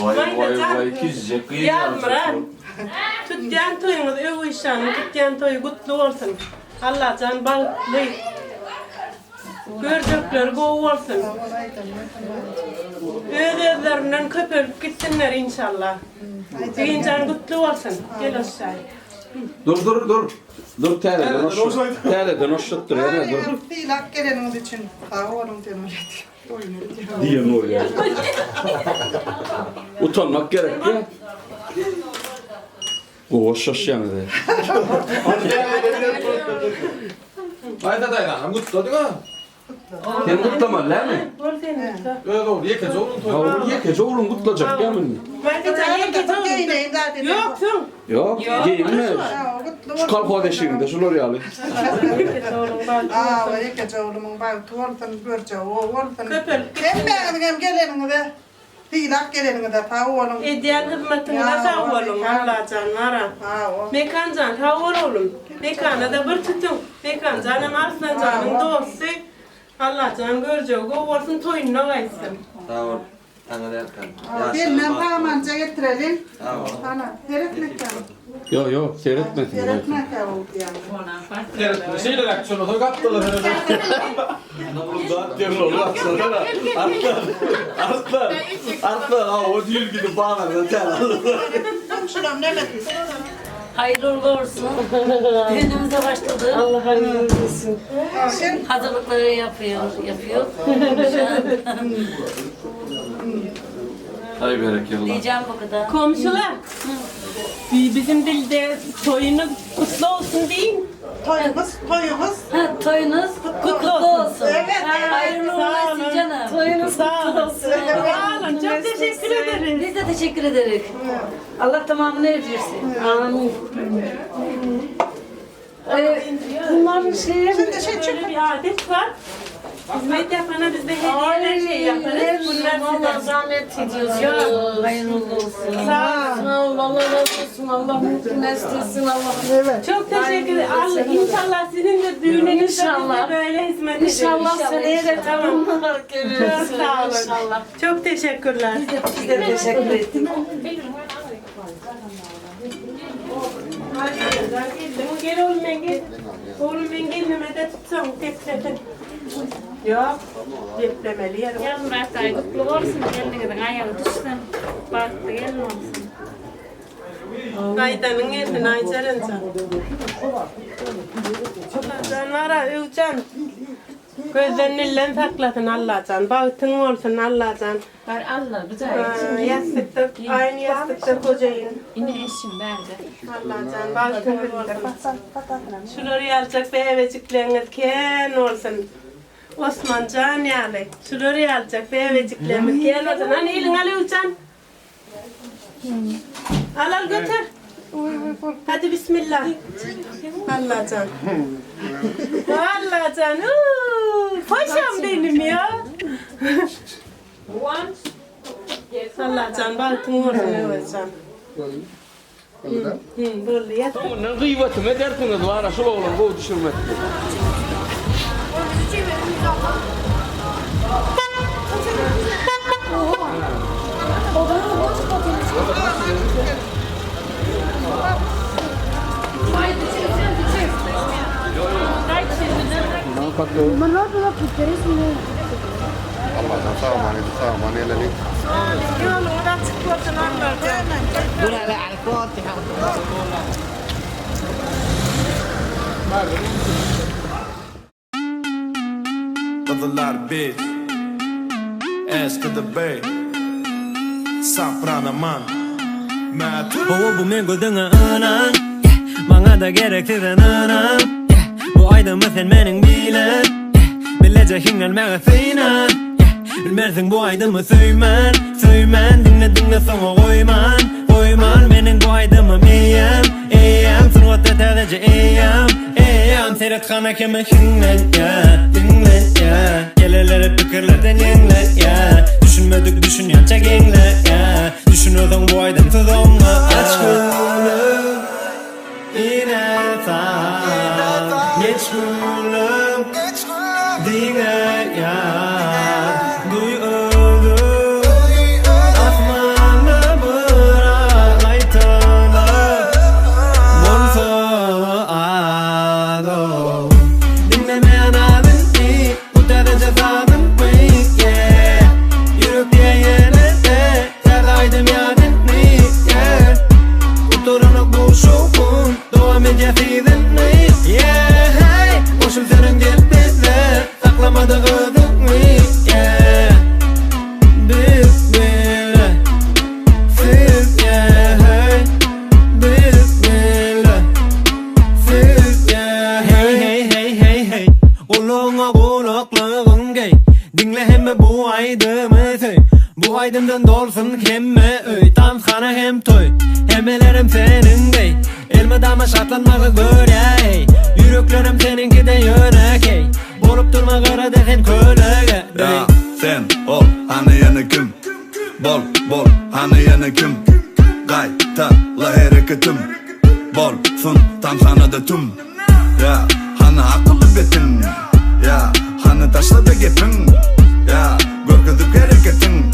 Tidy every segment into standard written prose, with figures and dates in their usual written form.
Vay kizecek Yalmıran. Tutyan toyunuz övüşan, tutyan toyu kutlu olsun. Allah can bağlı. Gördükler go olsun. Ödevlerinden köpürüp gitsinler inşallah. Düğün can kutlu olsun. Gel aşağı. Dur tereden hoşlattur ya dur. Değil hak geleniniz için. Oğlum demiş. Diye ne oluyor? Utanmak gerek ya. O hoş yani de. Hayda dayı kutladı mı? Sen kutlama lan mi? Öyle doğru. Yekece oğlum Ya oğlum yekece oğlum kutlayacak ya mı? Yoksun. Yok, giyinme. Şu kalpa deşiğinde, şu oraya alayım. Yekece oğlumun bağı tuvaltan görce oğultan. Köpür. Hem geleniniz de. Değil hak geleniniz de ta oğlum. Ediyen hizmetine sağ olun Allah canlara. Mekan can sağ olun. Mekana da bir tutun. Mekan canım arslan canım dostu. Allah can görce o olsun toyununa kaysın. Sağ ol. Ana derken. Bilmem pahamanca getirelim. Ana seyretmekten. Yok, seyretmesin. Seyretmekten oldu yani. Evet, şeyler akşam da kaptılar herhalde. Aslan, o değil gibi bağlar zaten. Şuram ne metin? Hayırlı uğurlu olsun. Düğünümüze başladı. Allah hayırlı olsun. Hazırlıkları yapıyor. Hay bereketler. Diyeceğim bu kadar. Komşular. Bizim dilde toyunu kutlu olsun deyin. Toyumuz. Toyunuz kutlu olsun. Evet. Hayırlı uğurlu olsun canım. Toyunuz kutlu olsun. Sağ olun. Çok teşekkür ederiz. Biz de teşekkür ederiz. Allah tamamını erdirsin. Amin. Bunların şeye böyle bir adet var. Hizmet yapana biz de hediyeler yaparız. Bunlar size zahmet ediyorsun. Hayırlı uğurlu olsun. sağ olun. Allah razı olsun. Allah mutlu mesut etsin. Allah. Çok teşekkür ederim. Allah inşallah sizin de düğününüzde İnşallah. böyle hizmet ederiz. İnşallah seneye de Tamam. görüyoruz. Çok sağ olun. İnşallah. Çok teşekkürler. Biz de teşekkür ettik. Gel oğlum ben gel. Oğlum ben gelmeme de tutsam tepseden. Yok. Deplemeli yerim. Yarın Rahtay kutlu olsun. Kendine ayağı düşsün. Baktı gelin olsun. Kaydanın eline aycarın can. Canlara övcan. Gözlerini ellen saklasın Allah can. Bağıtın olsun Allah can. Var Allah güzel. Yastıkta, aynı yastıkta kocayın. Yine eşim verdi. Allah can, bağıtın olsun. Şurayı alacak bir evecikleriniz ken olsun. Osman can yani. Şurayı alacak bir evecikleriniz ken olsun. Hani elin alıyorcan. Al götür. Hadi bismillah. Allah can. Allah can. Paşam benim ya. Allah can bağıtın olsun evet can. Böyle yat. Ne gıybatı dersiniz var şu oğlum bu düşürmek. Allah'tan sağ mani elini. Yoluna çıkmasın Allah can. Of a lot of bitch. Ass to the bay. Saprana man. Bu mengulduğuna inan Bana da gerektiren inan Bu aydın sen benim bilen Bileceğin mene suyman Bilmersin bu aydımı suyman Dinle sonra koyman Menin bu aydımı miyem Sınıfta sadece iyem Seyretkhana kime dinle ya Gelelere fikirlerden yenile ya Düşünmedik düşünyanca genle ya Düşünüyordun bu aydım tuzonla Aç gülüm yine tam Geç gülüm dine ya Duy öldüm Asman aydından dolsun hemme öy Dansxana hem toy Hemmelerim senin bey Elma dama şatlanmağı görey Yüreklerim seninkiden yönekey Bolup durma gara deken kölege Ya sen ol hani yana kim Bol bol hani yana kim Gayta la hareketim Bol sun dansxanada tüm Ya hani akıllı betin Ya hani taşladı gepin Ya görküdük hareketin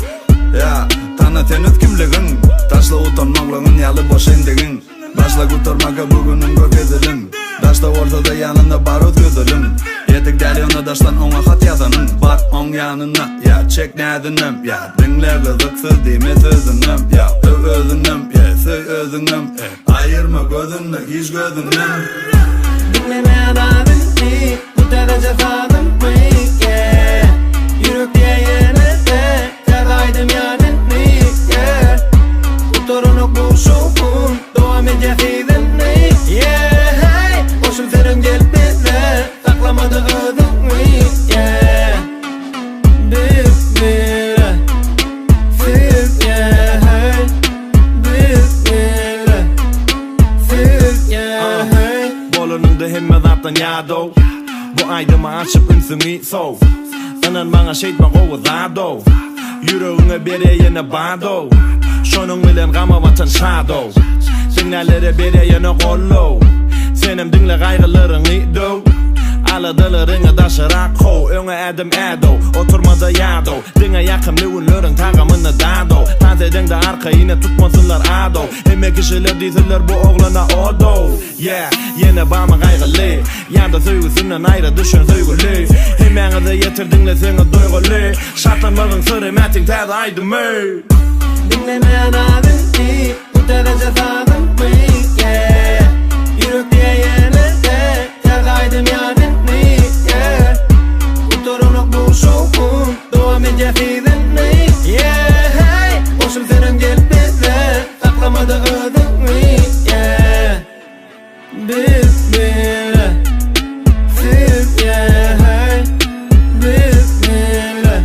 Ya tana tenut kimligin Taşla utanmaklığın yalı boş endigin Başla kurtarmaka bugünün görkezilin Daşta ortada yanında barut gödülün Yedik deli ona daştan ona hat yazanın Bak on yanına ya çek nedinim Ya dinle kızıksız deme sözünüm Ya özünüm ya söy özünüm Ayırma gözünle hiç gözünüm Dinleme adamını Bu derece sadım mı yeah. Yürük diye yenete Terdaydım yanını yeah. Bu torunuk bu şokun Doğam edeceğizdin yeah. Hey. Boşum senin gelmezle Saklamadı ödümü yeah. Bismillah Siz yeah. Hey. Bismillah Siz yeah. Hey. Bolununda hemme zaptan yado Bu aydıma açıp ünsünü sov Anan bana şeytma kovu zado Yüreğine bereyene bado Şonun bilen gama vatan şado Dinlerlere bereyene kollo Senim dinle gaygılarını do Aladılarını daşırak ho Öne edim edo Oturmada yado Dine yakım lüğünlerin tagamını dado Tanzeden de arka yine tutmasınlar ado Hemme kişiler dizirler bu oğlana odo Yeah Yine bana gaygılı Yanda söygüsünden ayrı düşün söygülü Hemmeni de yetirdinle seni duygulu Şartlanmağın sırrı metin tez aydımı Dinlemeyen adını Bu derece sadım mı yeah. Yürük diye yenete Terdaydım yanını yeah. Bu torunuk bu şokun Doğam edeceğizdin yeah. Hey. Boşum senin gelmezle Saklamadı ödümü yeah. Bismillah Siz yeah. Hey. Bismillah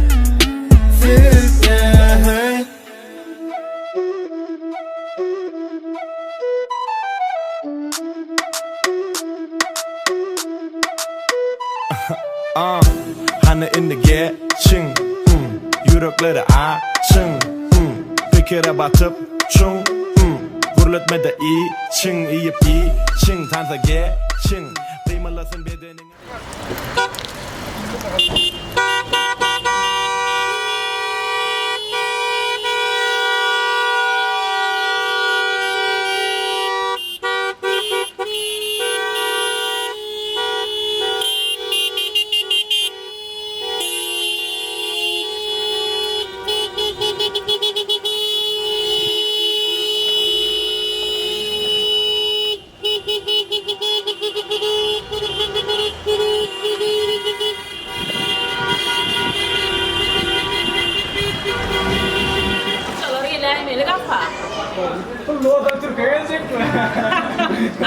Siz yeah. Hey. Hani in the geçin Yürekleri açın Fikire batıp çun Gürletme de için İyip için Tanza geçin Kıymalasın bedenin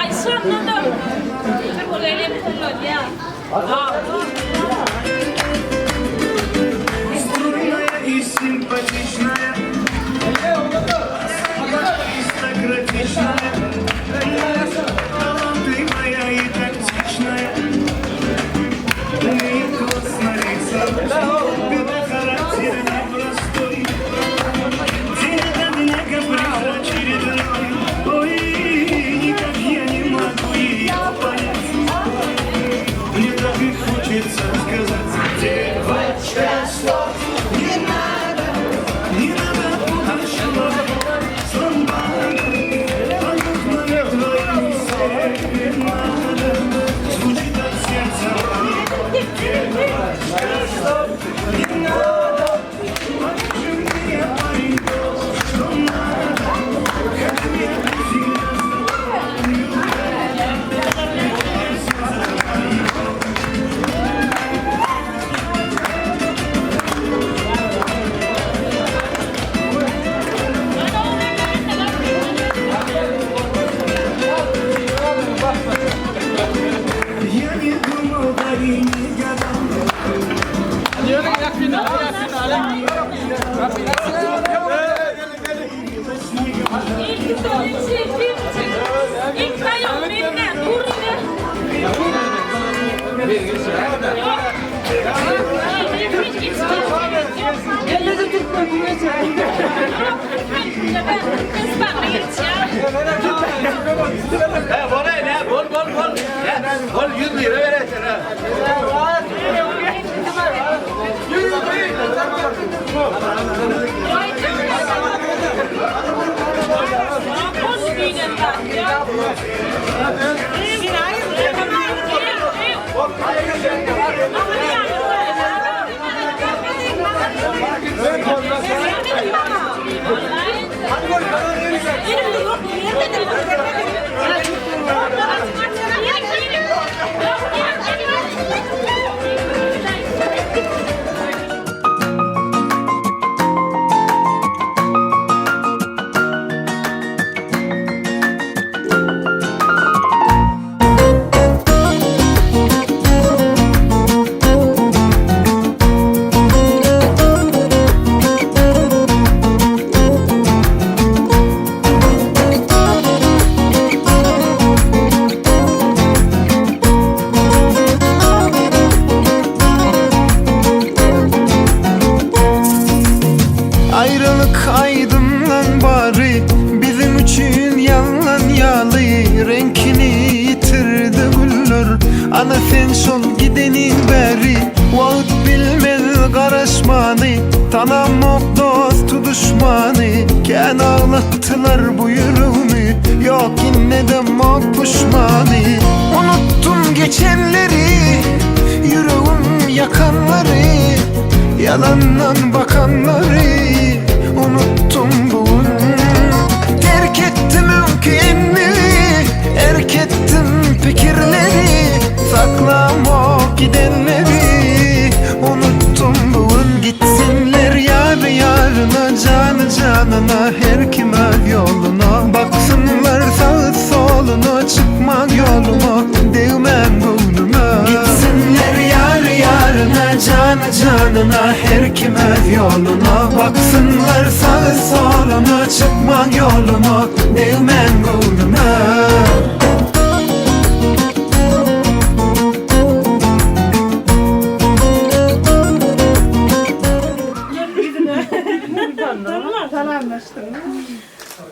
Ay sormadım. Çok öyle yapılıyor ya. И симпатичная, аристократичная, талантливая и тактичная, умеет классно рисовать, характер непростой, день ото дня каприз очередной. Ой, никак я не могу ее понять, мне так и хочется Bol 100 lira verirsin ha. Ayrılık aydınlan bari bizim için yalan yalı. Renkini yitirdi güller, ana sen sol gidenin beri. Vaat bilmez karışmanı, tanımak dostu düşmanı. Ken ağlattılar bu yüreğimi, yok yine de pişmanı. Unuttum geçenleri, yüreğim yakanları, yalandan bakanları. Unuttum bugün, terk ettim mümkünleri, erk ettim fikirleri, saklamak gidenleri. Unuttum bugün, gitsinler yar yarına, canı canına, her kim yoluna. Baksınlar sağ soluna, çıkmak yoluma, değmem gönlüme. Gitsinler yar yarına, canı canına, her kim yoluna. Baksınlar sağ soluna, çıkmak yoluma, değmem gönlüme.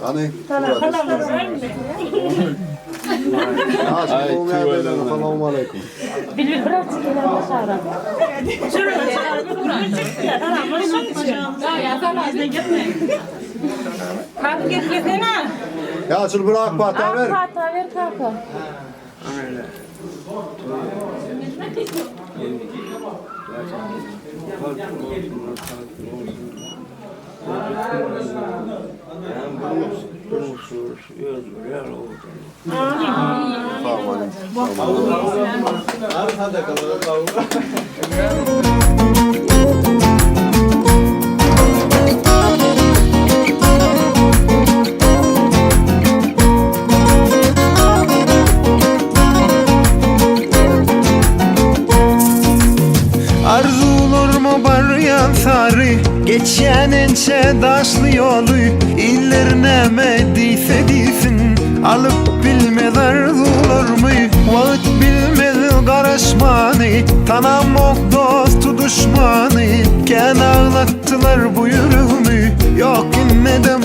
Hani? Selamun aleyküm. Ya açıl bırak pahta ver. Pahta ver kanka. Arzularıma baryan sarı, geçen ençe daşlı yolu. İllerine mediyse değilsin, alıp bilmez arzularımı. Vaat bilmez karışmanı, tanımak dostu düşmanı. Ken ağlattılar bu yüreğimi, yok yine de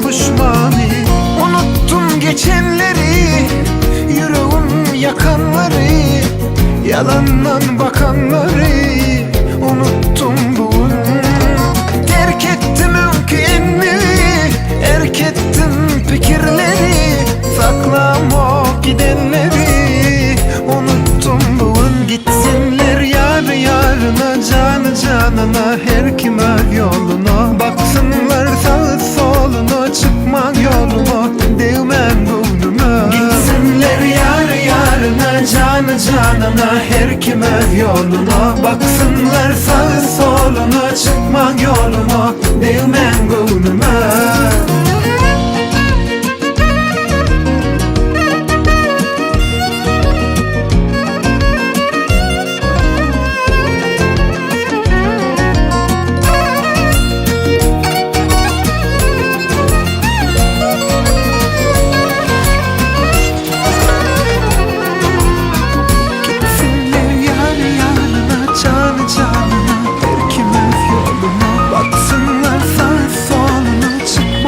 pişmanı. Unuttum geçenleri, yüreğim yakanları, yalandan bakanları. Unuttum bugün, terk ettim mümkünleri, erk ettim fikirleri, saklamak gidenleri. Unuttum bugün, gitsinler yar yarına, canı canına, her kim yoluna. Baksınlar sağ soluna, çıkmak yoluma, değmem gönlüme. Gitsinler yar yarına, canı canına, her kim yoluna. Baksınlar sağ soluna, çıkmak yoluma, değmem gönlüme. Canına, her kim yoluna. Baksınlar sağ soluna, çık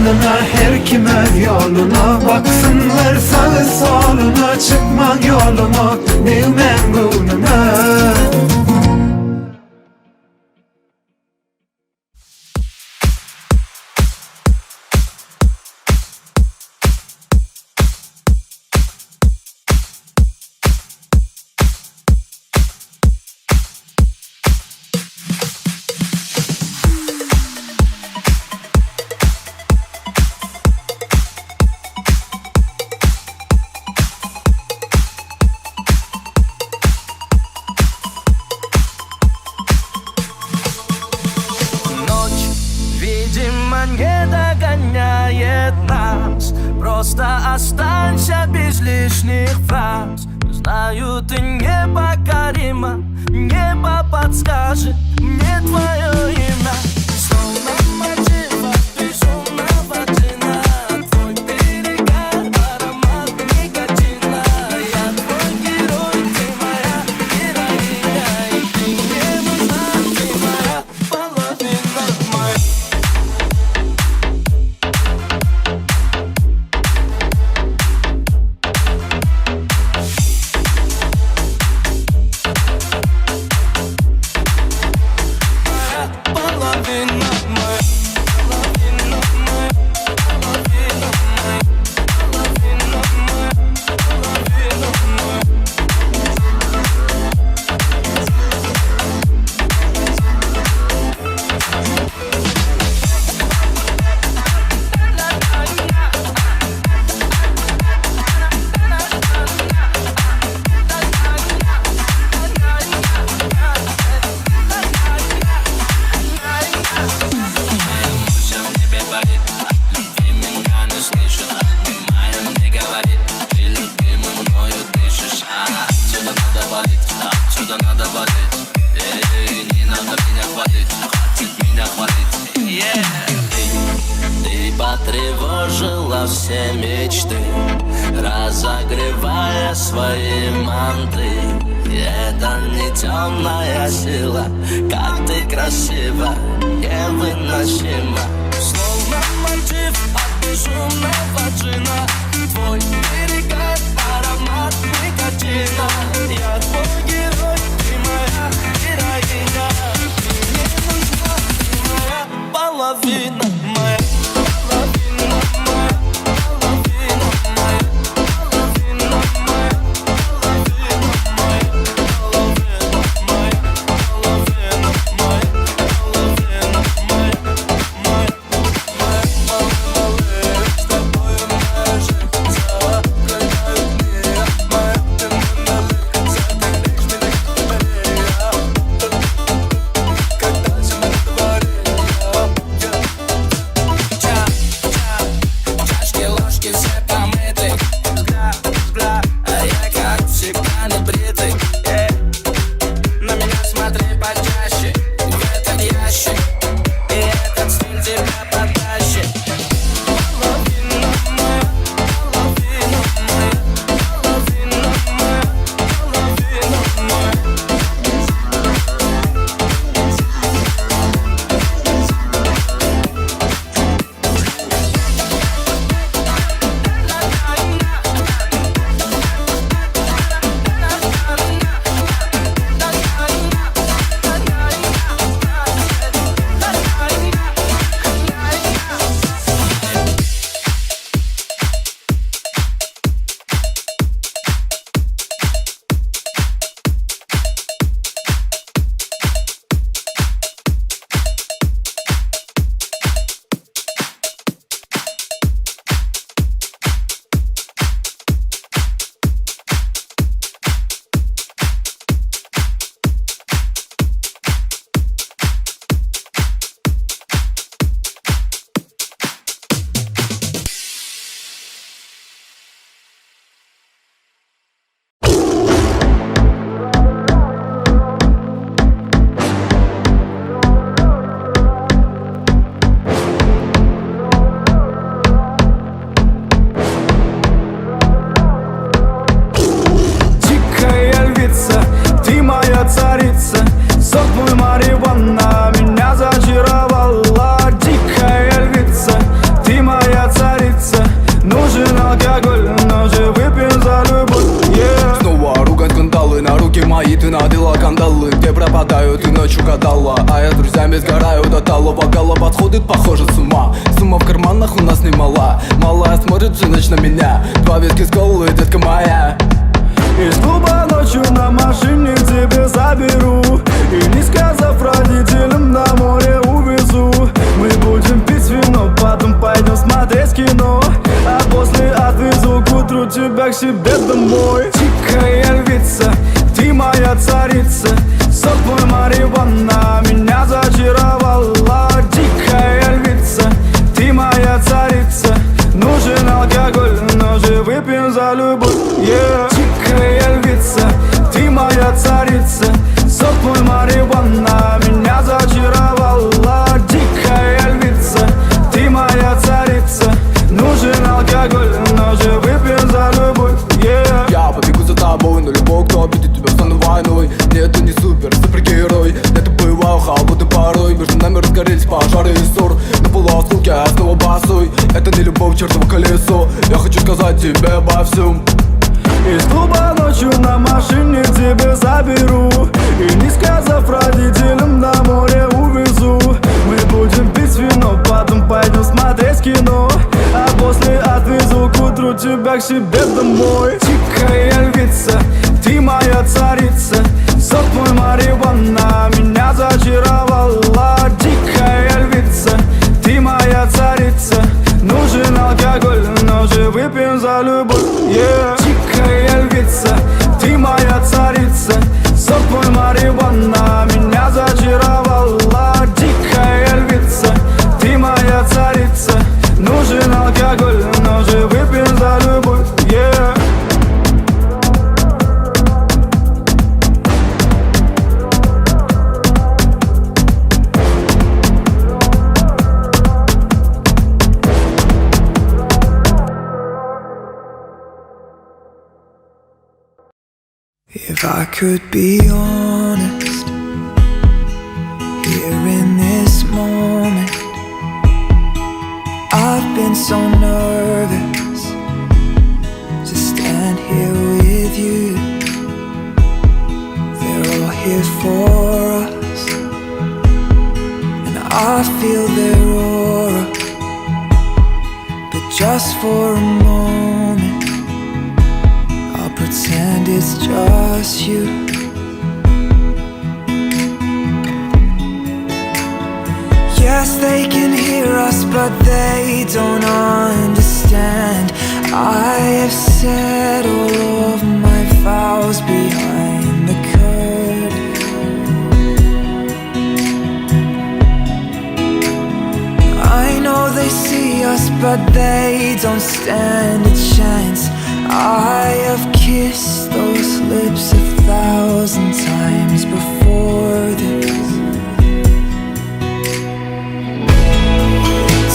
alnına, her kime yoluna. Baksınlar sağı soluna, çıkmak yoluna, bilmem gönlüme. Не догоняет нас. Просто останься без лишних фраз. Знаю, ты непокорима. Небо подскажет мне твое имя. Словно мотив от безумного джина. Твой перегар, аромат никотина. Я твой герой, ты моя героиня. И ты мне нужна, ты моя половина, моя. Потревожила все мечты, разогревая свои манты. Это не темная сила, как ты красива, невыносима. Словно мотив от безумного джина. Твой перегар, аромат никотина. Я твой герой, ты моя героиня. Ты мне нужна, ты моя половина, моя. сходит, похоже, с ума. Сумма в карманах у нас немала. Малая смотрит всю ночь на меня. 2 виски с колой, детка моя. Из клуба ночью на машине тебя заберу, и не сказав родителям, на море увезу. Мы будем пить вино, потом пойдем смотреть кино, а после отвезу к утру тебя к себе домой. Дикая львица, ты моя царица, сок твой марихуана меня зачаровала. Дикая львица, ты моя царица, нужен алкоголь, но же выпьем за любовь, yeah. Дикая львица, ты моя царица, сок твой марихуана меня зачаровала. Дикая львица, ты моя царица, нужен алкоголь, но же выпьем за любовь, yeah. Я побегу за тобой, но любой, кто обидит тебя, стану войной. Нет, ты не супергерой, это бывал холод и порой. Между нами разгорелись пожары и ссор. На полуосколке я снова босой. Это не любовь, чертово колесо. Я хочу сказать тебе обо всем. Из клуба ночью на машине тебя заберу, и не сказав родителям, на море увезу. Мы будем пить вино, потом пойдем смотреть кино, а после отвезу к утру тебя к себе домой. Дикая львица, ты моя царица, сок твой марихуана меня зачаровала. Дикая львица, ты моя царица, нужен алкоголь, но же выпьем за любовь, yeah. Дикая львица, ты моя царица, сок твой марихуана меня зачаровала. Дикая львица, ты моя царица, нужен алкоголь, но же выпьем за любовь, yeah. If I could be honest, here in this moment, I've been so nervous to stand here with you. They're all here for us, and I feel their aura, but just for a moment I'll pretend it's just you. Yes, they can hear us, but they don't understand. I have said all of my vows behind the curtain. I know they see us, but they don't stand a chance. I have kissed those lips 1,000 times before this.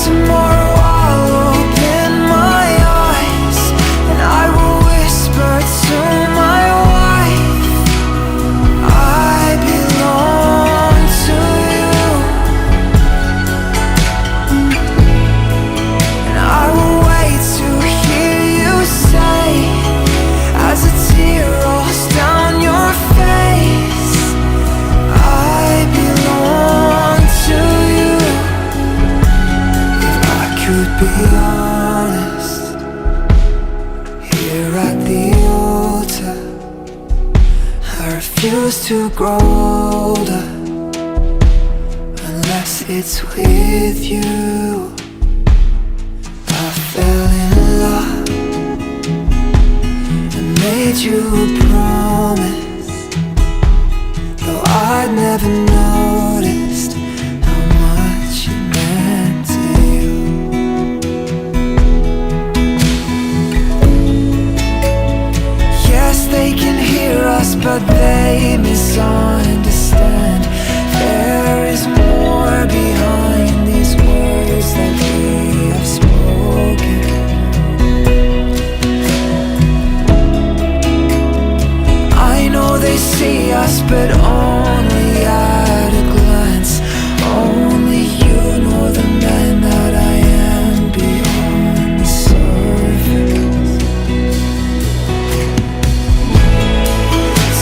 Tomorrow I'll open my eyes and I will whisper to my wife, I belong to you. And I will wait to hear you say, as a tear rolls down your face, I belong to you. If I could be honest, here at the altar, I refuse to grow older unless it's with you. I fell in love and made you a promise, though I'd never noticed how much it meant to you. Yes, they can hear us, but they misunderstand. There is more behind these words that we have spoken. I know they see us, but only at a glance. Only you know the man that I am beyond the surface.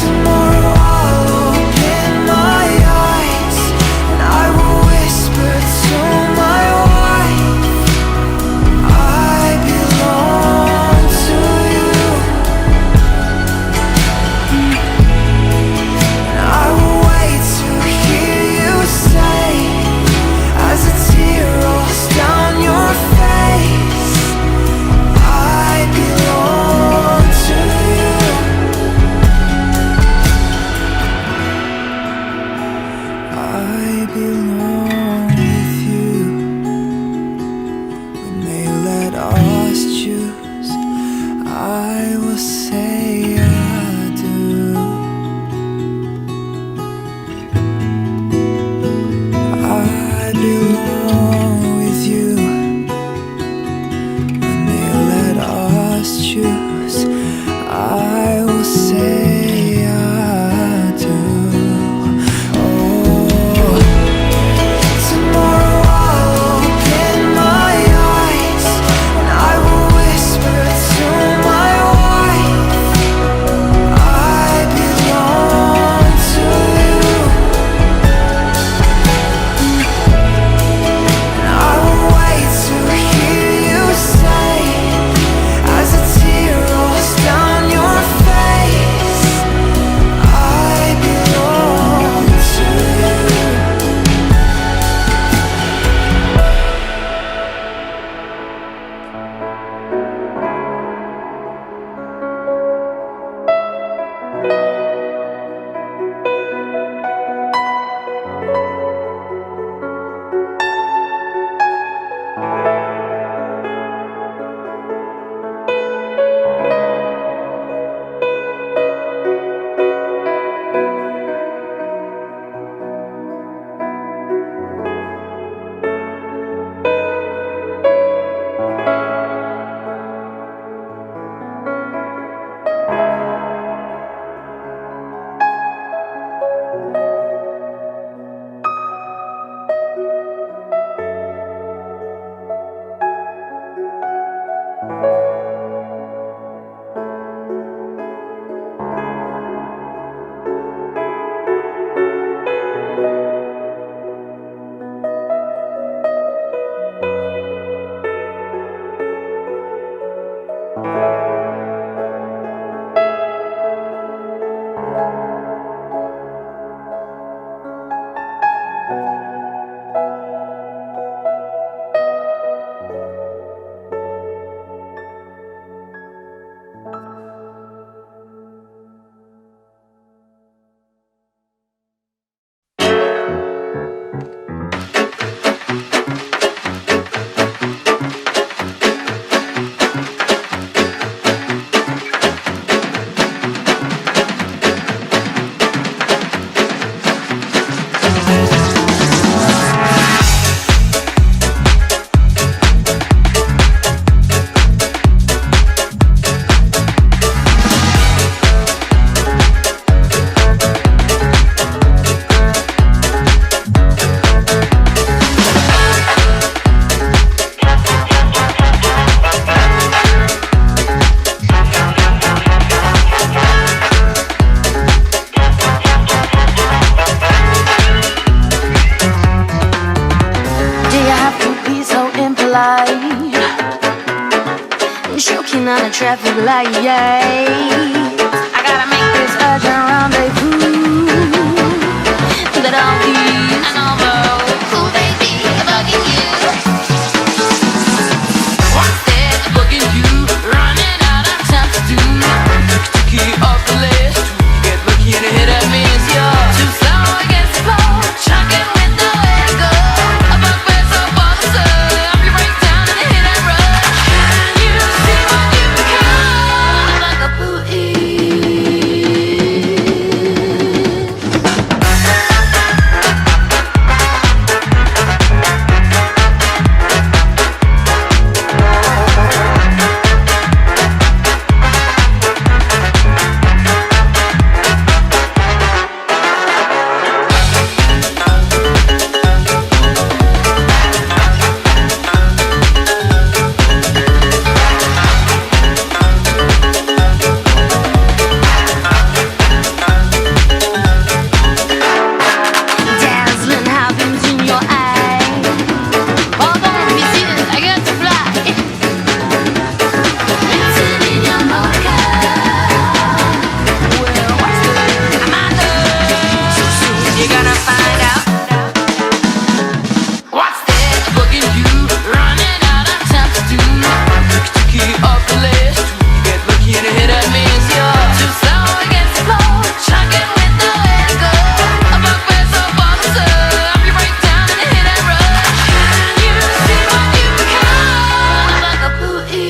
Tomorrow I'll open be so impolite, choking on a traffic light. I gotta make this urgent rendezvous that I'll be an over. Cool baby, I'm bugging you. One step, bugging you, running out of time to do. Ticky off the list, get lucky and hit that means you're too slow against the flow, chugging with nowhere to go. A bug bears up all the sun, I'll be right down and hit that road. Can you see what you become? Like a booty. Dazzling high beams in your eyes. Although we see it, I got to fly. Dancing in your mocha. Well, what's good? I'm out there. So soon you're gonna find out. What's that bugging you? Running out of time to do. Ticky off the list. Get lucky and hit that means you're too slow against the flow. Chugging with nowhere to go. A bug bears up all the sun. I'll be right down and hit that road. Can you see what you become? Like a booty.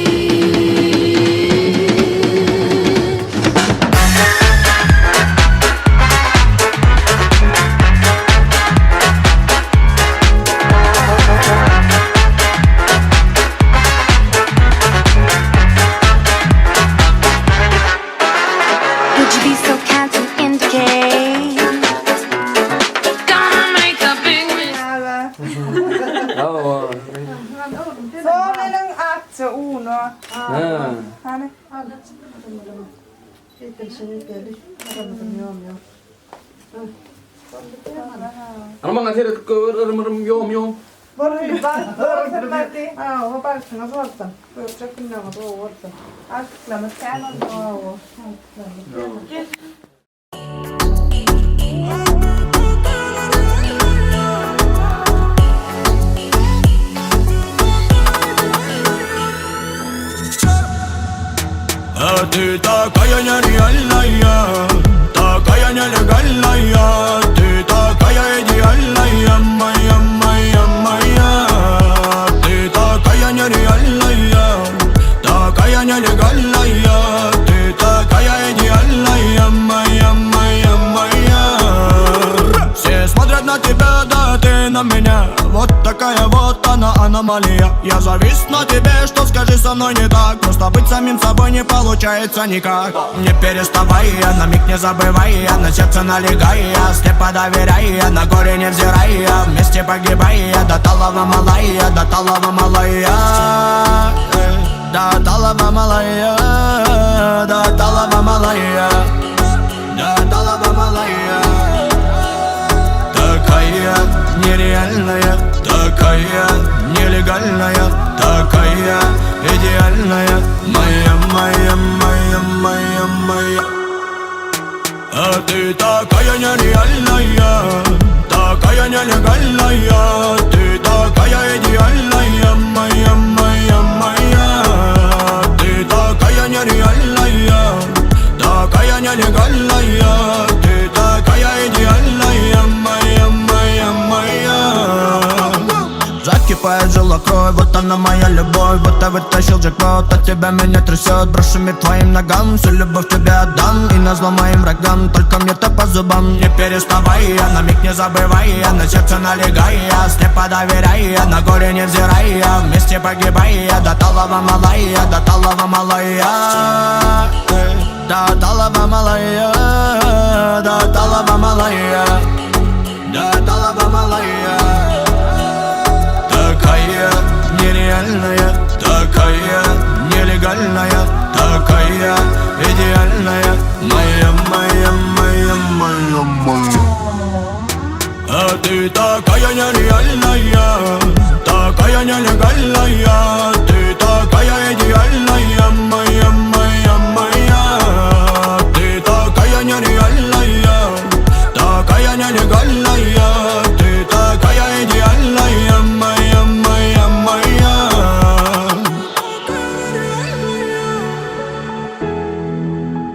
Would you be so kind to indicate? Gonna make a big mistake. Soominen atse uno. Hani. Ano mga sila yom. Borri mati. Vapaaksena suorta. Pyytäkin nämä tuovuutta. Aklamat käännön tuovu. А ты такая нереальная, такая нелегальная. Ты такая идеальная, моя, моя, моя. Ты такая нереальная, такая нелегальная. Ты такая идеальная, моя, моя, моя. Все смотрят на тебя, да ты на меня. Вот такая вот она аномалия. Я завис на тебе, что скажи со мной не так. Просто быть самим собой не получается никак. Не переставая, на миг не забывая, на сердце налегая, слепо доверяя, на горе невзирая, вместе погибая, до талого малая, до талого малая. До талого малая, до талого малая, до талого малая. Такая нереальная, такая нелегальная, такая идеальная, моя, моя, моя, моя, моя. А ты такая нереальная, такая нелегальная. Ты такая идеальная, моя, моя, моя. Ты такая нереальная, такая нелегальная. Ты такая идеальная, моя, моя, моя. Закипает жила кровь, вот она моя любовь. Будто вытащил джекпот, от тебя меня трясет. Брошу мир твоим ногам, всю любовь тебе отдам. И назло моим врагам, только мне-то по зубам. Не переставая, на миг не забывая, на сердце налегая, слепо доверяя, на горе невзирая, вместе погибая, до талого малая, до талого малая. До талого малая, до талого малая, до талого малая. Такая нереальная, такая нелегальная, такая идеальная, моя, моя, моя, моя, моя. А ты такая нереальная, такая kaya nyale galaya Tita kaya edi alaya Maya maya maya Tita kaya nyale galaya Ta kaya nyale galaya Tita kaya edi alaya Maya maya maya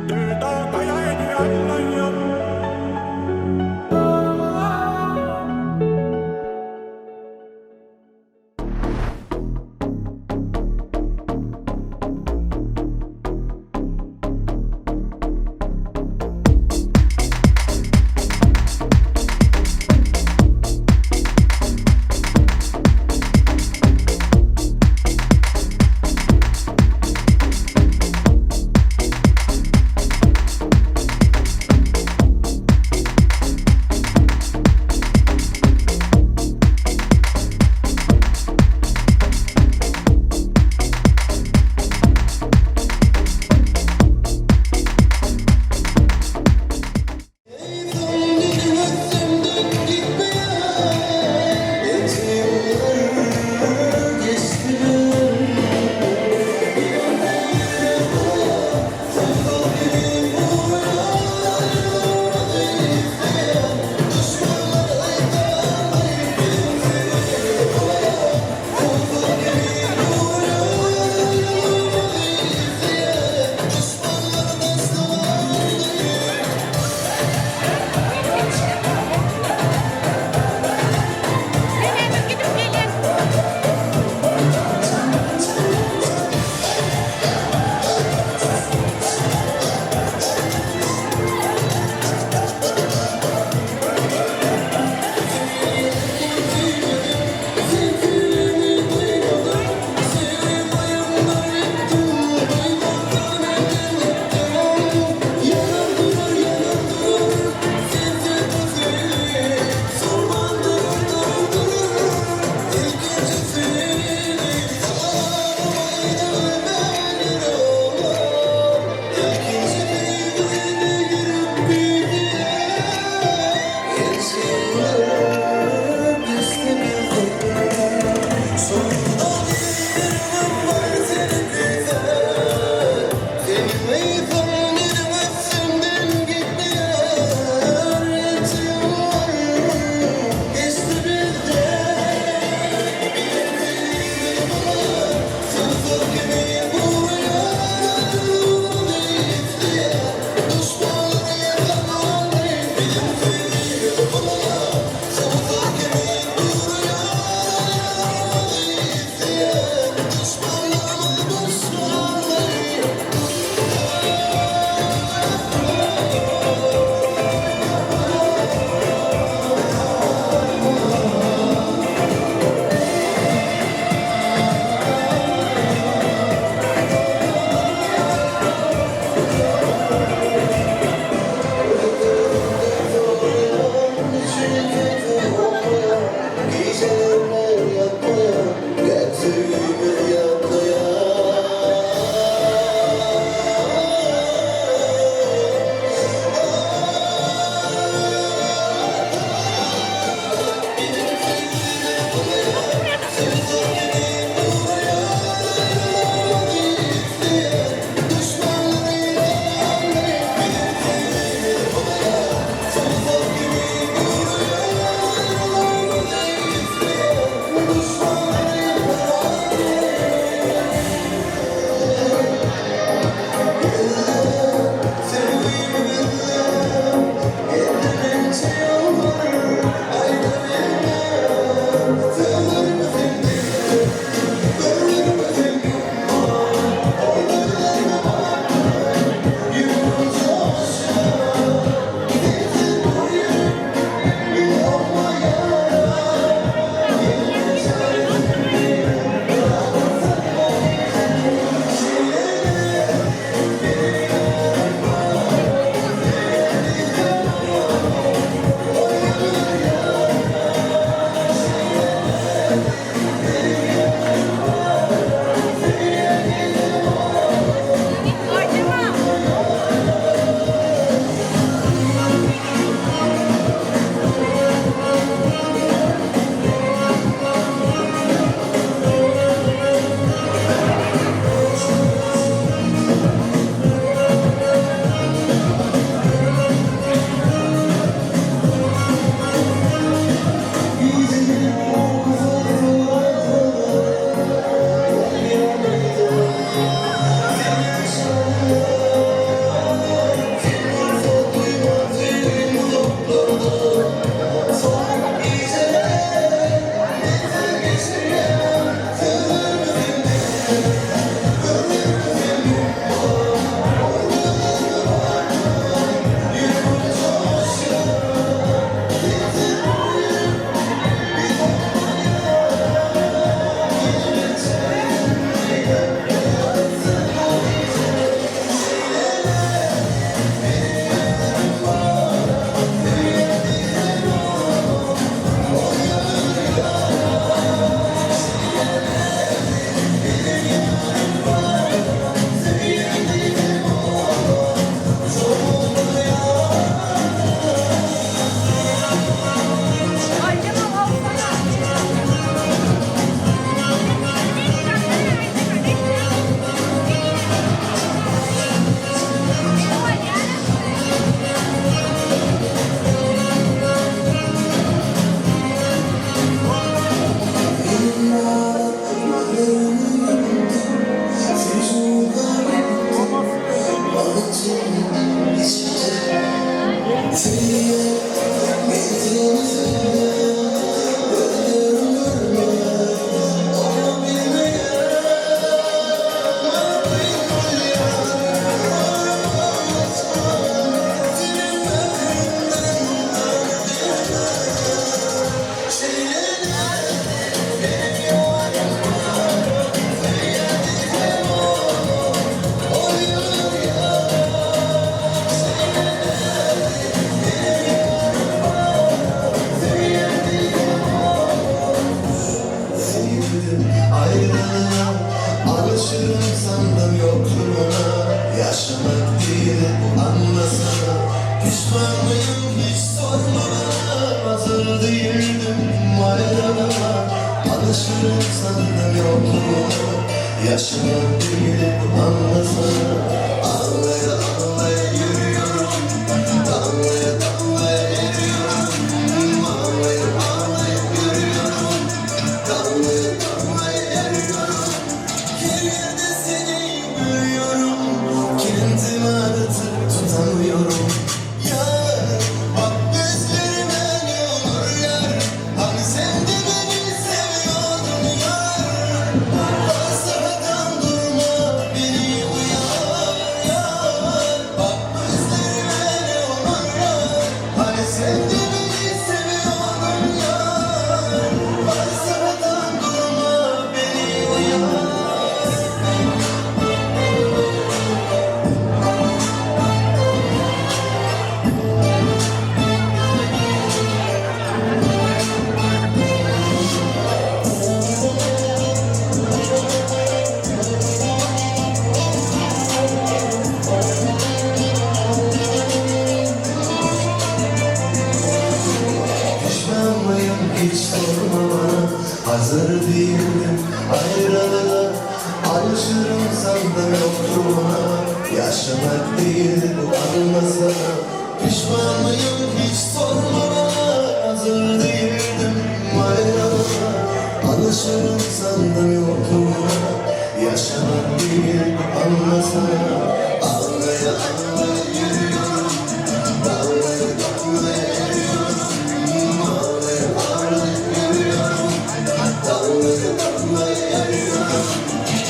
Tita kaya edi alaya Alışırım sandım yokluğuna. Yaşamak değil anlasana. Pişman mıyım hiç sorma bana. Hazır değildim ayrılama. Alışırım sandım yokluğuna. Yaşamak değil anlasana. Ağlaya ağlaya yürüyorum. Damlaya damlaya eriyorum. Ağlaya ağlaya yürüyorum. Damlaya damlaya eriyorum. Geriye de seni görüyorum. Kendimi aratıp tutamıyorum. Yar bak gözlerime ne olur yar. Hani sen de beni seviyordun yar. Fazladan durma beni uyar yar. Bak gözlerime ne olur yar. Hani sen de beni seviyordun yar. Fazladan durma beni uyar. Pişman mıyım hiç sorma bana. Hazır değildim ayrılığa. Alışırım sandım yokluğuna. Yaşamak değil bu anlasana. Pişman mıyım hiç sorma bana. Hazır değildim ayrılığa. Alışırım sandım yokluğuna. Yaşamak değil bu anlasana. Ağlaya ağlaya yürüyorum. Damlaya damlaya eriyorum. Ağlaya ağlaya yürüyorum. Damlaya damlaya eriyorum.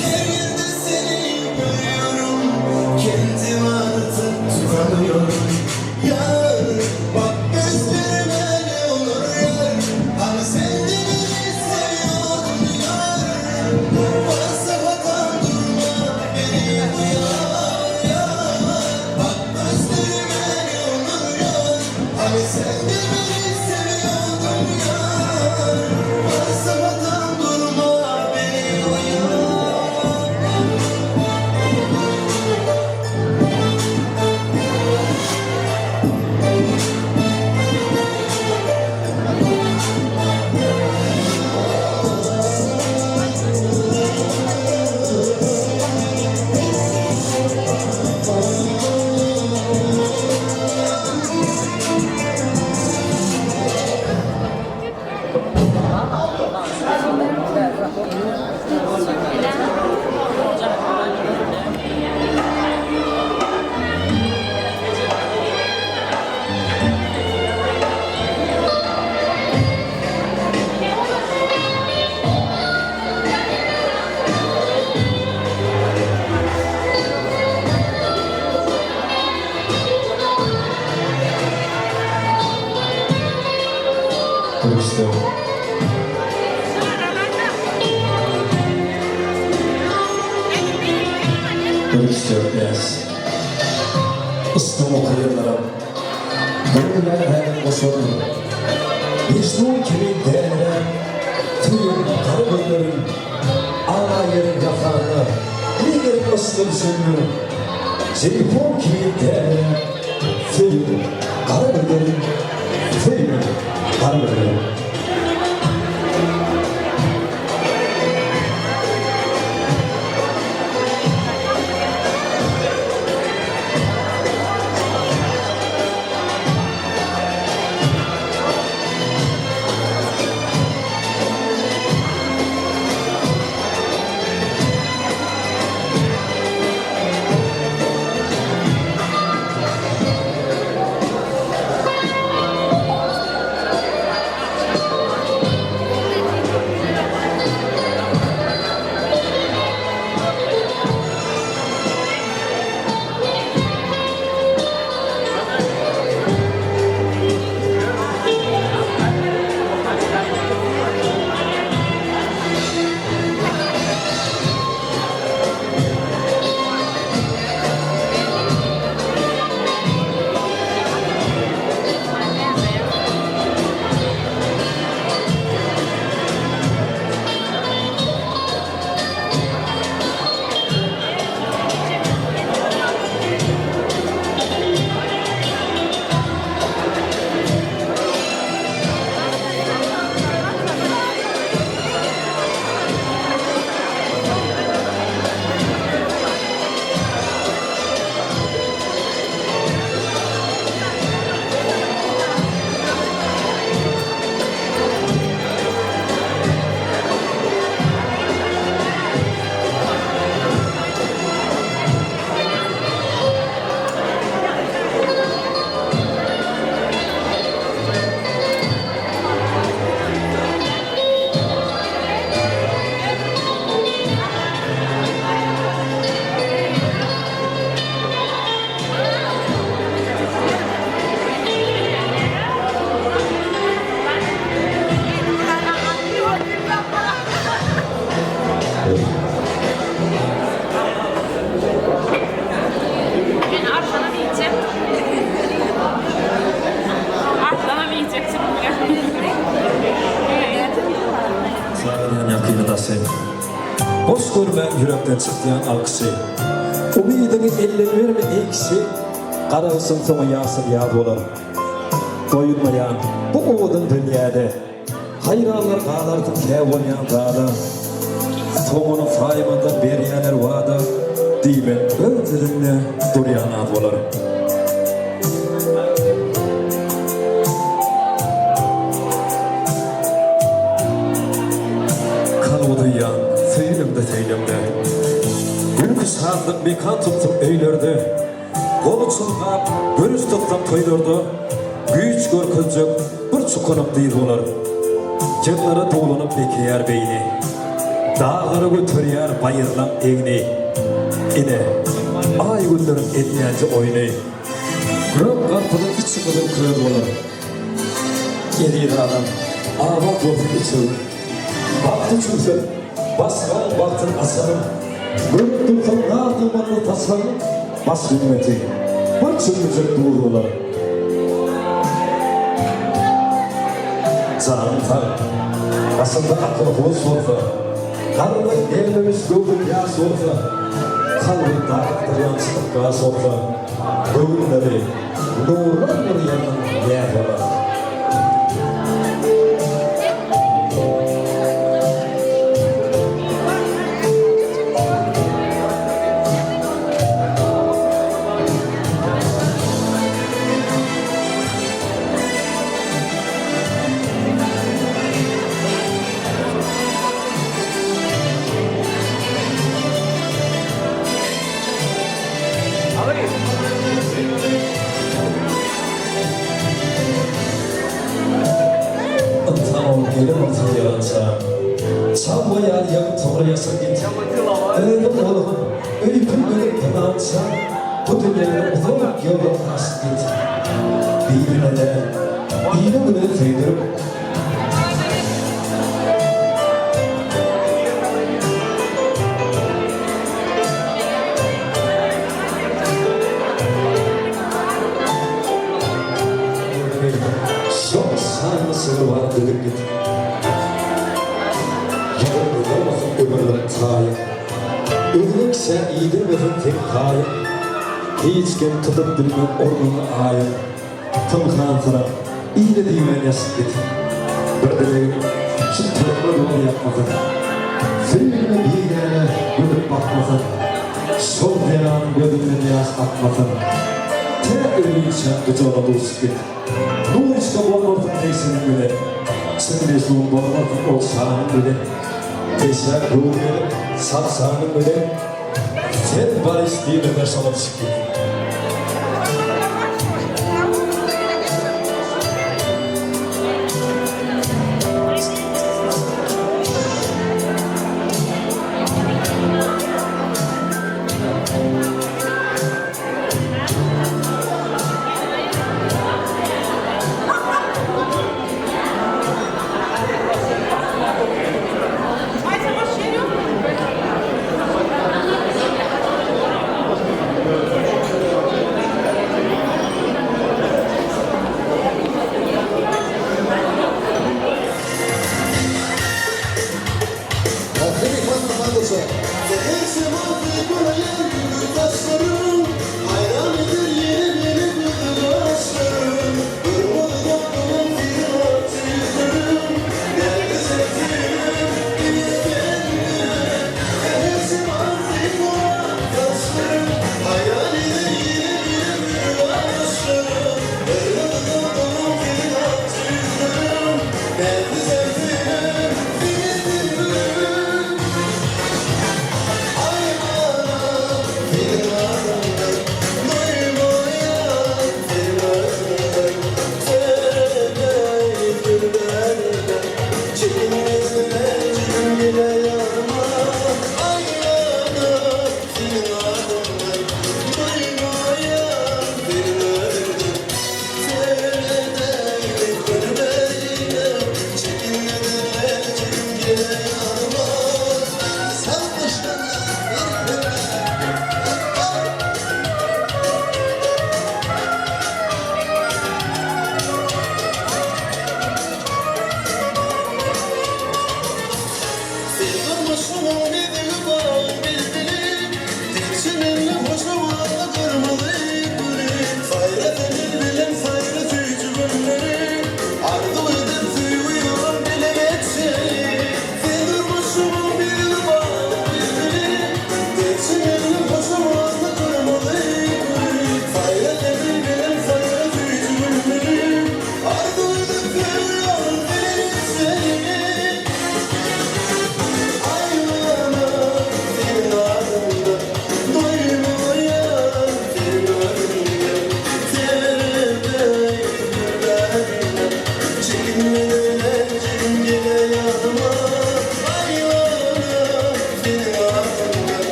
Geriye de seni görüyorum. Kendimi artık tutamıyorum. Yar bak gözlerime ne olur yar. Hani sen de beni seviyordun yar. Fazladan durma beni uyar yar. Bak gözlerime ne olur yar. Hani sen de beni seviyordun yar. Fazladan durma beni uyar. İstanbul kıyılarım, gönüller her boşanır. Mecnun gibi değerler, tüm karabınların, ana yerin yakarına, bir yerin ıslım sönür. Zelifon gibi değerler, tüm karabınların, tüm karabınların. Ben arkana mı yiyeceğim? Arkana mı yiyeceksin? Sağlayan yakını da sen. Boş görme yürekten çıktıyan alkışı. Umidini elleri verme eksi. Karağısın sonu yağsın yağ dolar. Doyulmayan bu oğudun dünyada. Hayranlar dağlardı kevolayan dağlar. Sonunu faymandan beriyener vada. Diben öldürünle duruyan advolar. Kalmadıyan seylimde seylimde. Gülkü sazlık mekan tuttum öylerde. Kolu çılgap, görüş tuttum toylarda. Güç görküzcük bir çukunup değil olar. Yılları dolunup bekeyer beyni. Dağları götürüyer bayırlan eğni. İne ay günlerin etmeyenci oynay. Gök karpının içi kılın kırır olar. Geliyor adam, avat olsun içi. Baktı çünkü, baskan baktın asarım. Gürttükten nardımanlı tasarım. Bas hürmeti, bir çürümüzün doğrular. Canım tanrım, aslında akıl boz sorsa, karnı evlemiş göğün yağ sorsa, kalbin dağıttır yansıtıp gaz sorsa, göğünleri nurlar bir yanın yer var. Gelir ortaya yaransa, çabaya yakıp toğrayasın git. Öyle oğlum, ölüp tırnağınsa, bu dünyaya uzak yolun nasıl git. Birbirine de, iyine güne sevdirip, çok sarması var dedik git. Yarın olmasın ömürlerin tayı. Ölükse iyidirmesin tek kayı. Hiç kim tutup bilmem ormanı ayı. Tımkan taraf, iyi de diyen yasık git. Bir dileğim, şu tarafı yolu yapmasın. Seninle bir yere gülüp bakmasın. Sol deranın gözümden yas atmasın. Te ölüyse gıcala dost git. Nur işte olmadın teysinin bile. Sen de son olmadın o sağın bile. Teyser ruh bile, sarsağının bile. Sen barış değil de sana çıkıyor.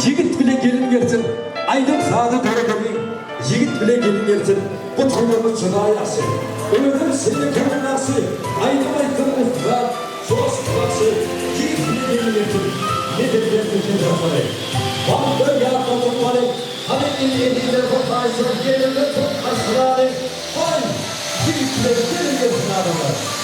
Yigit bile gelin gelsin, aylık sağda doğru yigit bile gelin gelsin, bu tanrımın çınayası. Ölüm seni kırmızı, aylık kırmızı, sos kırmızı, yigit bile gelin gelsin. Nedir gelsin yapmalı? Vampir yapmalı var. Hani elinde fotoğrafı gelirle çok aşırı. Hay, yigit bile gelin gelsin adamlar.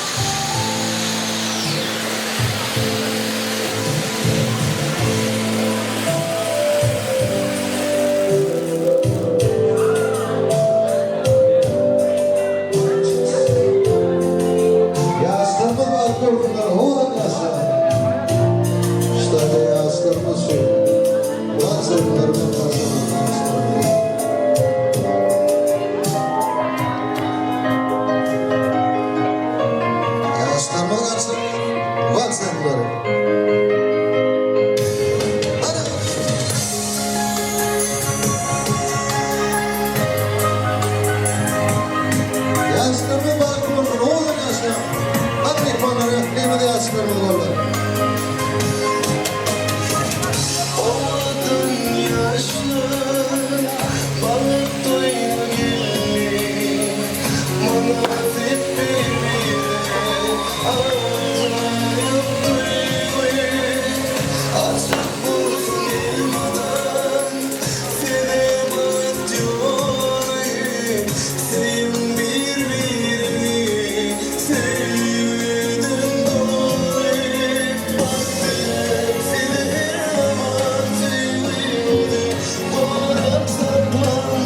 Love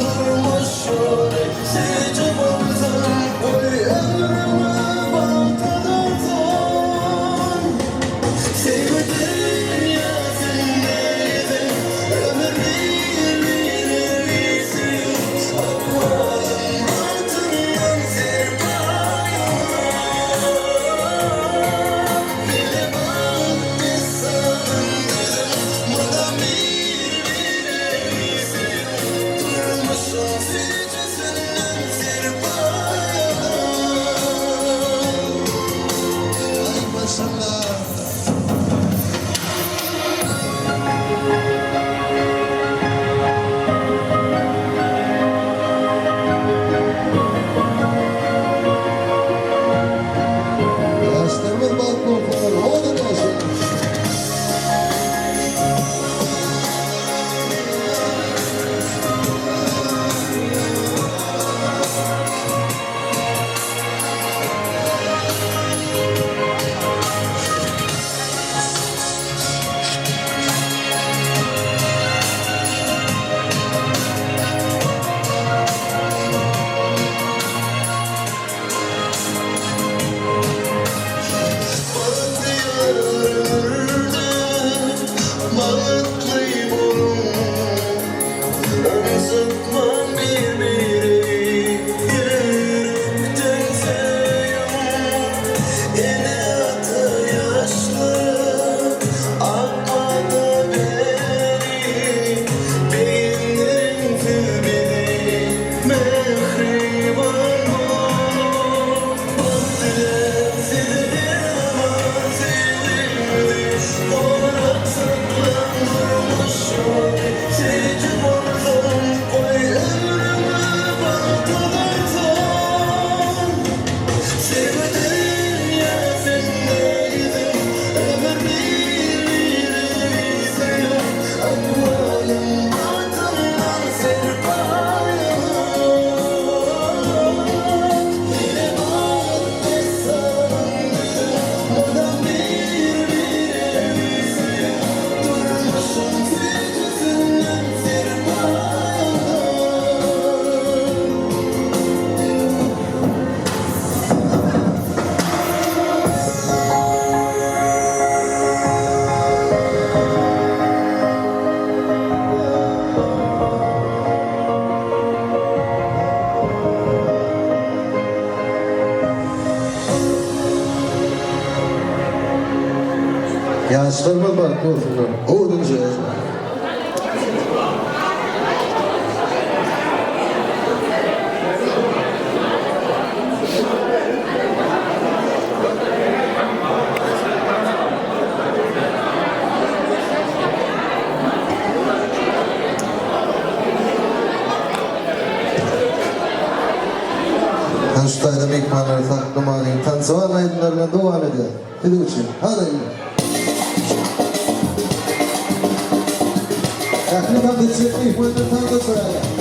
Yaşlarıma bak olsunlar. Oğlunca. Tanıştayda mekmanları saklamalıyım. Tanışıvan aydınlarla devam ediyor. Hadi uçun. Hadi. Aklımdan geçirmeyi bu yüzden tanıdı sıraya.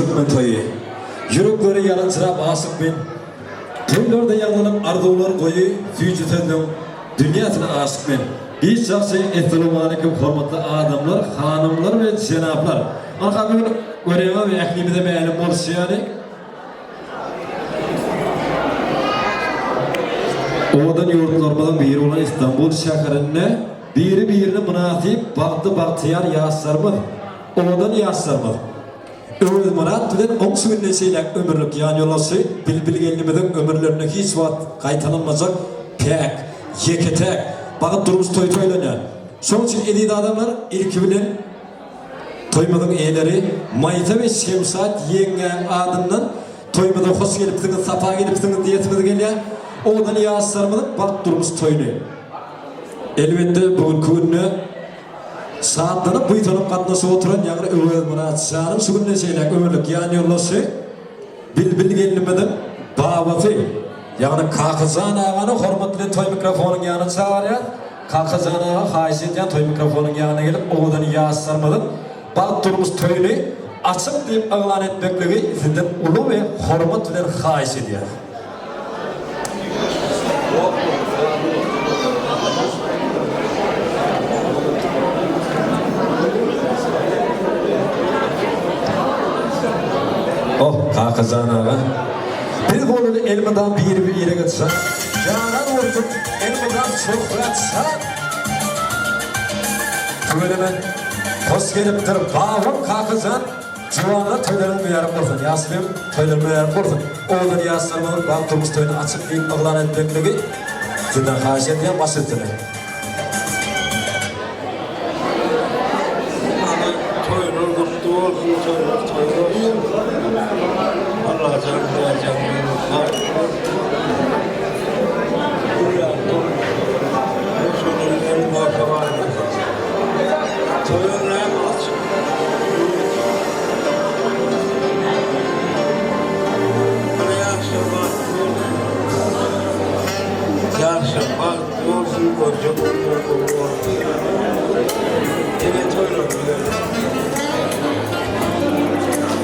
Türkmen toyu. Yürekleri yalancırap asık ben. Toylarda yanılıp arzular koyu, füyücü tönüm, dünyasına aşık ben. Bir şahsi Esselamu Aleyküm hormatlı adamlar, hanımlar ve cenaplar. Arkamın görevime ve eklimi de meğelim olsun yani. Oğudan yurtlarmadan biri olan İstanbul şehirine birine münasip bahtiyar yaşlarımız. Oğudan yaşlarımız. Ömür Murat bilen 10 sürünle şeyler ömürlük yan yolası bilgilenmeden ömürlerine hiç vaat kaytanılmayacak pek, yeketek, bakıp durumuz toylanıyor. Son için edildi adamlar ilk bilen toymadığın eğleri Mayta ve Şemsat yengen adından toymada hoş gelipsiniz, safa gelipsiniz diyetimiz geliyor. Oğudan yaşlarımızın bakıp durumuz toyluyor. Elbette bugün günü saatlanıp buytanıp katnası oturan yağır Ömür Murat Şah'ın sürünle şeyler ömürlük yan yolası bilgilenmeden bağbatı yani Kakızan ağanı hormatlı toy mikrofonun yanına çağırıyor. Kakızan ağa haysiyeten toy mikrofonun yanına gelip oğudan yaşlarımızın bakıp durumuz toyluyor. Açık deyip ağlan etmekliği sizden ulu ve hormat bilen hais ediyor. Oh Kakızan ağa. Bir kolunu elmadan bir yere götürsen, yanan vurdum elmadan çok bıraksan. Tüveleme hoş geliptir bağım Kakızan. Civanlar töylerin müyarım olsun. Yaslim töylerin müyarım olsun. Oğlan yaslarımın baktığımız töyünü açık deyip ağlan etmekliği sizden haşet diye bahsettiler. Toyunu kutlu olsun, toyunu olsun. Allah canım.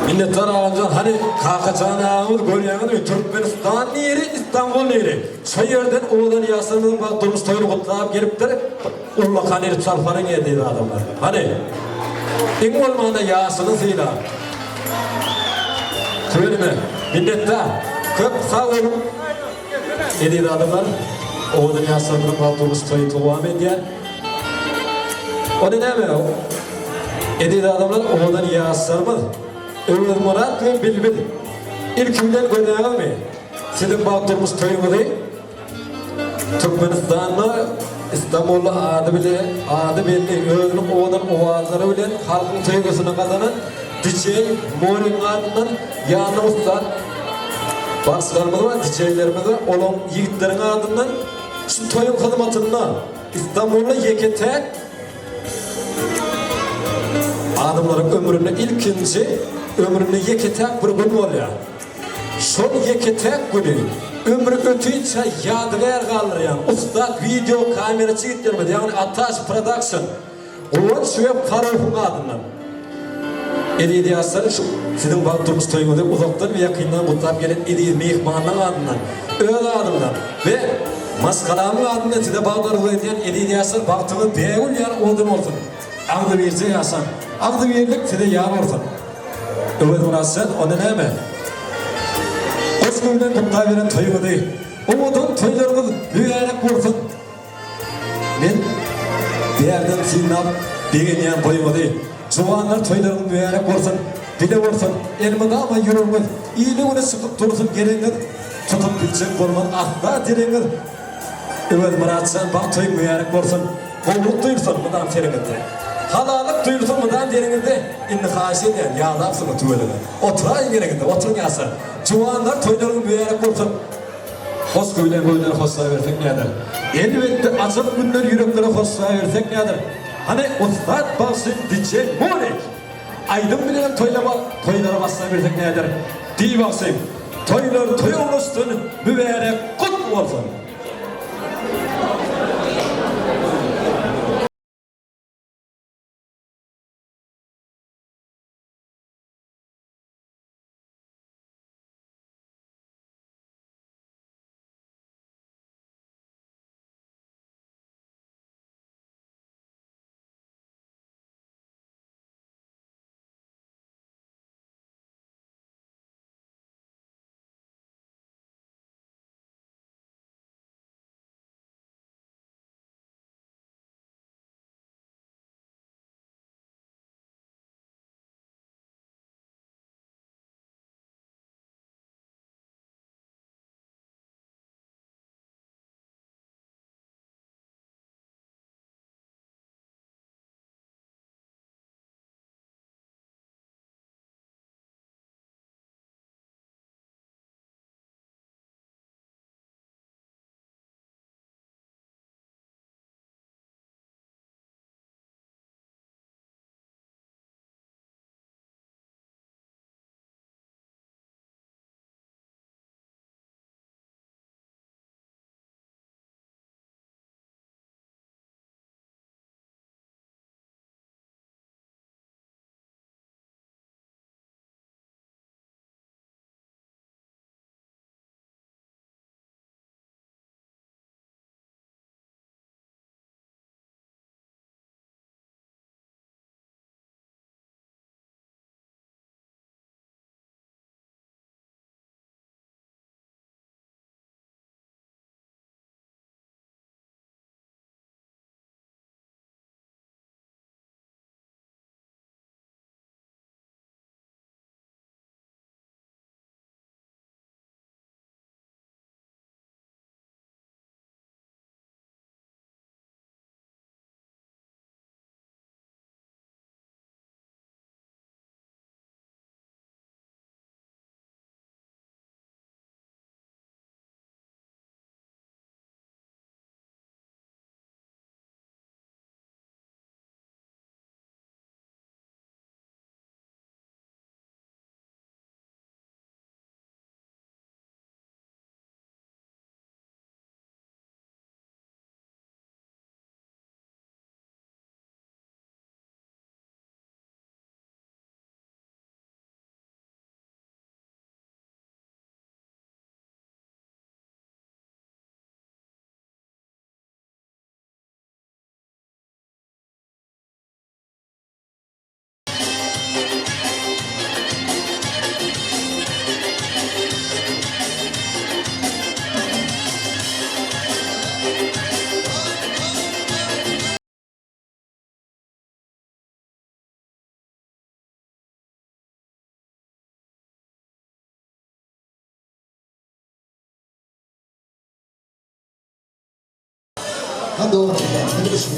Minnettar ağamcan hani Kakıcan ağamız görüyorsunuz Türkmenistan yeri İstanbul yeri. Şu yerden oğlan yaslarımızın baktığımız toyunu kutlayıp gelipler Ulla kaneri çarpanın yediği adamlar. Hani en olmanda yasını zeyla. Söyleme minnettar köp sağ olun yediği adamlar oğlan yaslarımızın baktığımız toyu devam ediyor. O ne mi o? Yediği adamlar oğlan yaslarımız Ömür Murat ve Bilbil. İlkimden görüyor mu? Sizin baktığımız toyumuzu Türkmenistan'la İstanbul'la adı belli özünün oğlan ovazları bilen halkın toyugusunu kazanan Dicey Morin adından yanımızdan başlarımız var, diceylerimiz var. Olan yiğitlerin adından şu toyun hizmetinde İstanbul'la yeketek adamların ömrünün ilkinci ömrünü yeketek bir gün oluyor. Son yeketek günü ömrü ötüyse yadigar kalır yani. Ustad video kamerası gittirmedi yani Ataş Production. Onun sürekli Faruk'un adından. Ediydi yazları şu sizin baktığımız toyunda uzaktan ve yakından mutlaka gelen Ediydi mihmanın adından. Öyle adından ve maskalamın adından size bağlarını ediyen Ediydi yazları baktığımız değerli yani oldum olsun. Ağdı birce yazsan. Ağdı birlik size yağın olsun. Öyle durarsan o ne mi? Osmanlı'dan kutlar veren toyunu değil. Umudun toylarımız müyerek vursun. Ben bir yerden sinan bilgileyen toyumu değil. Çoğanlar toylarımız müyerek vursun. Bile vursun. Elmada ama yürürmüz. İyiliğini sıkıp dursun. Gereğiniz tutup bitecek olmaz. Ahda direğiniz. Evet Muratcan bak toyun müyerek vursun. Kolluk duyursun bundan terenginde. Halalık duyursun bundan derininde inni haşi eden yağdapsın o tüvelini. Oturayın gerekinde, oturun yasa. Çoğanlar toylarını büyüyerek olsun. Hoş köyler boyunları hoşluğa versek nedir? Elbette açık günler yüreklere hoşluğa versek nedir? Hani ustad başı dicey Monik. Aydın bilen toylara basına versek nedir? Diye baksayım. Toylar toy oluşsun, mübarek kutlu olsun. Hadi o. Hadi düşün.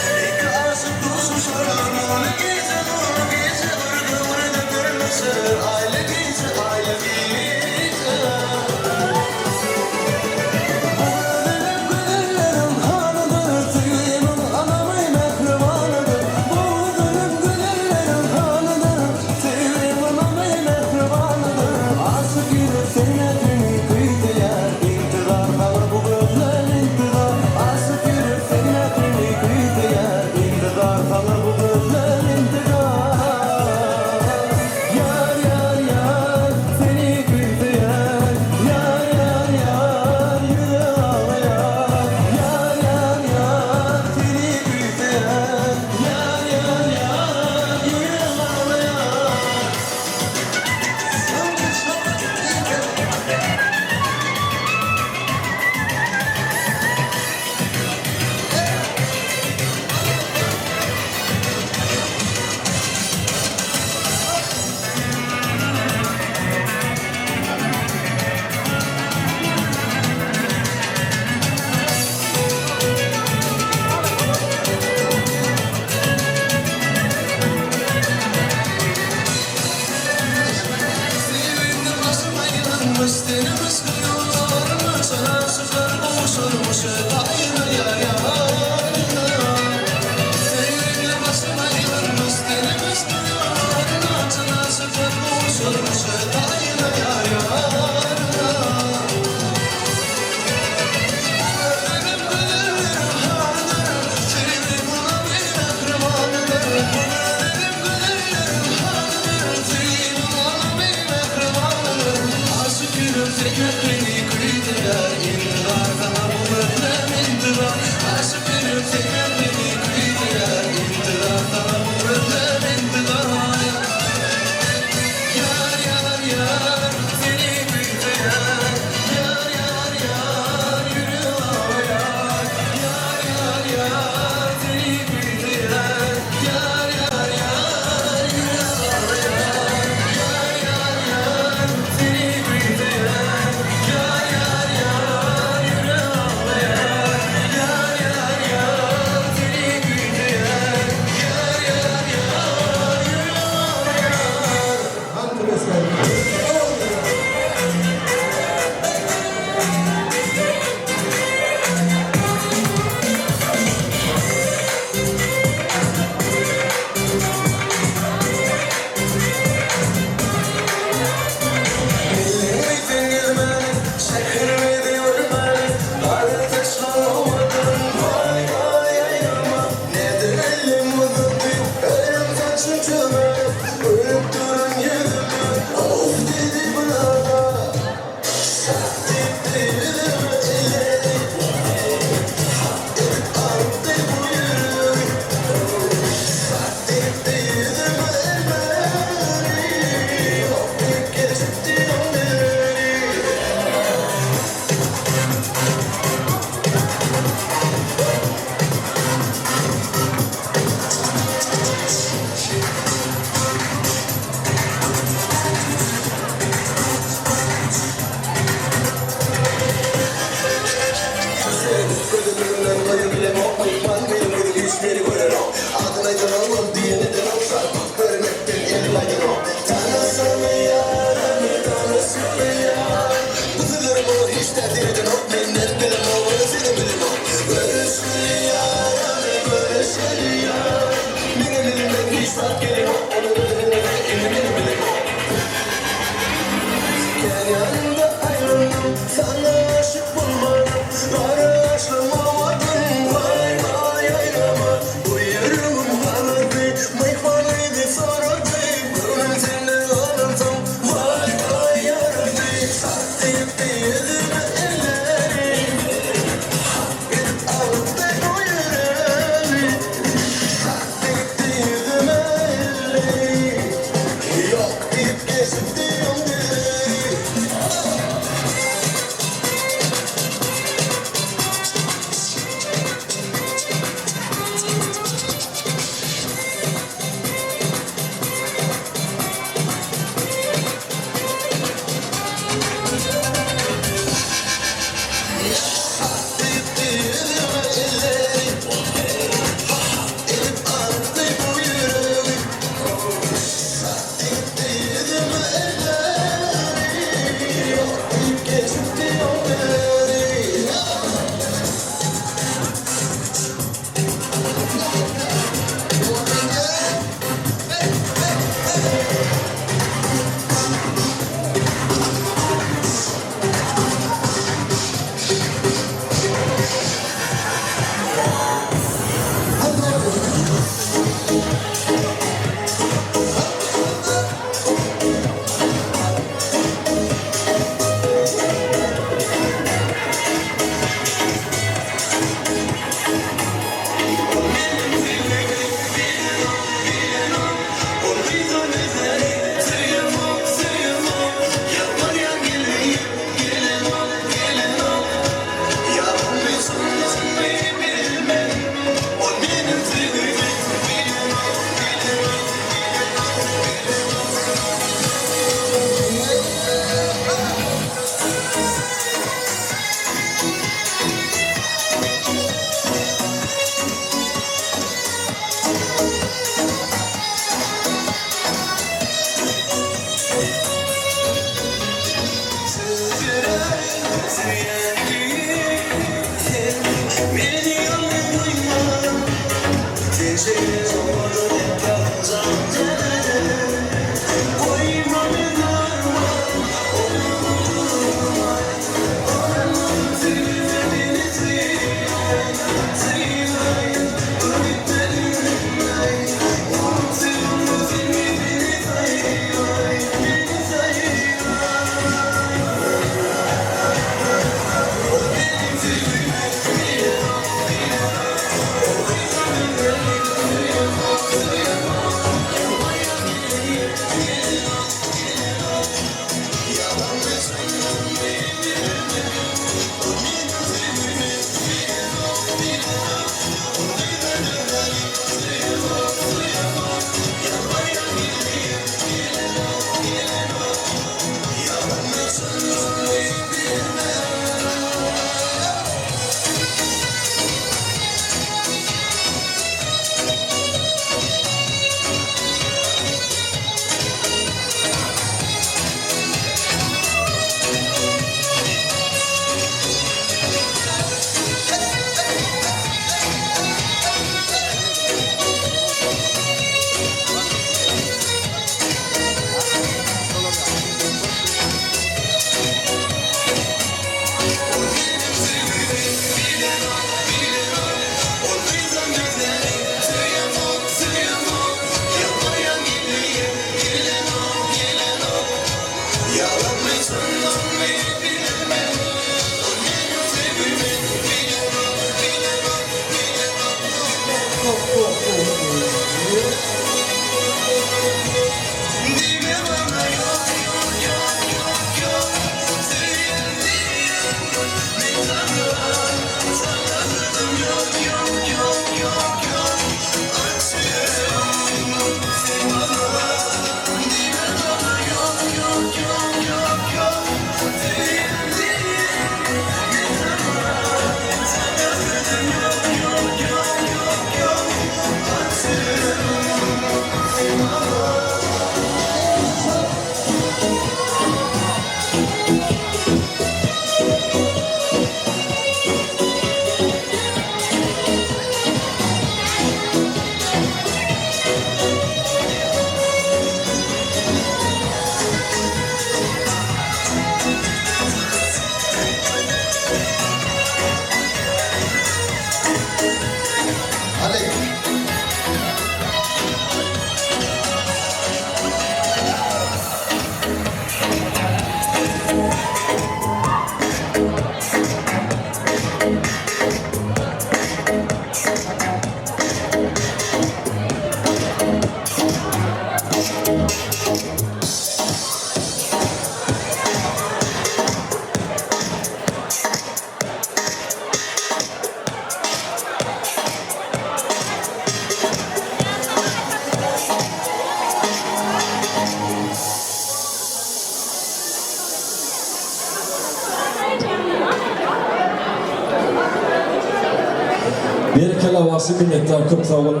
Berkel avası minnettar köp sağ olun.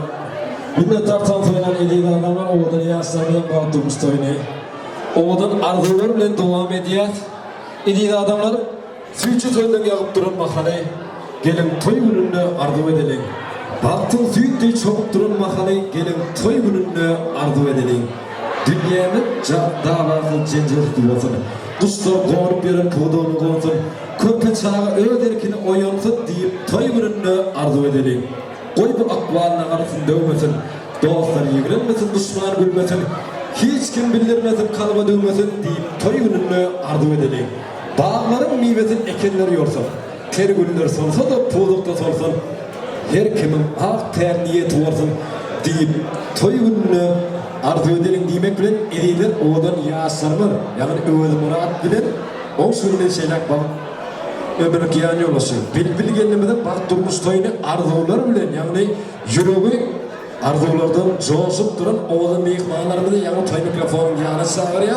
Minnettar tanıtılan edeydi adamlar oğudan yaşlarından bağıttığımız toyunu. Oğudan arzular bilen devam ediyat. Edeydi adamlar sütçü toyundan yakıp duran mahalay. Gelin toy gününde arzu edelim. Baktın sütçü çok duran mahalay. Gelin toy gününde arzu edelim. Dünyamın davası cencir olsun. Kuşlar doğurup veren tuğduğunu konsun. Köpe çağı öderkini oyansın deyip toy gününde arzu edelim. Koy bu akvalına karısın dövmesin. Dostlar yegrenmesin, düşman gülmesin. Hiç kim bildirmesin, kalba dövmesin deyip toy gününde arzu edelim. Bağların meyvesin ekenleri yorsun. Ter günler solsa da tuğlukta solsun. Her kimin ak ter niyeti olsun deyip toy gününde arzu edelim demek bilen edeyler oğudan yaşarmır. Yani öğüdü murat bilen o sürülen şeyler bak. Öbürük yani yolası. Bilgili gelmeden bak durmuş toyunu arzular bilen. Yani yüreği arzulardan coşup duran oğudan meyikmanlarımızı yani toy mikrofonun yanına çağırıyor.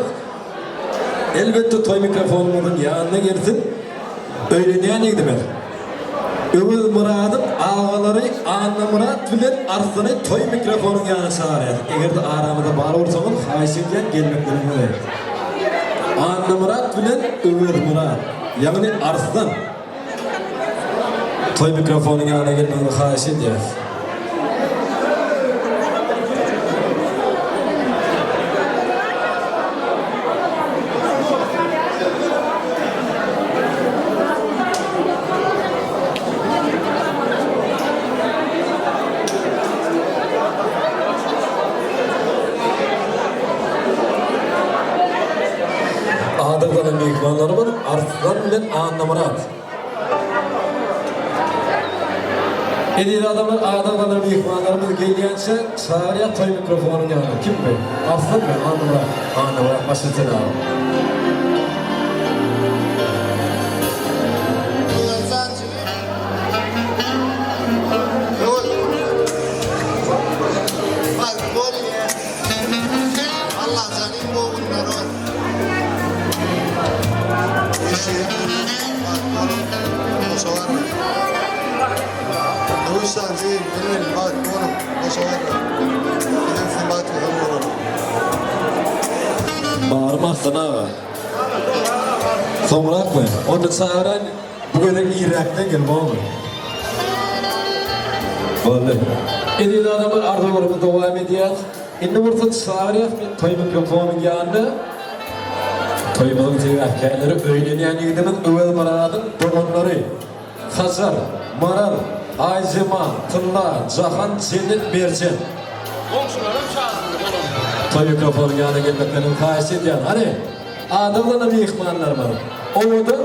Elbette toy mikrofonunun yanına gelsin. Öyle ne yani gidemer? Ömür Murad'ın ağaları Anna Murad bilen Arslan'ı toy mikrofonun yanına çağırıyor. Eğer de aramızda bağlı olursanız haysiyetken gelmeklerini verir. Anna Murad bilen Ömür Murad. Yani Arslan toy mikrofonun yanına gelmeklerini haysiyet yer. Adırdanın meyikmanları var, Arslan bilen Anna Murad. Edeyli adamlar Adırdanın meyikmanlarımız gelgençe çağırıya toy mikrofonun yanına. Kim be? Arslan mı? Anna Murad. Anna Murad, başlasın abi. Bağırmazsın ağa. Sonra mı? Onu çağıran bu kadar Irak'tan gelme oldu. Vallahi. Edeyli adamlar arzularımız devam ediyor. Şimdi burada çağırıyor. Toy mikrofonun yanında. Toymazın hikayeleri öğleniyen gidemin Övel Marad'ın babamları. Hazar, Maral, Ayzema, Tılla, Cahan, Cennet, Mercan. Komşularım çağırdı. Toy mikrofonun yanına gelmeklerin haysiyet yani. Hani Adam'da da meyikmanlar var. Orada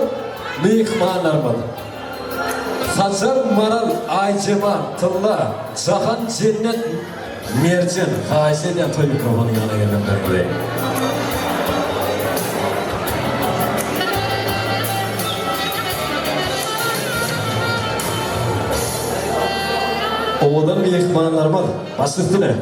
meyikmanlar var. Hazar, Maral, Ayzema, Tılla, Cahan, Cennet, Mercan. Haysiyet yani toy mikrofonun yanına gelmeklerin buraya. Oğudan bir ekmanlar var. Başlısı ne?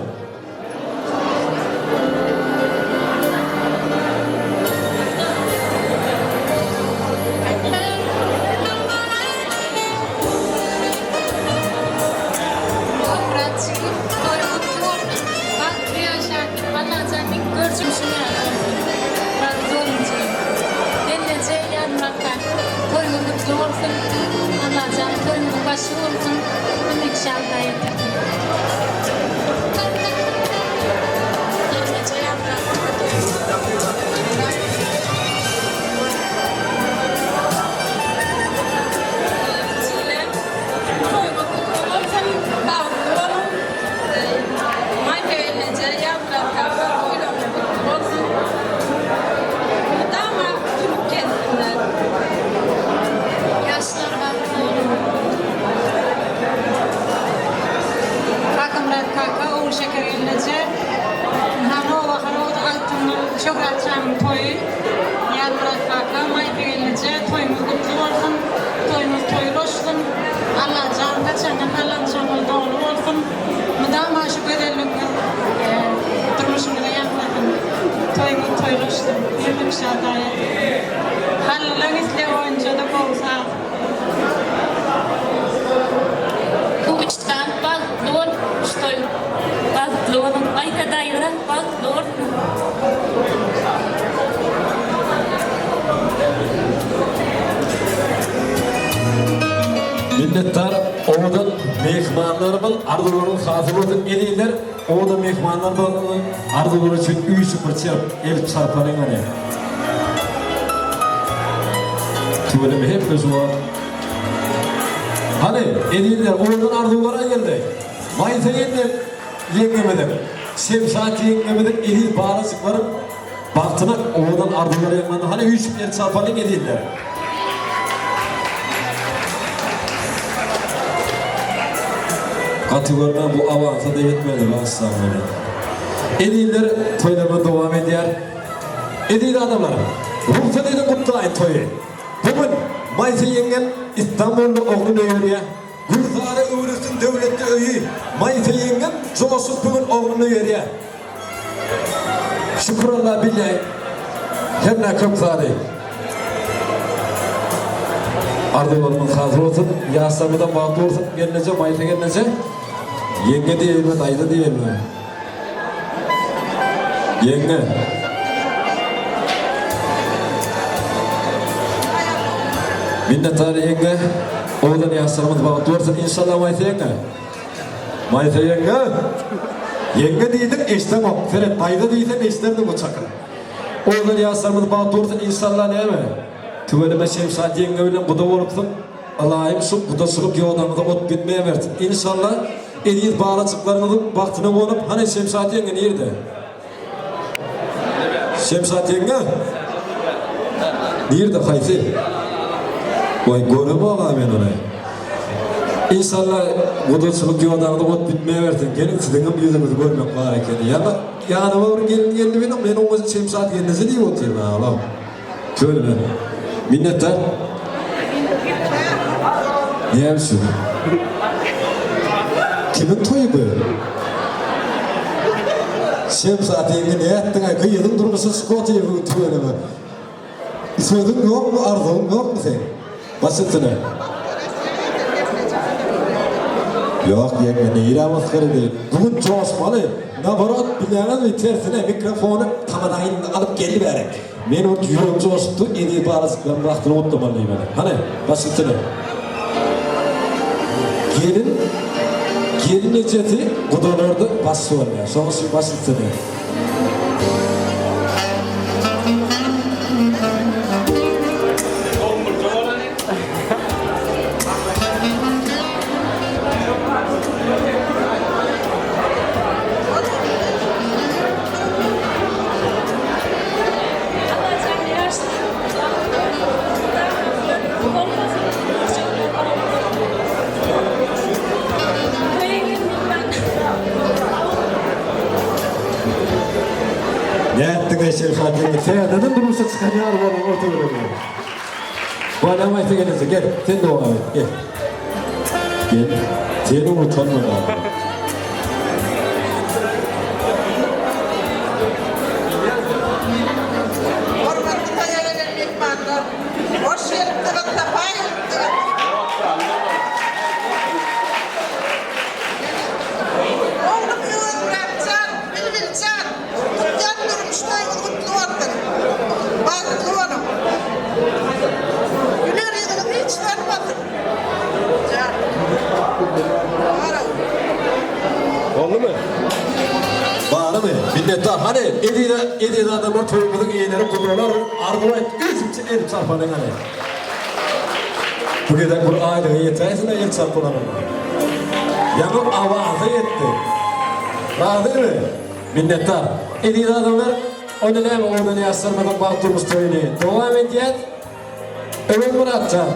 Minnettar oğudan mehmanlarımın arzularının hazırlığı ediler. Oğuda mehmanlarımın arzuları için 3-0 çarp elip sarpanın var ya. Tuvalimi hep gözü var. Hani ediler oğudan arzulara geldi. Mayta yengemedim. Semsati yengemedim. Edil bağırızlıklarım baktına oğudan arzulara yengemedim. Hani 3-1 sarpanın ediler. Kategoriden bu avansa da yetmedi aslan böyle. Ediler toylama devam eder. Edil adamlar, ruhta dedi kutlayın toyu. Bugün Maysa yengen İstanbul'da oğlunu yürüyor. Gülzarı öğresin devletli öyü. Maysa yengen Joseph bugün oğlunu yürüyor. Şükrullah billahi. Hem ne köpzari. Ardılarımın hazır olsun, yaslamıdan bağlı olsun, gelince, Maysa gelince. Yenge değil mi, dayı değil mi? Yenge. Minnettar yenge. Oğlan yaslarımız bağlı olsun, inşallah Maysa yenge. Maysa yenge. Yenge değildin, eşten o. Ferhat, dayı değildin, eşlerdi bu çakır. Oğlan yaslarımız bağlı olsun, inşallah ne mi? Tüvelime Şemsat yenge öyle bu da olupsun. Allah'ım şu bu da sürüp yollarımıza ot bitmeye versin. İnşallah Edil bağlacıklarımızın vaktine olup hani Şemsat yenge nerede? Şemsat yenge? Nerede Haysi? Vay görüm ola ben ona. İnşallah bu da sürüp yollarımıza ot bitmeye versin. Gelin sizin yüzünüzü görmek var eken. Yanıma vurun gelin benim. Ben o Şemsat yengesi diye oturuyorum Allah'ım. Şöyle ben. Minnettar. Ne yapıyorsun? Kimin toyu bu? Şemsat yenge ne yaptın? Kıyıdın durmuşsun Skota'ya bu toyuna mı? Sözün yok mu? Arzun yok mu sen? Basitine. Yok yenge ne iramaz karı değil. Bugün coşmalı. Navarot bileğinin ve tersine mikrofonu tamadayın alıp geliverek. Men o yüreğim coştu, Edil bağlazıklarının vaktini unutmamalıyım ben. Hani basitine. Gelin eceti kudalarda bası var ya. Sonrası basitine. Ne yaptın Eşref Fatih'e? Seyada'nın durumsa çıkacağını arabanın ortalarına. Bana Maysa gelirse gel. Sen de o abi. Gel. Gel. Seni unutanma abi. Hormatlı tayarlar mehmanlar. Hoş geldiniz. Oğlum Yunus Bırakcan, Bilbilcan. Yan durmuşlar, mutlu oldun. Baklı oğlum. Güler yılını hiç vermadın. Can. Oldu mu? Bağlı mı? Minnettar. Hani Edil adamlar toyumuzun iyileri kullanırlar. Arzular üzümçe elip sarpanın hani. Bu kadar bu aileye yetersin de el sarpanın. Yanıp avazı yetti. Razı mı? Minnettar. Edil adamlar onu ne mi? Onu ne yaslarmadan baktığımız toyunu. Devam edeceğiz. Ömür Murat'tan.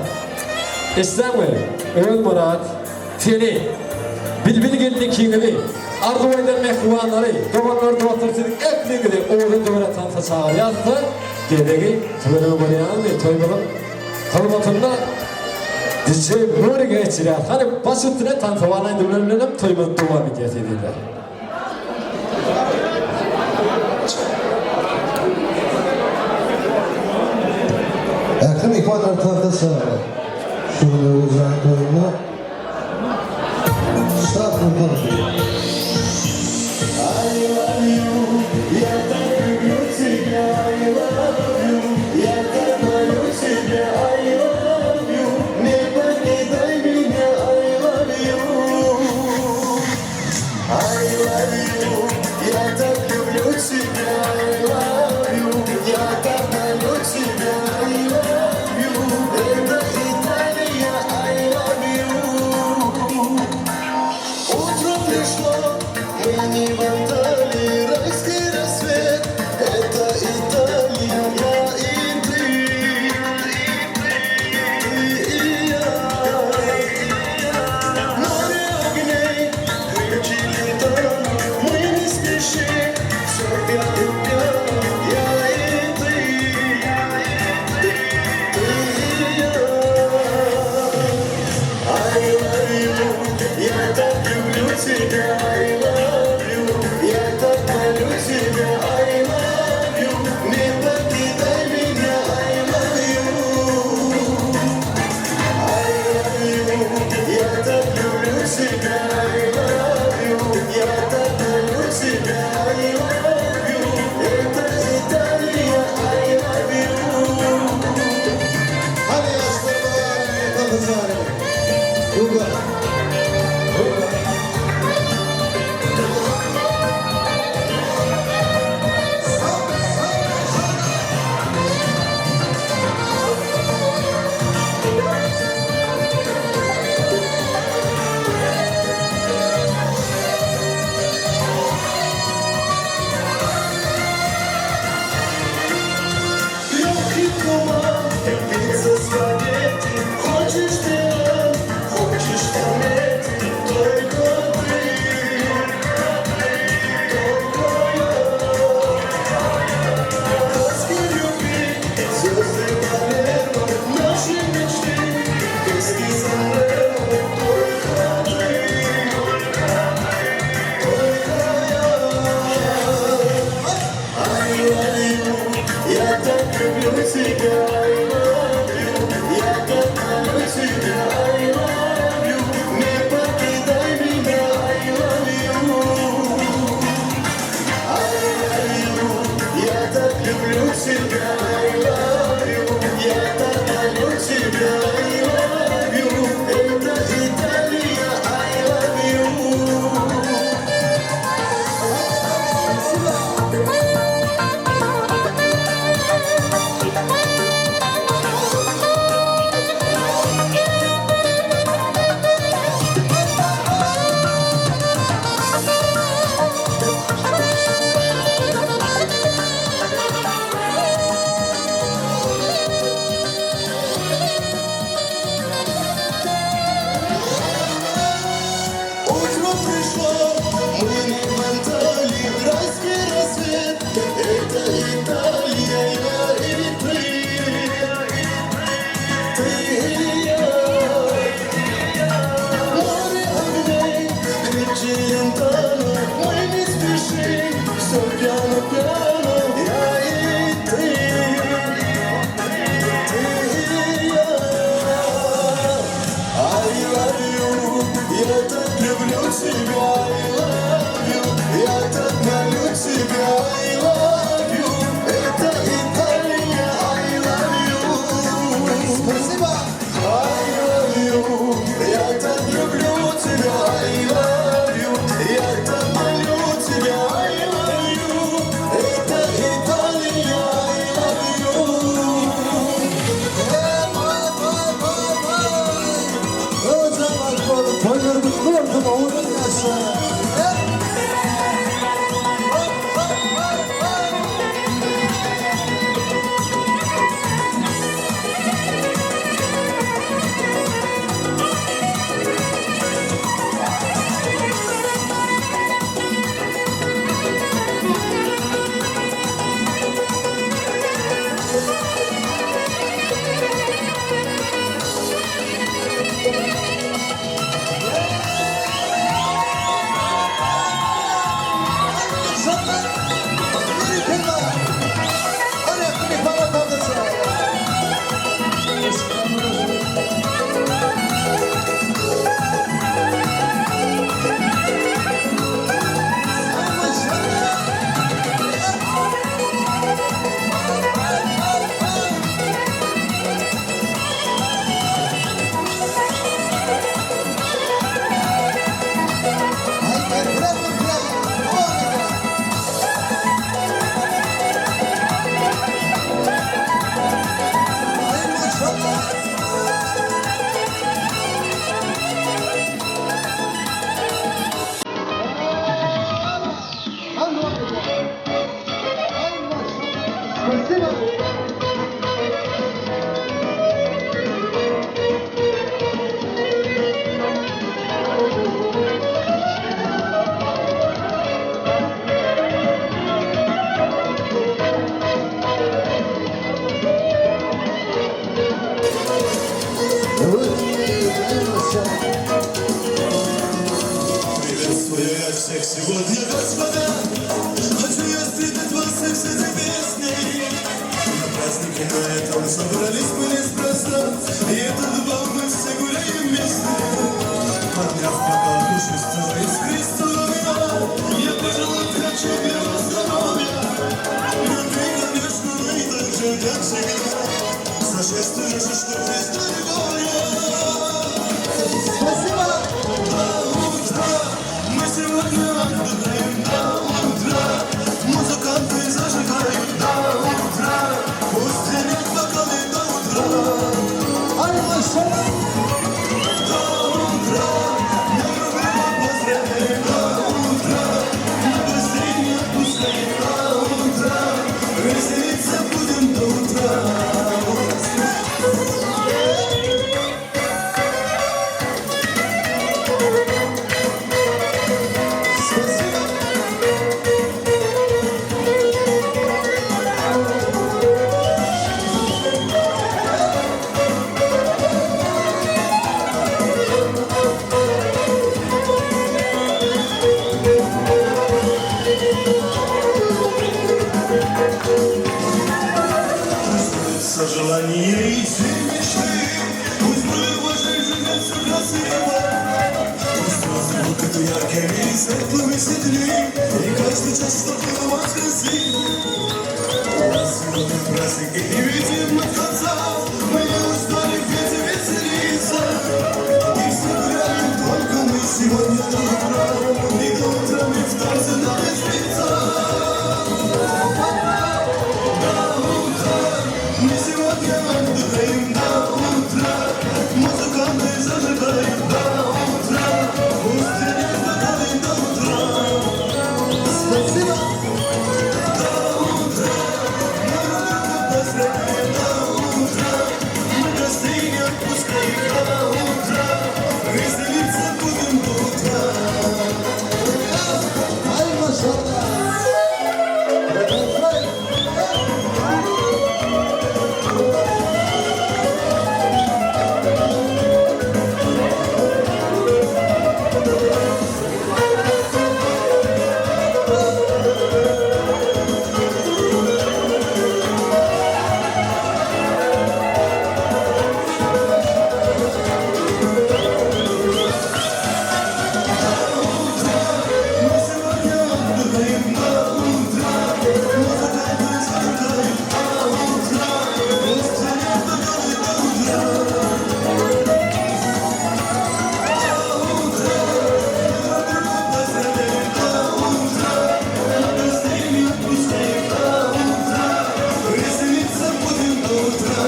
İslam mı? Ömür Murat. Seni. Bilbil geldi kimi. Arduay'dan mehvanları. Doğanlarda oturtuyorduk. Hepli gibi. Oğlun dövre tansa çağır yazdı. Gelegi. Tüvene umarıyanın ve toymanın kalmatında dizi böyle geçiriyor. Hani basitine tansa vanayın dövrenlerim toymanın devam edeceğiz dediler. Akşam ikmanlar tahtası şunu özel koyuna şart kurtarıyor. I love you, yeah, I love you, yeah, I love you. Уга. Зачем ты же, что ты Saniyeyi silmiştim Huzuru başarısından sırasıyla Ustasız vakit uyarken saklı mesledim Kaçtı çastırdım başkası Nasıl prasik ediyorum matkata Beni ustane fiyatı vesiliyse İkisinden korkumu Сегодня утро И до утра мне вторся на безлица До утра Мы сегодня отдыхаем до утра Музыканты зажигаем до утра Пусть не отдыхаем до утра Спасибо До утра Мы поздравляем до утра Мы гостей не отпускаем до утра Веселиться будем до утра Ay maşallah. Веселиться будем до утра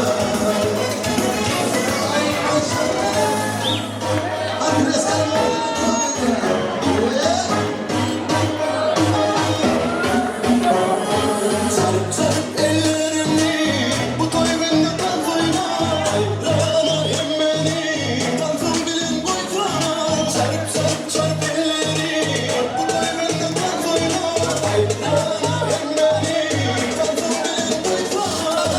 Çarp çarp ellerini Bu toy bende tam koymay Rana emmeni Tansın bilin koytan Çarp çarp çarp elleri Bu toy bende tam koymay Rana emmeni Tansın bilin koytan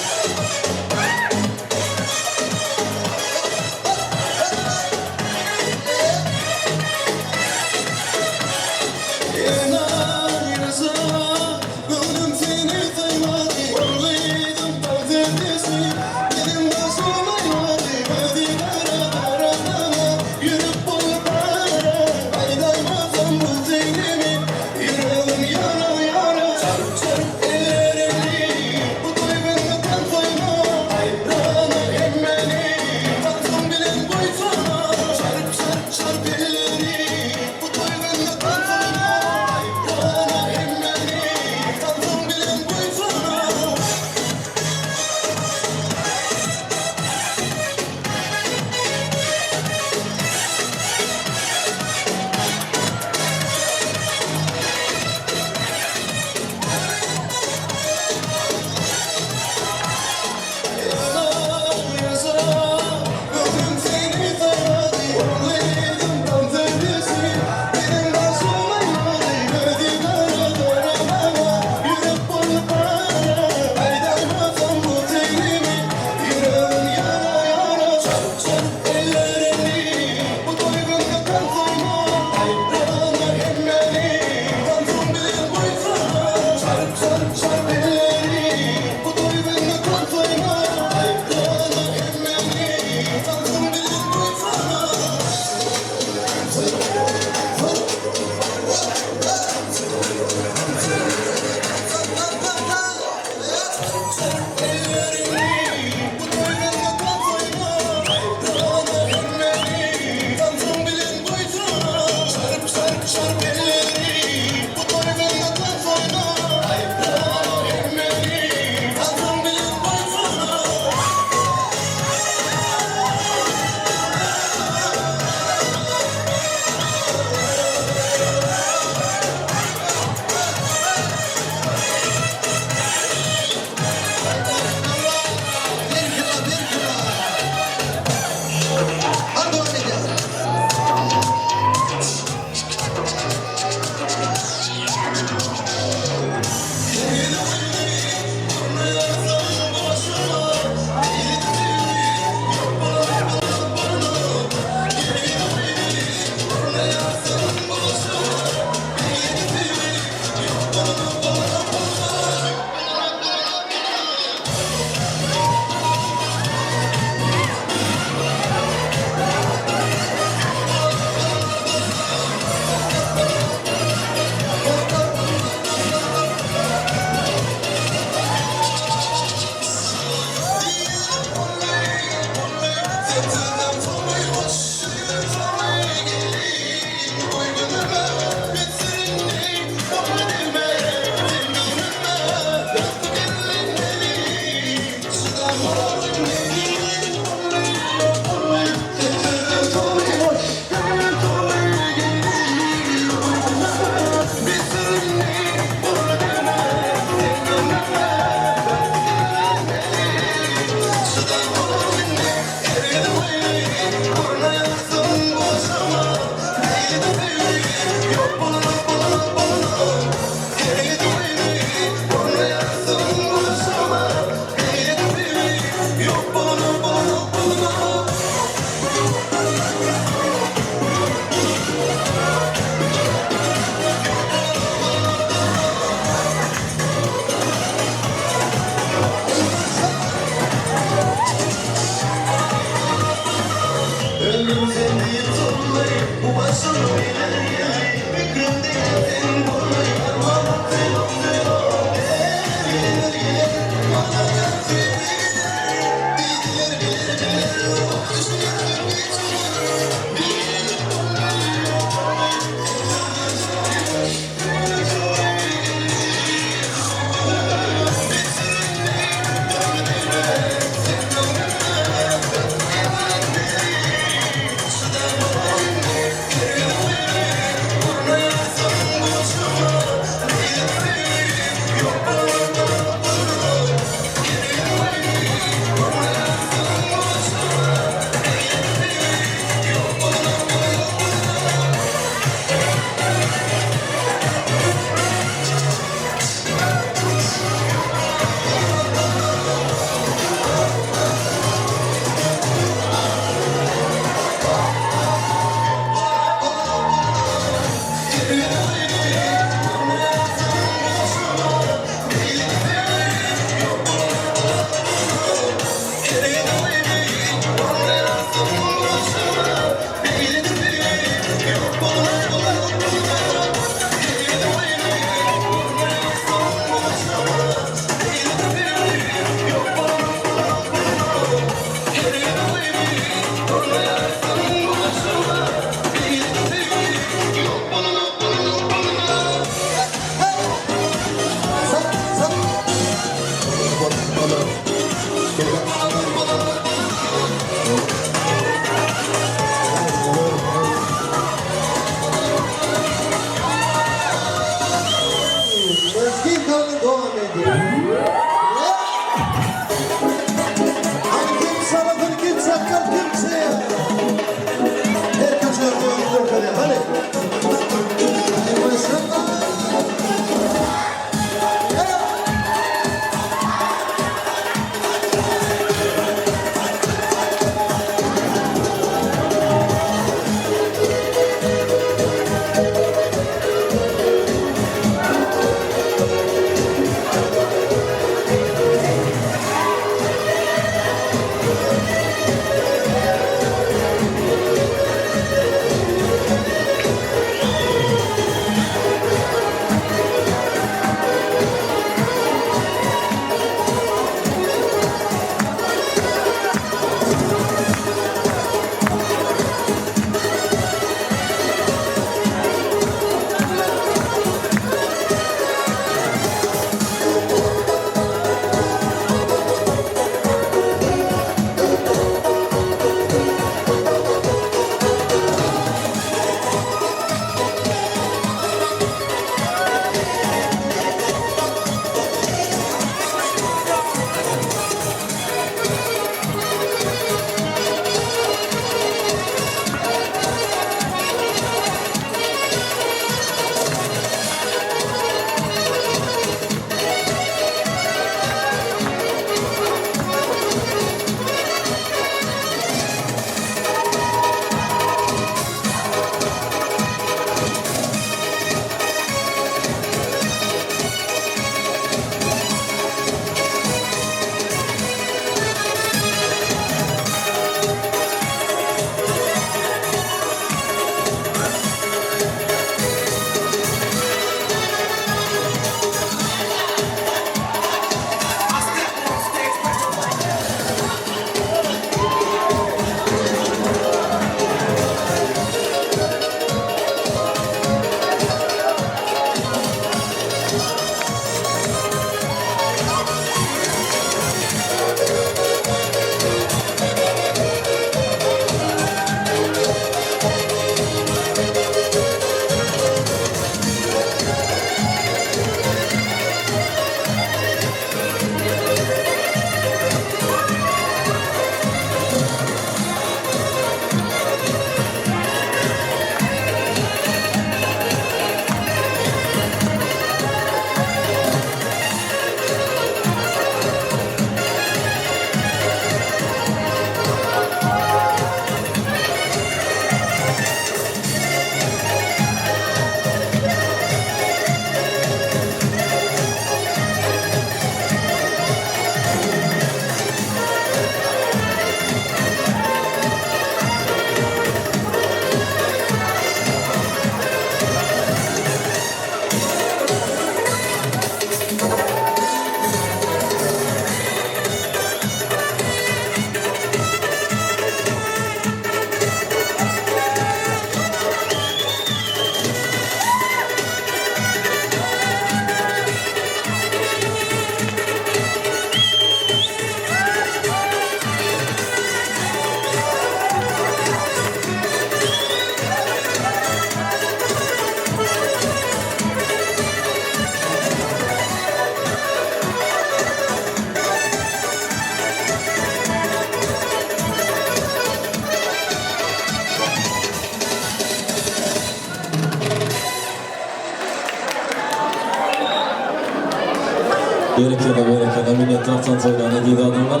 Berekede minnettar tansoylan ediydi adamlar.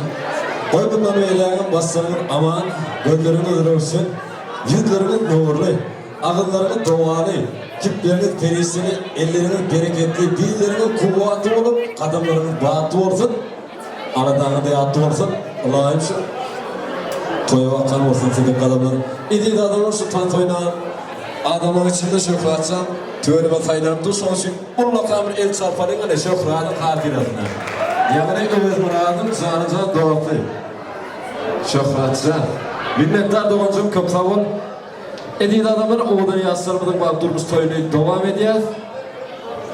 Koy bunları eyleğin bassanın aman, gönderiniz rövsün, yüzleriniz nurlu, ağıllarınız doğalı, kipleriniz perisini, elleriniz bereketli, dilleriniz kuvvetli olup, kadınlarınız bağıtlı olsun, aradağını da yattı olsun, Allah'ım şu toya bakan olsun sizin kadınlarım. İdiydi adamlar şu tansoylan, adamın içinde şöhratcan, tüveli ve sayılarımda son için onunla kamir el çarparın ve şöhratın hafiratına. Yani öz muradın canıca doğatı. Şöhratcan. Minnettar doğancım köp sağ ol. Ediydi adamlar oğudan yazlarımızın bağlı durmuş toyunu devam ediyor.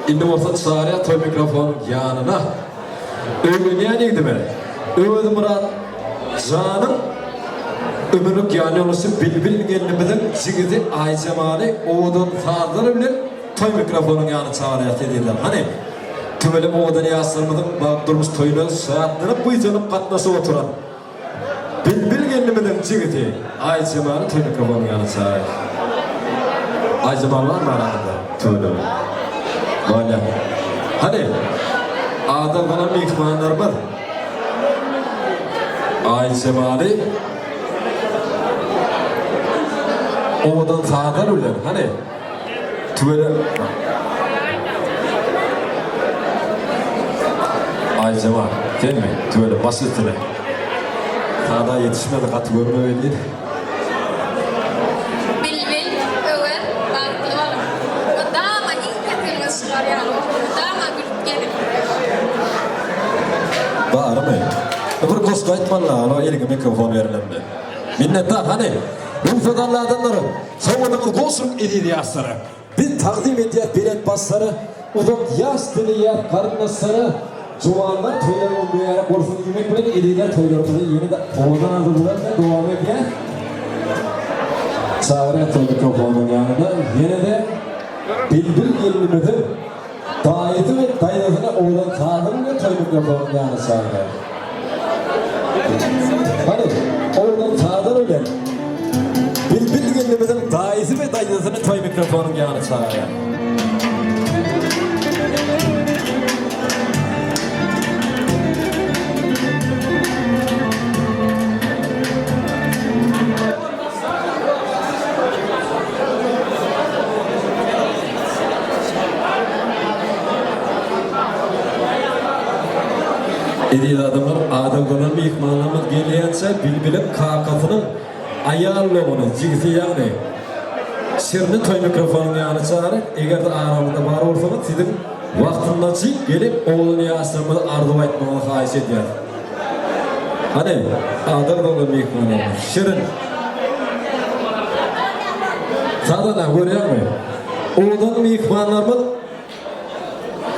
İndi olsa çağırıya toy mikrofonun yanına. Öyle neydi mi? Öz murad canım ömürlük yani olursa bilbil gelinimizin çiğidi ay cemali oğudan sağları bilir toy mikrofonun yanı çağırıya dediler. Hani tümelim oğudan yazlarımızın bağlı durmuş toyunu saatlenip bu canım katnası oturan. Bilbil gelinimizin çiğidi ay cemali toy mikrofonun yanı çağırıya. Ay cemal var mı aramızda? Tümelim. Böyle. Hani adam bana mikmanlar var. Ay cemali oğudan sağdan ölen hani tüvele ay cemal değil mi? Tüvele basitine sağda yetişmedi katı görmemeli Bilbil, över, bağırtılarım. O dağıma ilk kırmızı var yani. O dağıma gülüp gelin. bağırmayın. Öbür koska etmanla o eline mikrofon verilemdi. Minnettar hani Rüfedarlı adamları savunduğumuz olsun ediydi yaşları. Bir takdim ediyor bilet basları, uzun yaş dili yer karnasları, Cuvanlar toylar olmayarak olsun yemek bilen ediler toylarımızı yeni de oğuzdan hazırlar ve devam ediyor. Çağrıya toy mikrofonun yanında yine de bilbil gelinimizin daiti ve dayısına oğlan sağdır ve toy mikrofonun yanına çağırıyor. Hani oğlan sağdır öyle. Bilbil gelinimizin daisi ve dayısını toy mikrofonun yanına çağırıyor. Ediydi adamlar adamların mihmanlarımız geliyense bilbilin kakasının ayarlığını, cigisi yani şirini toy mikrofonun yanına çağırır. Eğer de aramında var olsanız sizin vaktinde çık gelip oğlunu yaşlarımızı arzu etmenizi hayiş ediyor. Hani adamların mihmanlarımız şirin. Sağdan görüyor musun? Oğlunun mihmanlarımız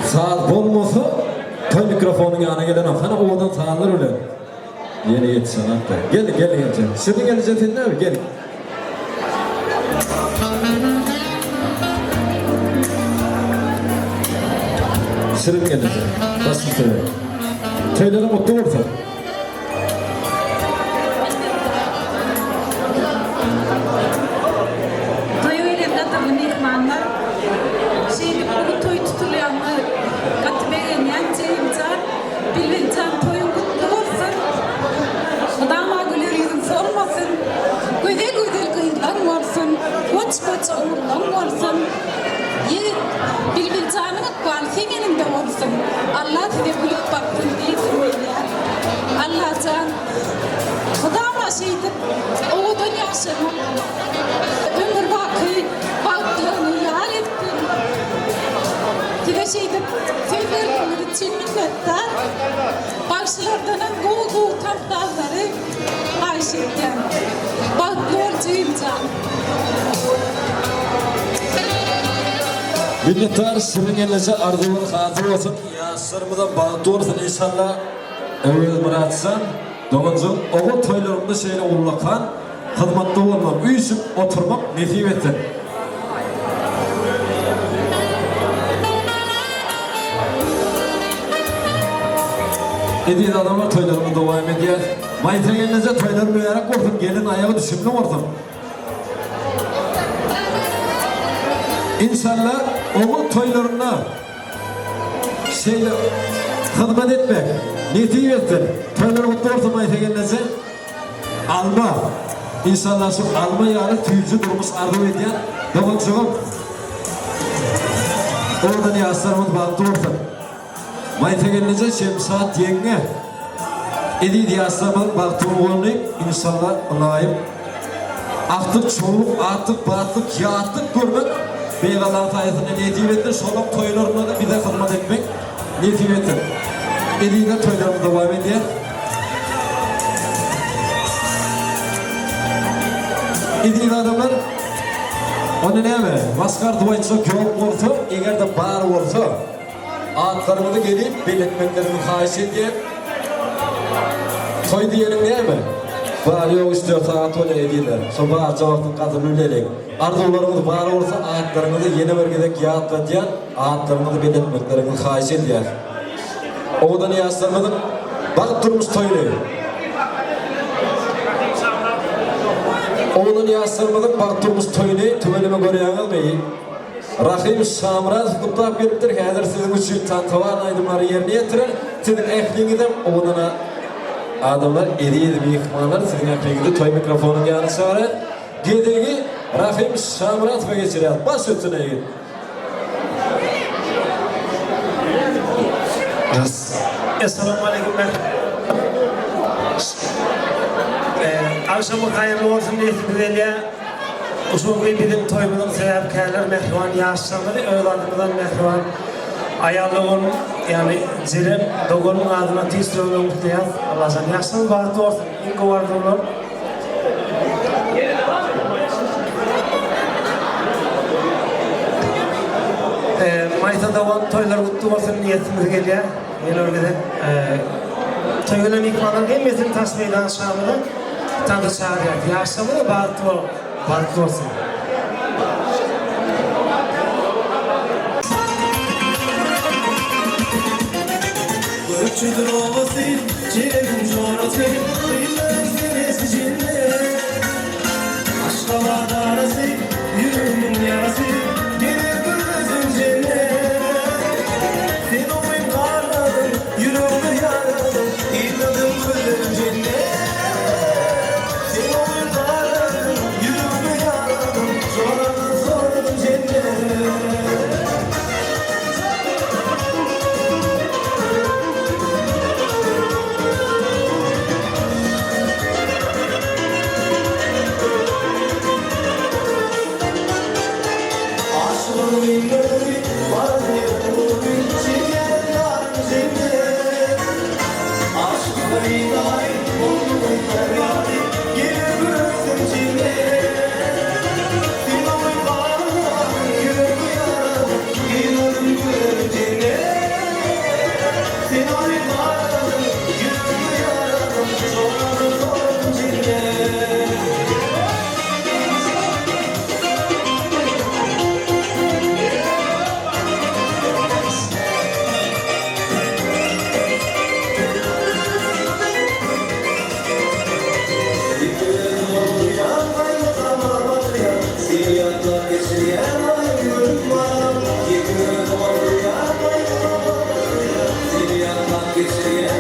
saat olmasa toy mikrofonun yanına gelen hani oğlan sağlar öyle. Yeni yetişen hatta. Gelin. Şimdi geleceksin değil mi? Gelin. Şirin gelecek. Nasıl söyleyeyim? Tüylere mutlu olursa. Toy öyle katırlı mihmanlar. Bu toy tutulayanlar katı beğenmeyen Ceyimcan, Bilbilcan toyun kutlu olsun. Kudama güler yüzün solmasın. Güzel kıyılan olsun. Koç uğurlan olsun. Bilbilcan'ın akbal senin de olsun. Allah size gülüp baksın diye söylüyor. Allah can. Kudama şeydir. Oğudan yaşamı. Ömür bakı. Baktığını yar ettin. Size şeydir. Sevgilerimiz için minnettar. Başlardan goğu tampazları Ayşe'den. Bakıyor Ceyimcan. Minnettar sizin elinize arzular hazır olsun. Yaşlarımızdan bağlı olsun inşallah. Evet muratsan. Doğunca oğul toylarımda şeyle uğurlakan, hizmette olmak, uyuşup oturmak nesip etsin. Ediydi adamlar toylarımı devam ediyor. Mayta elinize toylarımı yarak olsun. Gelin ayağı düşündüm ortam. İnşallah oğul toylarına şeyle hizmet etmek. Niyeti ettin. Toylar mutlu olsun ayta gelmesi. Alma. İnsanlar şu alma yani tüyücü durmuş arzu ediyen. Doğumcuğum. Orada niyazlarımız baktı olsun. Mayta gelince şimdi saat yenge. Edi niyazlarımız baktığım olmayıp insanlar anlayıp. Artık çoğuluk, artık batlık, yağıtlık görmek. Beygalar tayasına niyeti ettin. Şoluk toylarına da bir de hizmet etmek. Niyeti ettin. Ediyle toylarımız devam ediyor. Ediyle adamlar onu ne mi? Maskar duaytsa köp olsa, eğer de bar olsa ağıtlarımızı gelip belirtmeklerini hahiş ediyor. Toy diyelim ne mi? Bar yok istiyor saat öyle ediyorlar. So bar cevaptın kadını üleleyim. Arzularımız bar olsa ağıtlarımızı yeni bölgedeki yağıtla diyen ağıtlarımızı belirtmeklerini hahiş ediyor. Oğudan yaslarımızın bakıp durmuş toyluyor. Oğudan yaslarımızın bakıp durmuş toyluyor. Tümelime göre yanılmayın. Rahim Şamraz kutlayıp geliptir. Hazır sizin için tantavan aydımları yerine getirir. Sizin ehlinizden oğudana adamlar eriyedim yıkmanlar. Sizin ehlinizde toy mikrofonun yanı sonra Gediği Rahim Şamraz ve geçiriyor. Baş üstüne gidin. Esselamu Aleyküm. Akşamı hayırlı olsun niyetimize usulü bizim toyumuzun sebepkarları mehrivan yaşlanları, evladımızdan mehrivan ayarlığın yani zirem, dogonun adına tizliğini mutluyaz. Allah sen yaşlanı bağırdı olsun. İngi vardı olur. Mayta'da olan toylar kutlu olsun niyetimize geliyor. Yeni örgüde toyulan ikmanın gelmesin tas meydan şamını tanrı çağırıyor. Yaşamı da bağırtı olsun. Gökçüdür ovası, çileğin coğrafı, kıyıların senesi cennet. Aşka vadarası, yüreğimin yarası, gelir gözüm cennet. Sen oyun karladın, yüreğimi yaradın, İlladım gözüm cennet. Sen oyun karladın, yüreğimi yaradın, sordum cennet. Yeah.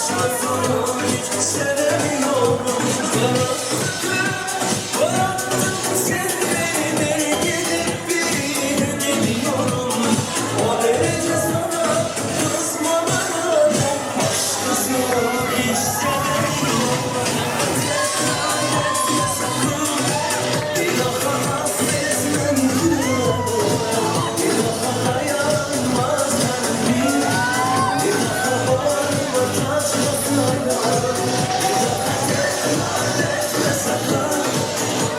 başlasın hiç sevemiyorum. Bıraktım seni beni gidip bir gün gidiyorum. O derece sana kızmalarım, başkasını hiç sevemiyorum. Bir daha affetmem diyorum. Bir daha dayanmaz kalbim. Bir daha bağrıma taşmasaydım. Bir daha tekrar etme sakın.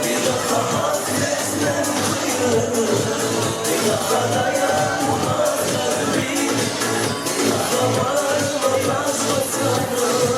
Bir daha affetmem diyorum. Bir daha dayanmaz kalbim. Bir daha bağrıma taşmasaydım.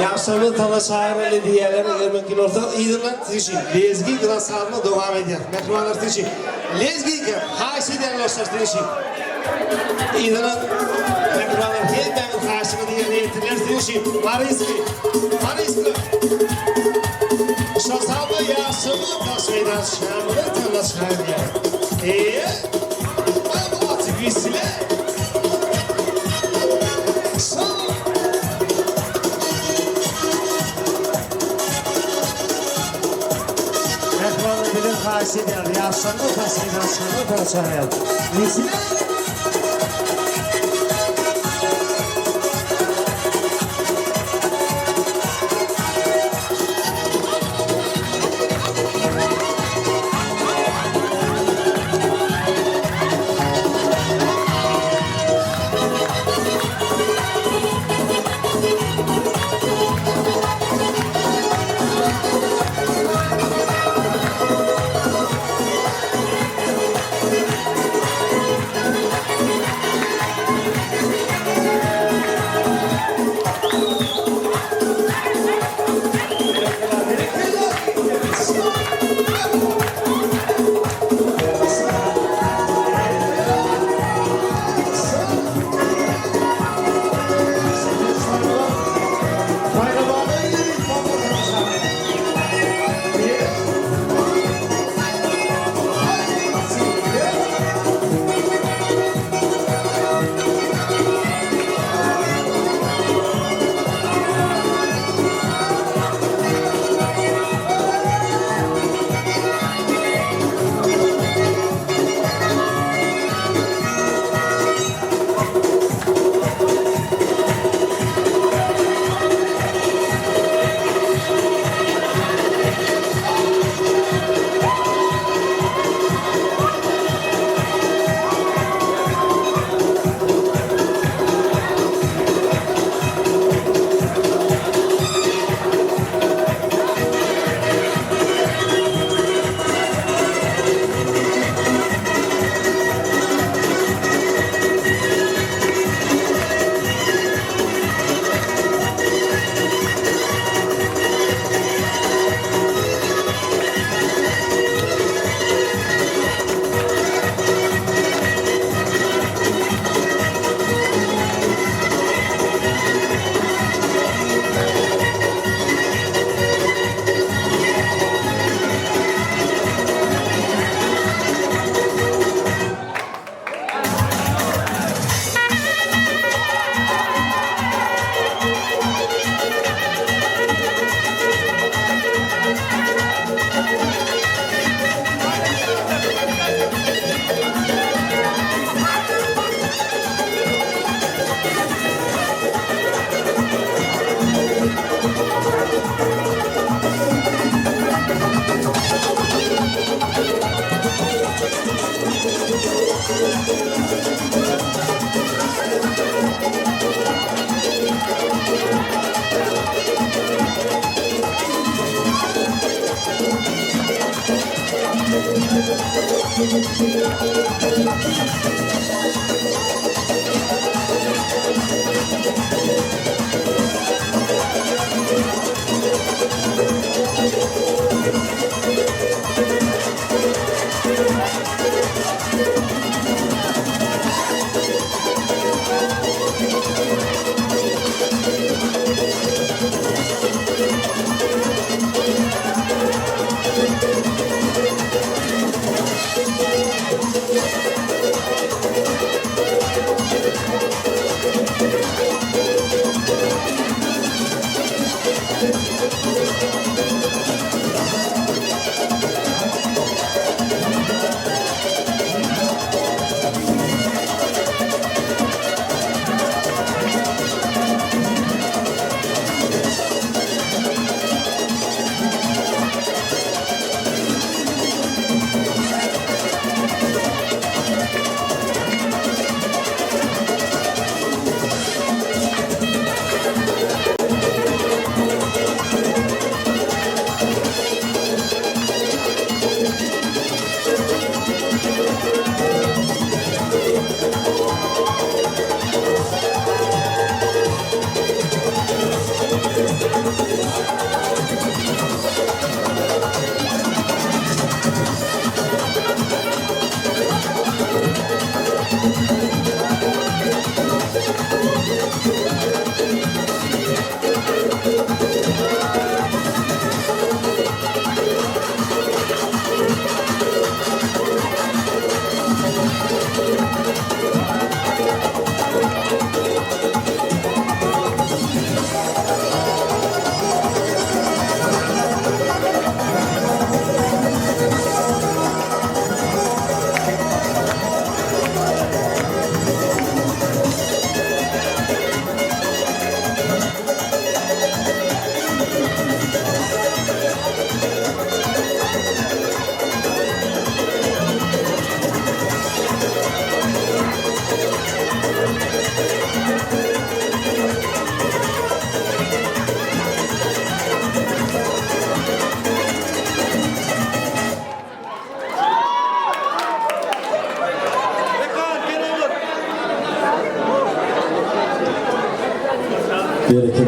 Yaşamı talaşarlı diyeler mümkün olsa iyidirler için lezgi grasarına devam ediyor. Mekruanlar için lezgi ki haşi diyenler için iyidirler mekruanlar hemen haşini diye niyetler için Mariski şasalda yaşamı tasviden şamlı talaşarlı bu atıgısıyla Haşidir, yaşandı tasviden şamlı talaşarlı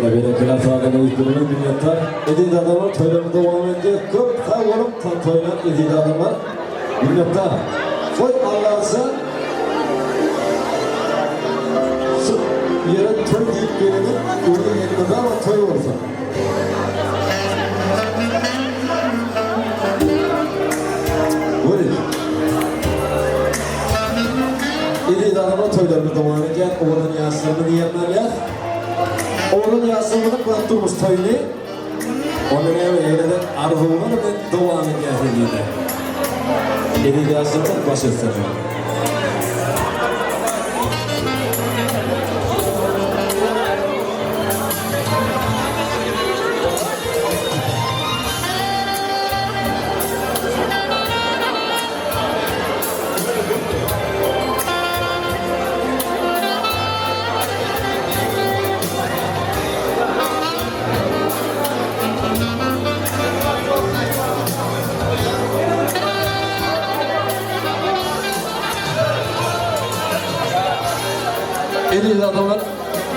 Bereketler sağlığına yüzlerine minnettar. Edildi adamlar toylarını devam edecek. Köp sağ olup toylar edildi adamlar. Minnettar. Koy Allah'sa şu yere toy deyip gelenin onun yanında ama toy olsa. Buyurun. Edildi adamlar toylarını devam edecek. Oğlanın yaşlarını diyenler yer. Oğlun yazılımını bıraktığımız toyunu onun evde arzuluğunu ve doğanı geldiğinde eli yazılımını baş etsin. Elinde adamlar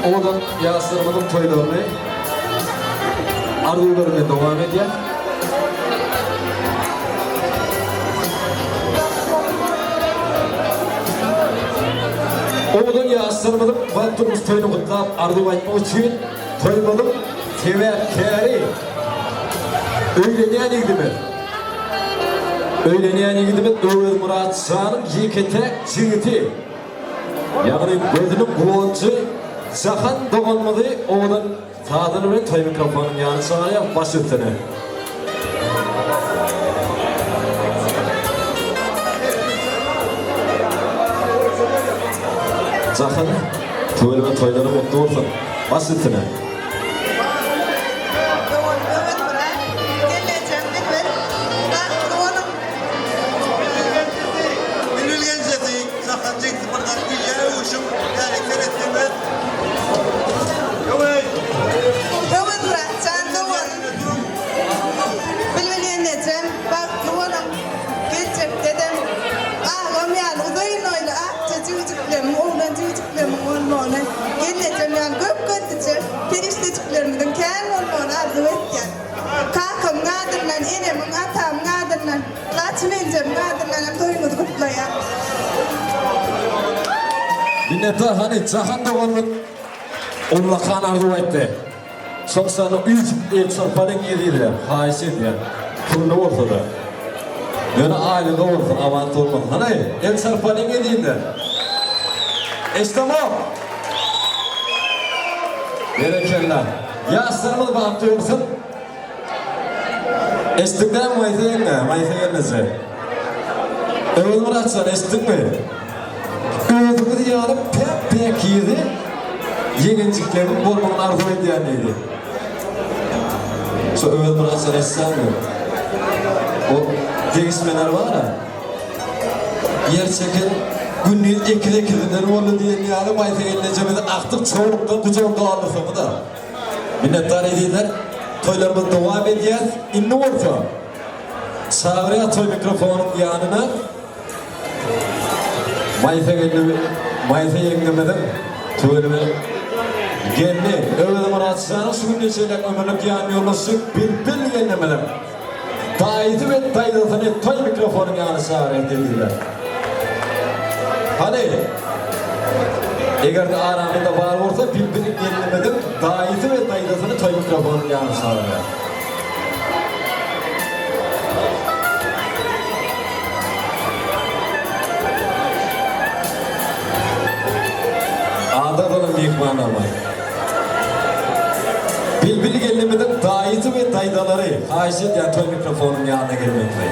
oradan yağsırmanın toylarını arzularına devam ediyor. Oradan yağsırmanın vaktimiz toyunu kutlayıp arzu etmek için toymanın tevekkeri öğleneyen ilgimi. Öğleneyen ilgimi Öğül Murat Sağ'ın yekete çiğiti. Yani gözünün kuvvetçi sahan doğanmadı oğlan tadını ve toy mikrofonun yanı sağlaya baş üstüne. Sahan toy ve toyları mutlu olsun. Baş üstüne. Bililgen jeti, sahat. Sen kadınlarım toyumuzu kutlayan. Minnettar hani Cahan Doğan'ın onunla kan arzu etti. Çok sana üç el sarpanın yediler. Haişet ya. Kurulu ortada. Yani ailede ortada avant olmak. Hani el sarpanın yediler. İstamam. Berekeller. Yaşlarımız bakıyorsun. Estikten maytayın ne? Maytayın nesi? Öğünür açsan estik mi? Öğünür diyarım pek yedi. Yegenciklerin bolmanın arzu ediyen neydi? So öğünür açsan essan mı? O değişmeler var ha. Gerçekten günlüğün ekile oldu diye niyarı maytayın necemede aktif çoğunluktan kucağımda alırsa da. Minnettar ediyorlar. Toylarımız devam ediyor. İnni orta. Çağırıyor toy mikrofonun yanına. Mayfe yengemeden toylarımı geldi. Öyle zaman açsana şu gün neşeyle ömürlük yan yollaşıp bir yengemeden. Dayıdı ve dayıdatını toy mikrofonun yanına çağırıyor dediler. Hadi. Eğer de aramında var olsa birbirini yenilemeden dayıdı ve dayıdatını toy mikrofonun yanına çağırıyor. Ağdadanın büyük mana var. Bilbili gelemeden dayıdı ve dayıdaları haşet yani toy mikrofonun yanına gelmekle.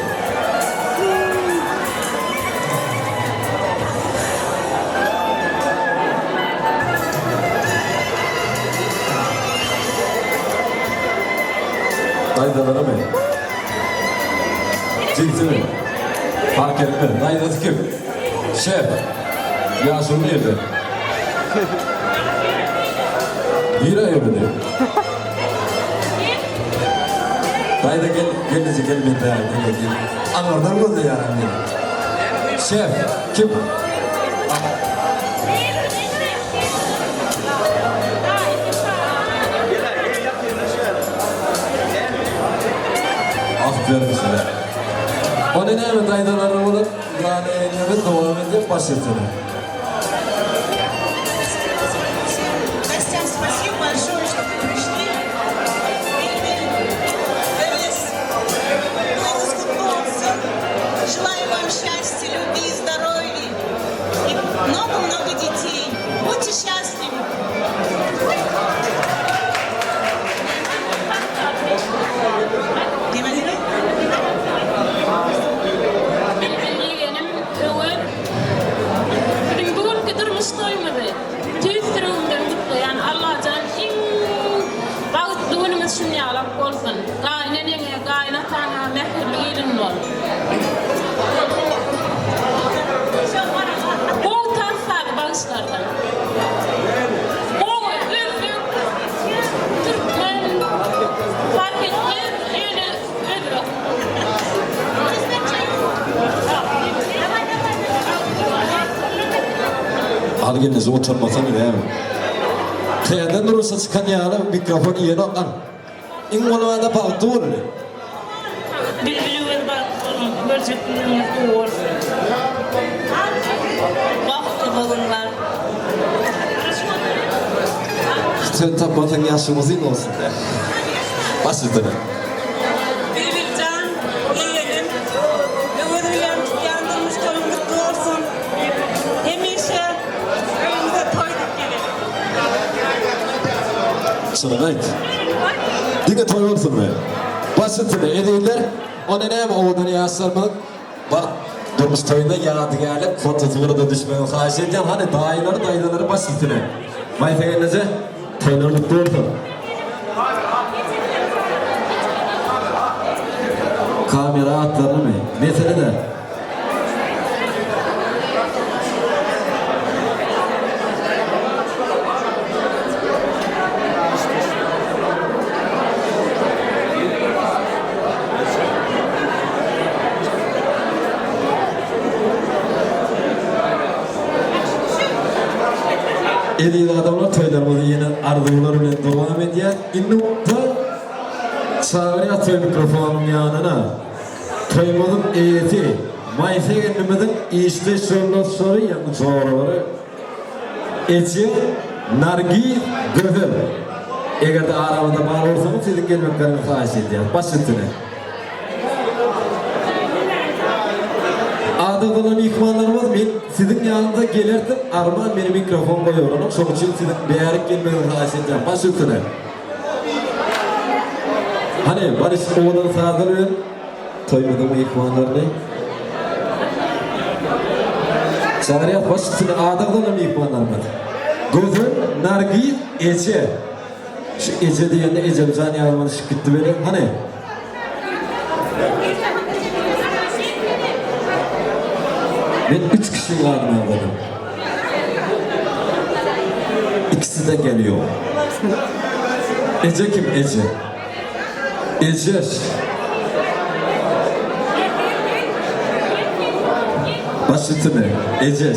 Dayıdaları mı? Cinsi mi? Fark etme. Dayıdatı kim? Şef. Yasun nerede? Bir ay ömrü. Dayıda gelmeyecek elbette ya. Anlardan oldu yani. Şef. Kim? Aferin size. O ne mi dayıdaları olup yani eğlenme devam edip başlatını. Костян, спасибо большое, что вы пришли. Желаю вам счастья, любви, здоровья и много-много детей. Будьте счастливы. Halginiz oturmasın bile mi? Kıyenden durursa çıkan yana mikrofonu yeni akan. İngoluma da baktı olur. Bilbiliyor baktım, böceklerim olur. Baktı balınlar. Sen tapmatan yaşımızın olsun de. Basitine. Bilbilcan, yeğenim, ömürlüğüm yandırmış toyun mutlu olsun. Hemişe evimize toyduk gelelim. Sana gayet. Dine toy olsun be. Basitine ediyorlar. Onun hem oğlunu yaşlarmak. Bak durmuş toyunda yağdı gelip fotoğrafı da düşmeyin. Haş edeceğim hani dayıları basitine. Mayfe gelince toylarlıkta olsun. Kamera atlarını mı? Mesele de. Ediyle adamlar toylarımızı yine arzuları ile devam ediyor. İnnukta çağırıyor toy mikrofonun yanına. Toymuzun eğiti Maysa kendimizin işte soru yanı soruları. Ece, Nargi, Gözüm. Eğer de aramada var olsanız sizin gelmeklerini xahiş edeceğiz. Başüstüne. Adı olan ihvanlarımız ben sizin yanında gelirdim. Arman benim mikrofon koyuyorum. Son için sizin beğerik gelmenizi xahiş edeceğim. Başüstüne. Hani Barış Oğlan'ı sağdırıyor. Toymadım ihvanlarını. Şahriyat başüstüne adı olan ihvanlarımız. Gözüm, Nargi, Ece. Şu Ece diyende Ece Can yağmanı şıkkıttı beni. Hani? Ben 3 kişinin adını aldım. İkisi de geliyor. Ece kim? Ece. Ece. Başüstüne. Ece.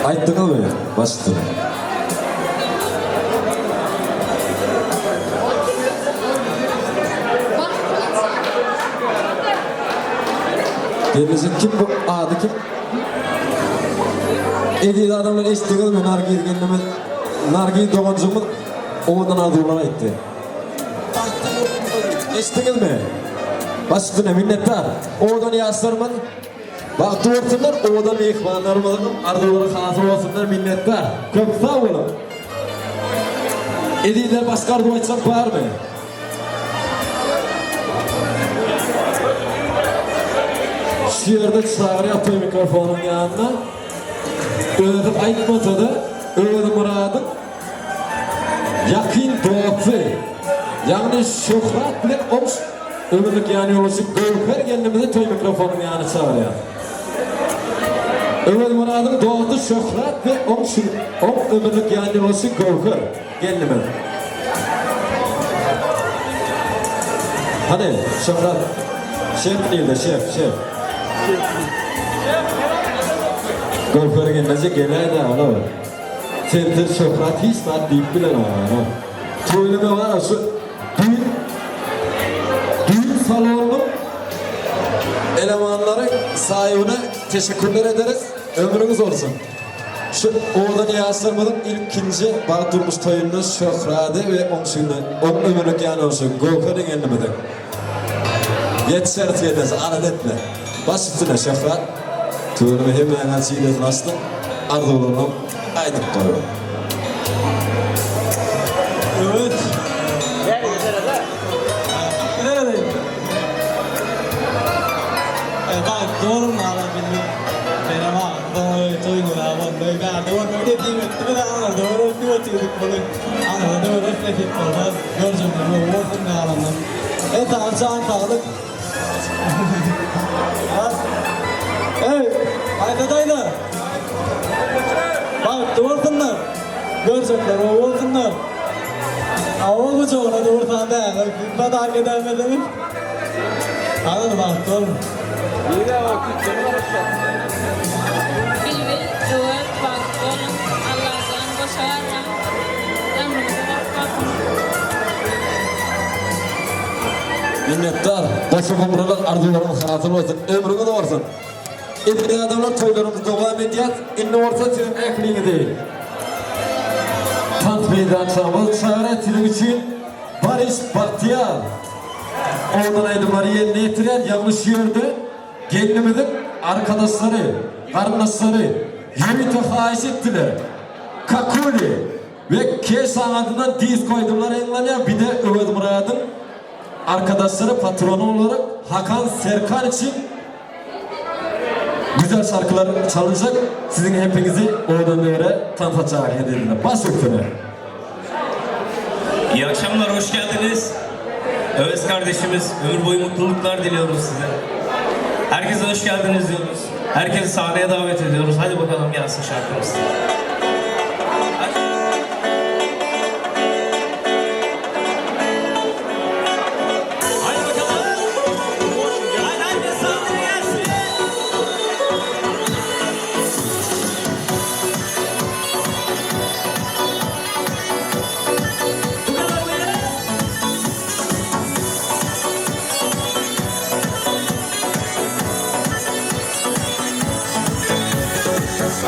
Ayttınız mı? Başüstüne. Denizin kim bu? Adı kim? Ediyle adamlar eşitiniz mi? Nargi'yi kendimiz. Nargi'yi doğancımız oğudan adırlara etti. Eşitiniz mi? Başüstüne minnettar. Oğudan yaşlarımız. Bak doğursunlar, oğudan ihvanlarımızın ardıları hazır olsunlar minnettar. Köp sağ olun. Ediyle başka ardı açsak var mı? Şu yerde çağrı atıyor mikrofonun yanına. Öğretim aytmasa da öğretim muradın yakın doğası. Yani şöhret bile olmuş. Ömürlük yani oluşu Gövher kendimize toy mikrofonun yanına çağırıyor. Ömür muradın doğdu şöhret ve on ömürlük yani oluşu Gövher kendimize. Hani şöhret şef değil de şef. Gövher'e kendimize geleydi ana var. Sentir şöhret hiç var deyip bilen ana. Toylama var şu düğün salonunun elemanları sahibine teşekkürler ederiz. Ömrünüz olsun. Şu oğlan yaşlarımızın ilkinci bağ durmuş toyunun şöhrade ve on ömürlük yani olsun. Gövher'in ellemede. Yetişeriz yetmez, arad etme. Baş üstüne şöhrat. Tuğrumu hemen açıyla nasıl arzularını aydık koyuyor. Evet. Neredeyim? Bak doğru mu adam bilmiyorum. Benim ağzım toyunu ağzım böyle doğru dediğim etti mi de ana doğru bir oturduk bunu. Ana doğru refleks olmaz. Göreceğim bunu olsun ne alanım. Tamam sağlık. Hey, arkadaşlar. Bak doğursunlar. Görecekler, o olsunlar. Avul mu çoğuna doğursan da, ben daha gidemedim. Anladın mı? Doğru. Bilbil, doğru, bak, doğru. Allah'tan başarılar. Ömrümüzü bakmasın. Minnettar, başı kumralar arzularımız hazır olsun, ömrünüz olsun. İlgili adamlar toylarımız devam edeceğiz. İnne orta sizin ekliğini değil. meydançamız çağretilim için Barış Bahtiyar. Oradan aydınları yerine getiren yanlış yerde gelinimizin arkadaşları, kardeşleri Yiğit'e haiş ettiler. Kakuli ve Kesan adından diz koydular enlanıya. Bir de Övet Murad'ın arkadaşları patronu olarak Hakan Serkan için güzel şarkılar çalacak. Sizin hepinizi oradan öyle tanıtacak hediyelerine. Bas öktüne. İyi akşamlar, hoş geldiniz. Öves kardeşimiz, ömür boyu mutluluklar diliyoruz size. Herkese hoş geldiniz diyoruz. Herkesi sahneye davet ediyoruz. Hadi bakalım gelsin şarkımız.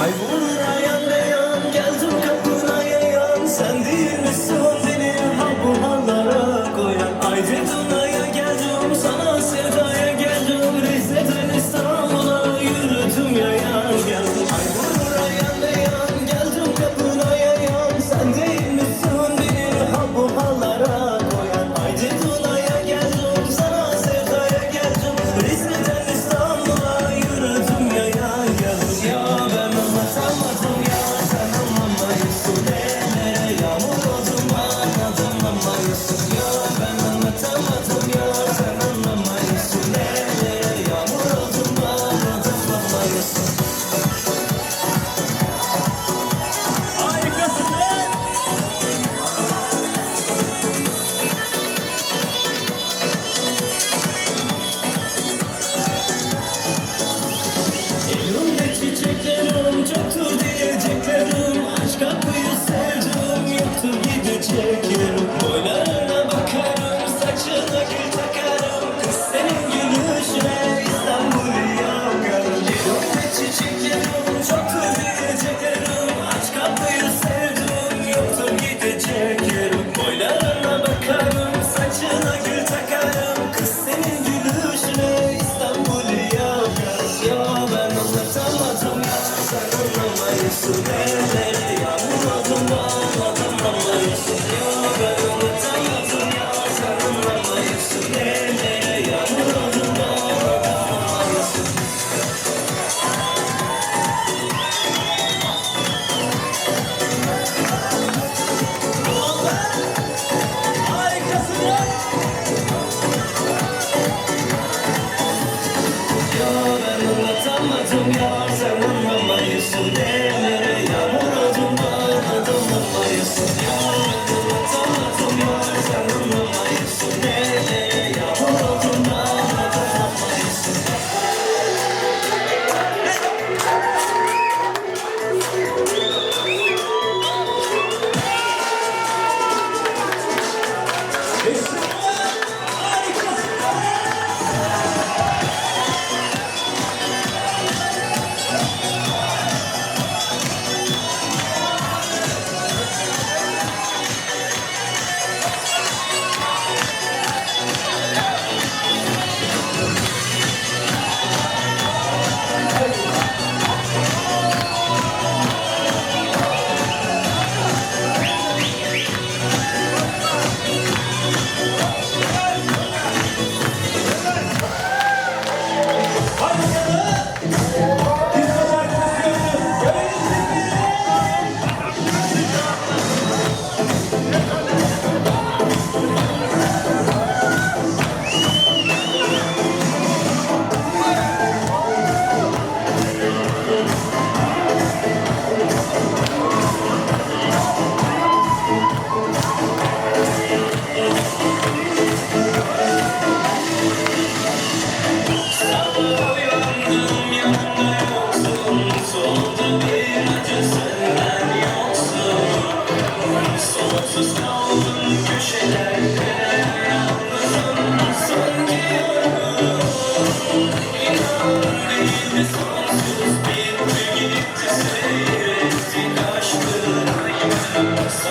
Ay vurur ayan beyan geldim kapına yayan. Sen değil misin beni ha bu hallara koyan? Haydi Duna'ya geldim sana sevdaya geldim. Rize'den İstanbul'a yürüdüm yayan geldim. Ay vurur ayan beyan geldim kapına yayan. Sen değil misin beni ha bu hallara koyan? Haydi Duna'ya geldim sana sevdaya geldim. Rize'den İstanbul'a yürüdüm yayan geldim. Ya ben anlatamadım ya sen anlamayısın. Ellere yağmur oldum anladım anlayısın. Ya ben anlatamadım ya sen anlamayısın. Ellere yağmur oldum anladım anlayısın. Harikasın be! Elimde çiçeklerim çoktur diyeceklerim. Aç kapıyı sevdim yoktur gideceklerim. Boylarına bakarım saçına gül takarım. Kız senin gülüşüne İstanbul'u yakarım. Elimde çiçeklerim çoktur diyeceklerim. Aç kapıyı sevdim yoktur gideceklerim. Boylarına bakarım saçına gül takarım. Kız senin gülüşüne İstanbul'u yakarım. Ya ben anlatamadım ya sen anlamayısın. Ellere yağmur oldum anladım anlayısın. Ya ben anlatamadım ya sen anlamayısın. Ellere yağmur oldum anladım anlayısın. Harikasın ya! Ya ben anlatamadım ya sen anlamayısın. Ellere yağmur oldum anladım anlayısın. Ya ben anlatamadım ya sen anlamayısın. Ellere yağmur oldum anladım anlayısın.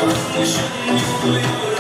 Sonsuz Maşallah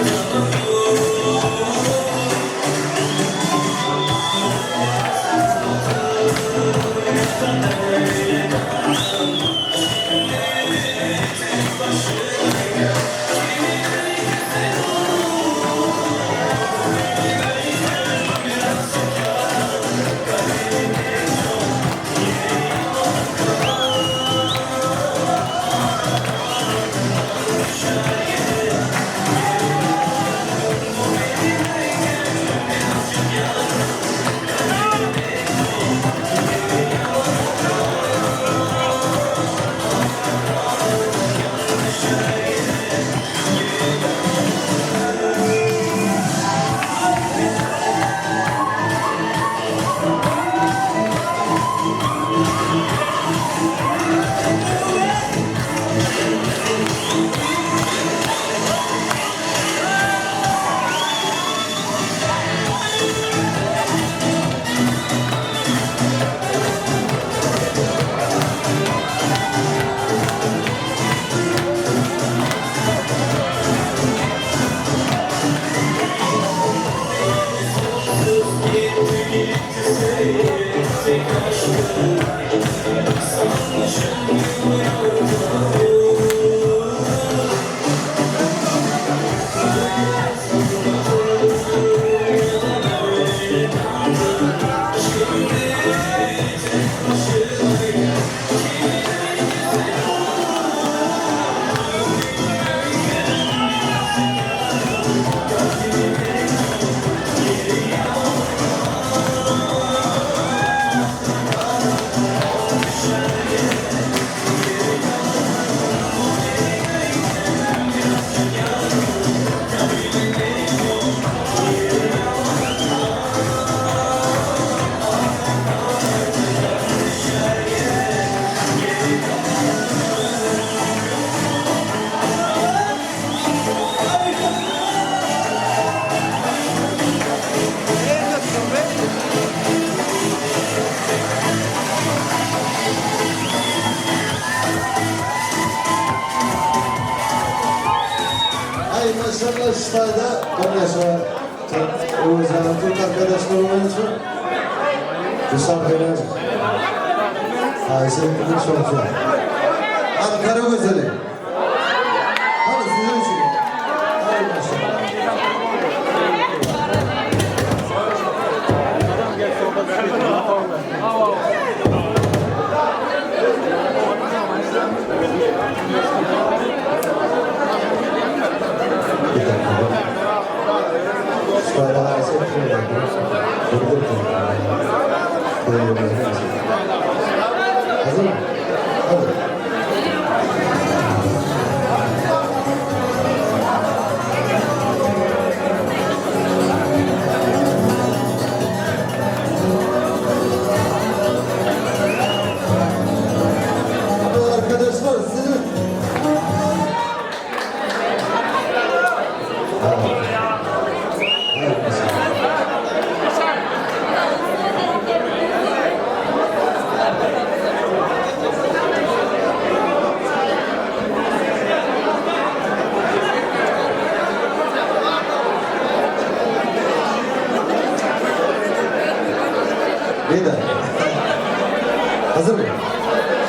stayda konuşma. Oğuzhan'ın Türk arkadaşlarımın için bu şarkılar Ayşe'nin şarkısı. Ankara güzeli. Hadi sizin için. Hadi maşallah. Hazır mı? Hadi. Arkadaşlar sizin Beyler. Hazır mı?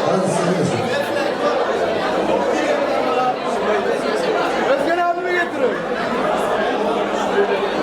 Hadi sizin için. Özgen abimi getirin. Hadi.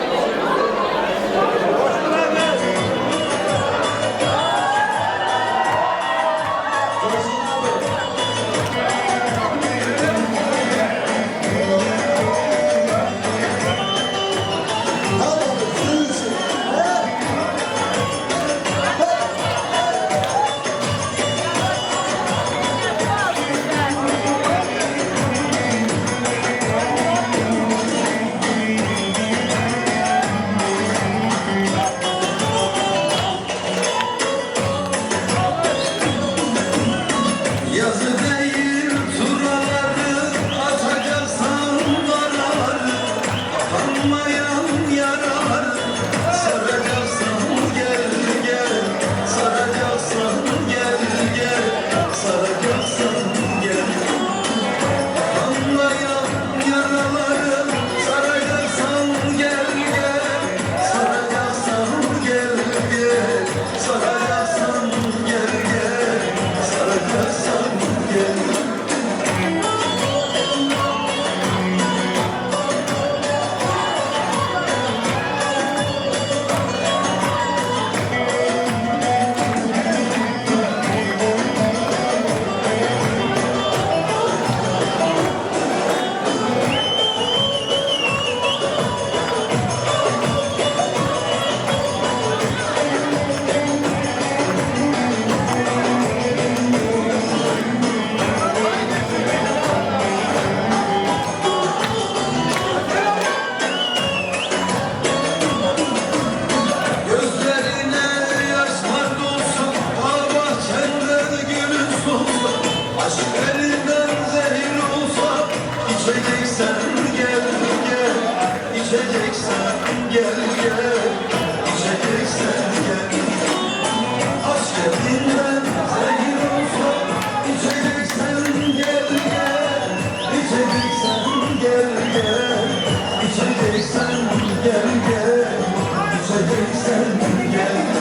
gel gel İçeceksen gel Aşk bilmem zehir olsun İçeceksen gel gel İçeceksen gel gel İçeceksen gel gel İçeceksen gel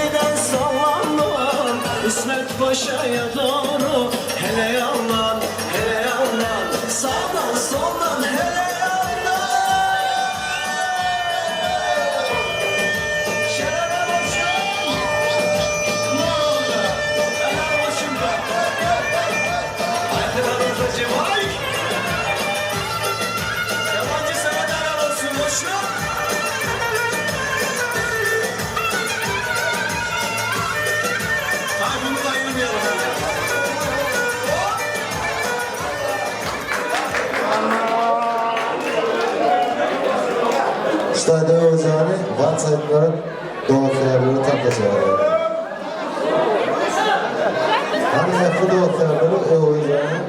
yeniden sallandım İsmet Paşa'ya doğru hele yandan hele yandan sağdan soldan hele yandan şerere başım ne oldu hele başım haydi ben vay yabancı seneler olsun boşum Stade Özani, Vatsaytların doğa fiyarları takacağız. Hani yapı doğa fiyarları Özani.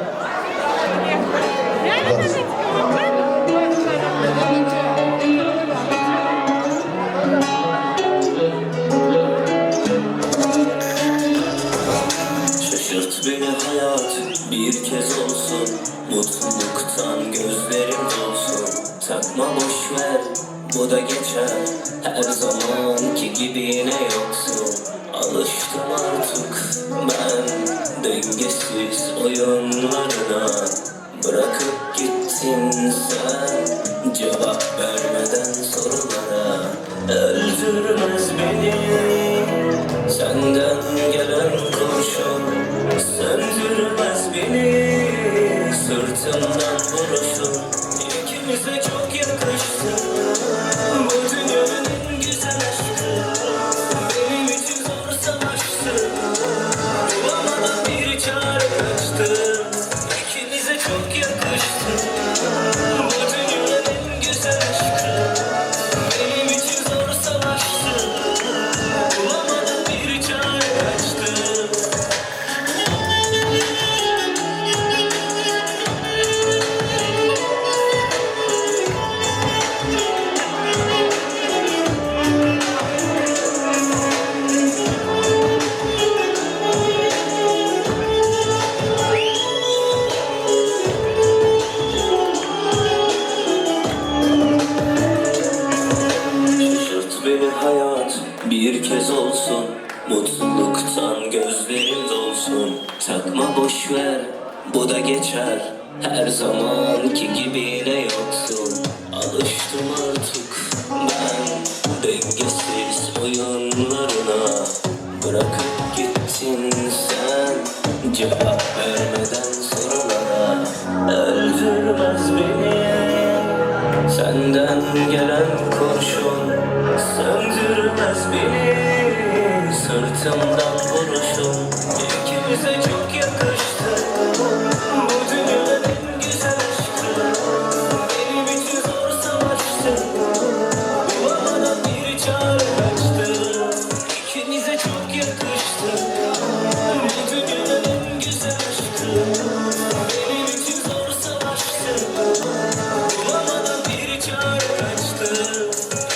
Şaşırt beni hayat bir kez olsun mutluluktan gözlerim dolsun takma boşver bu da geçer her zamanki gibi yine yoksun alıştım artık ben dengesiz oyunlarına bırakıp gittin sen cevap vermeden sorulara öldürmez beni senden gelen kurşun söndürmez beni sırtımdan vuruşun ikimize çok yakıştı bu dünyanın en güzel aşkı benim için zor savaştı bulamadan bir çare kaçtı ikimize çok yakıştı bu dünyanın en güzel aşkı benim için zor savaştı bulamadan bir çare kaçtı Şaşırt beni hayat bir kez olsun mutluluktan gözlerim dolsun takma boşver bu da geçer her zamanki gibi yine yoksun alıştım artık ben dengesiz oyunlarına bırakıp gittin sen cevap vermeden sorulara öldürmez beni senden gelen kurşun söndürmez beni sırtımdan vuruşun ikimize çok yakıştı bu dünyanın en güzel aşkı benim için zor savaştı bulamadan bir çare kaçtı ikimize çok yakıştı bu dünyanın en güzel aşkı benim için zor savaştı bulamadan bir çare kaçtı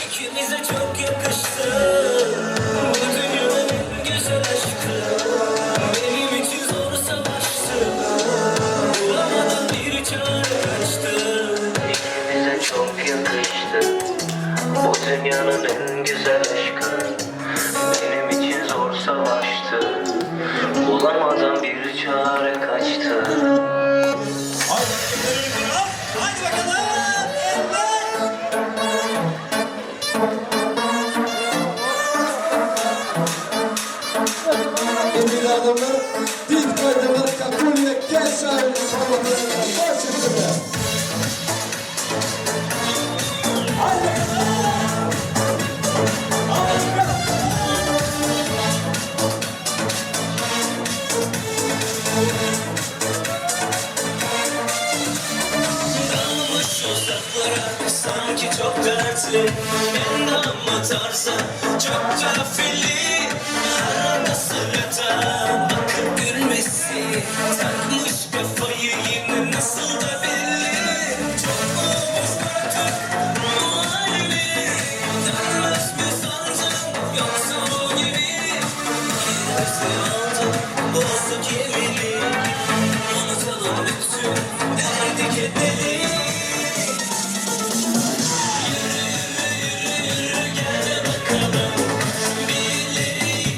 ikimize çok yakıştı bu dünyanın en güzel aşkı benim için zor savaştı bulamadan bir çare kaçtı ikimize çok yakıştı bu dünyanın en güzel aşkı benim için zor savaştı bulamadan bir çare kaçtı. Emir adamlar, dik koydular, kapıya keser, sabahlarına başlıyor. Dalmış uzaklara sanki çok dertli endam atarsa çok kafili arada sırada bakıp gülmesi takmış kafayı yine nasıl da belli çok omuz bırakıp bu halini dönmez mi sandın yoksa o gibi girmesi aldım bozuk yemini unutalım bütün derdi kederi. Yürü yürü yürü yürü gel bakalım birileri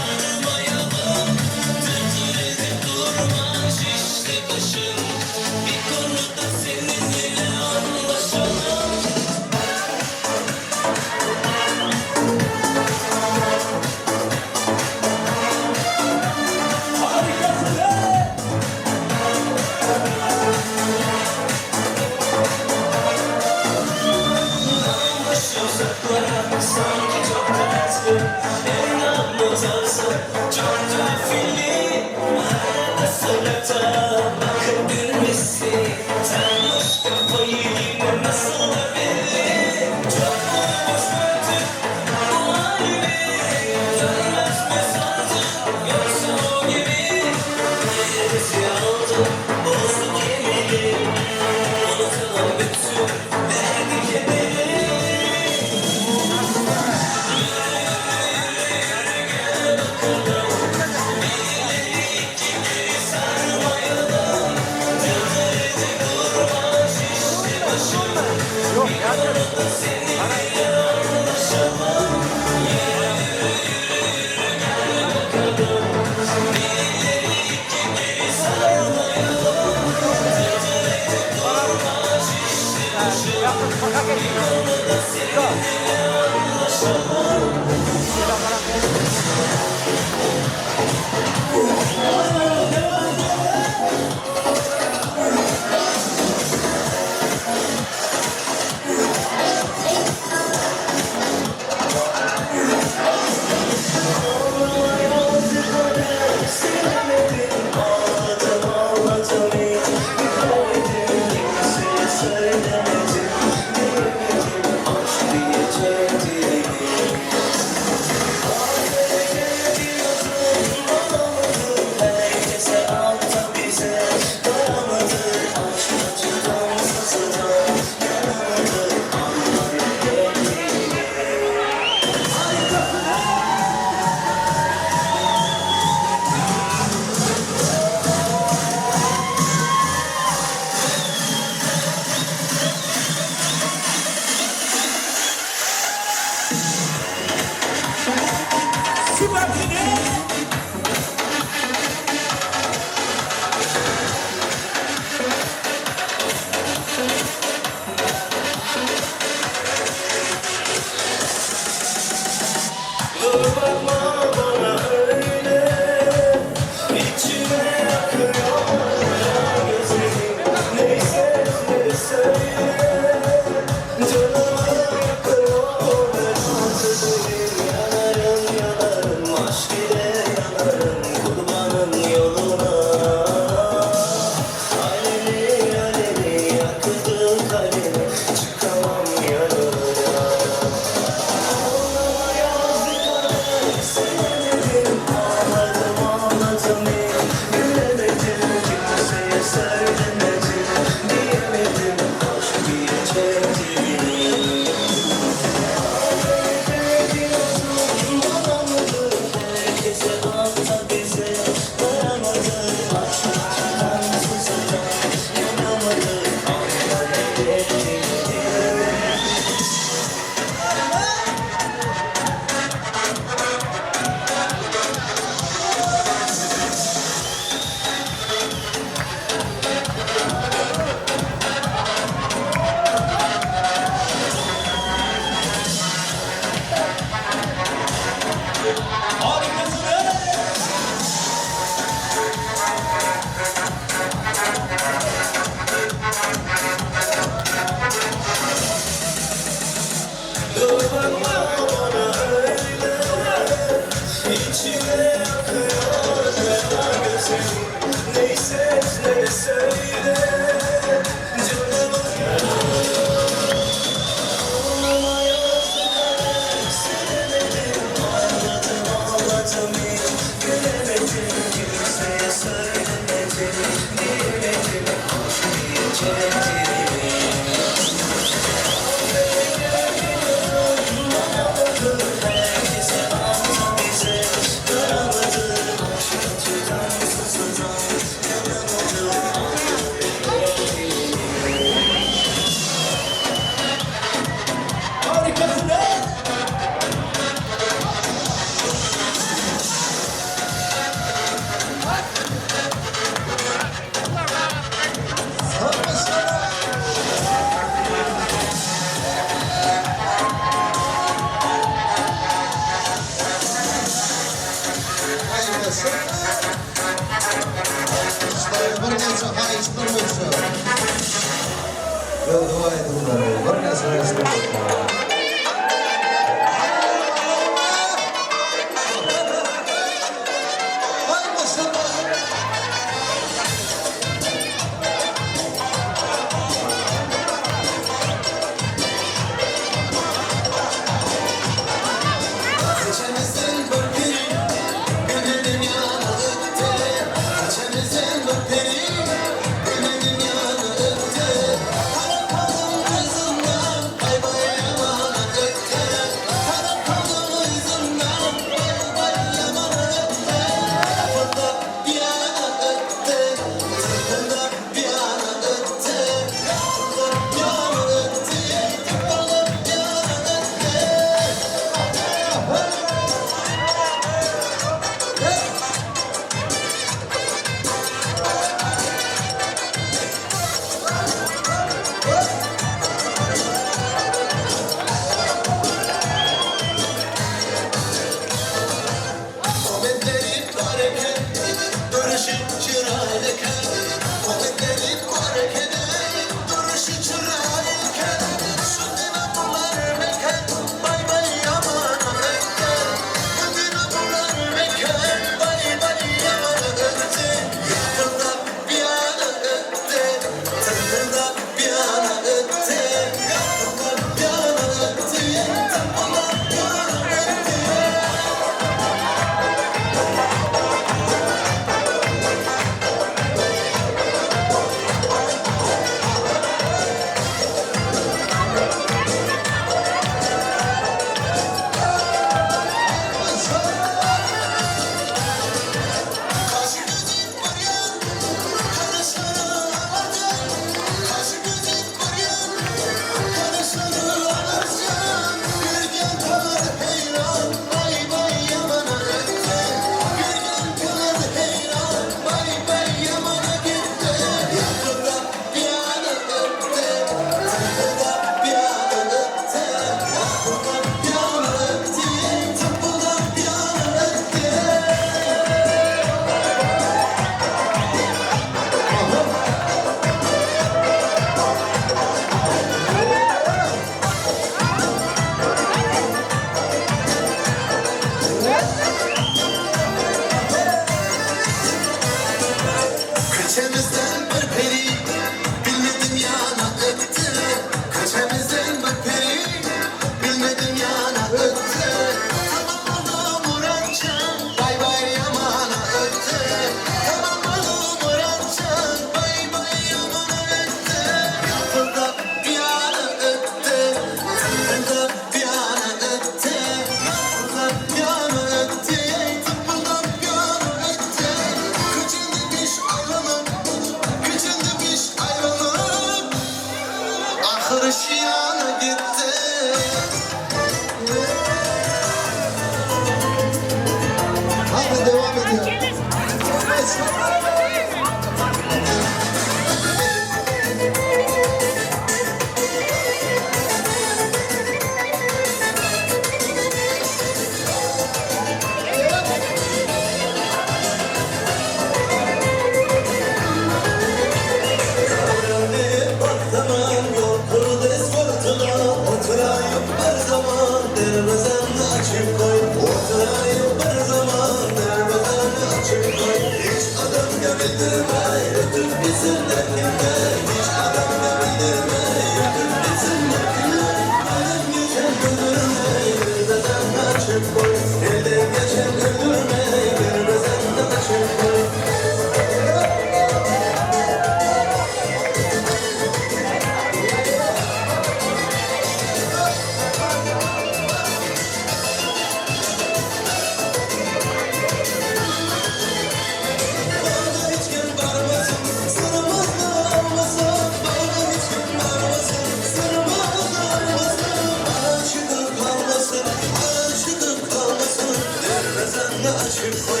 derbezanını açıp koy.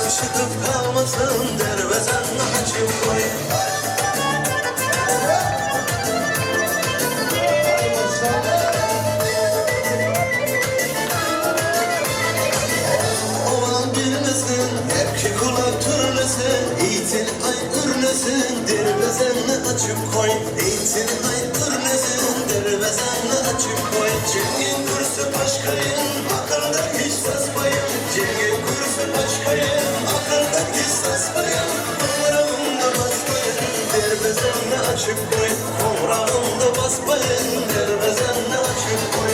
Işıtıp kalmasın derbezanını açıp koy. Oğlan bilmesin, hep kulak türlesin. Eğitin ay ürlesin, derbezanını açıp koy. Eğitin ay ürlesin, derbezanını açıp koy. Cengin kursu başkayın, akılda hiç saspayın. Cengin kursu başkayın, akılda hiç saspayın. Komrağımda basmayın, derbezanını açıp koy. Komrağımda basmayın, derbezanını açıp koy.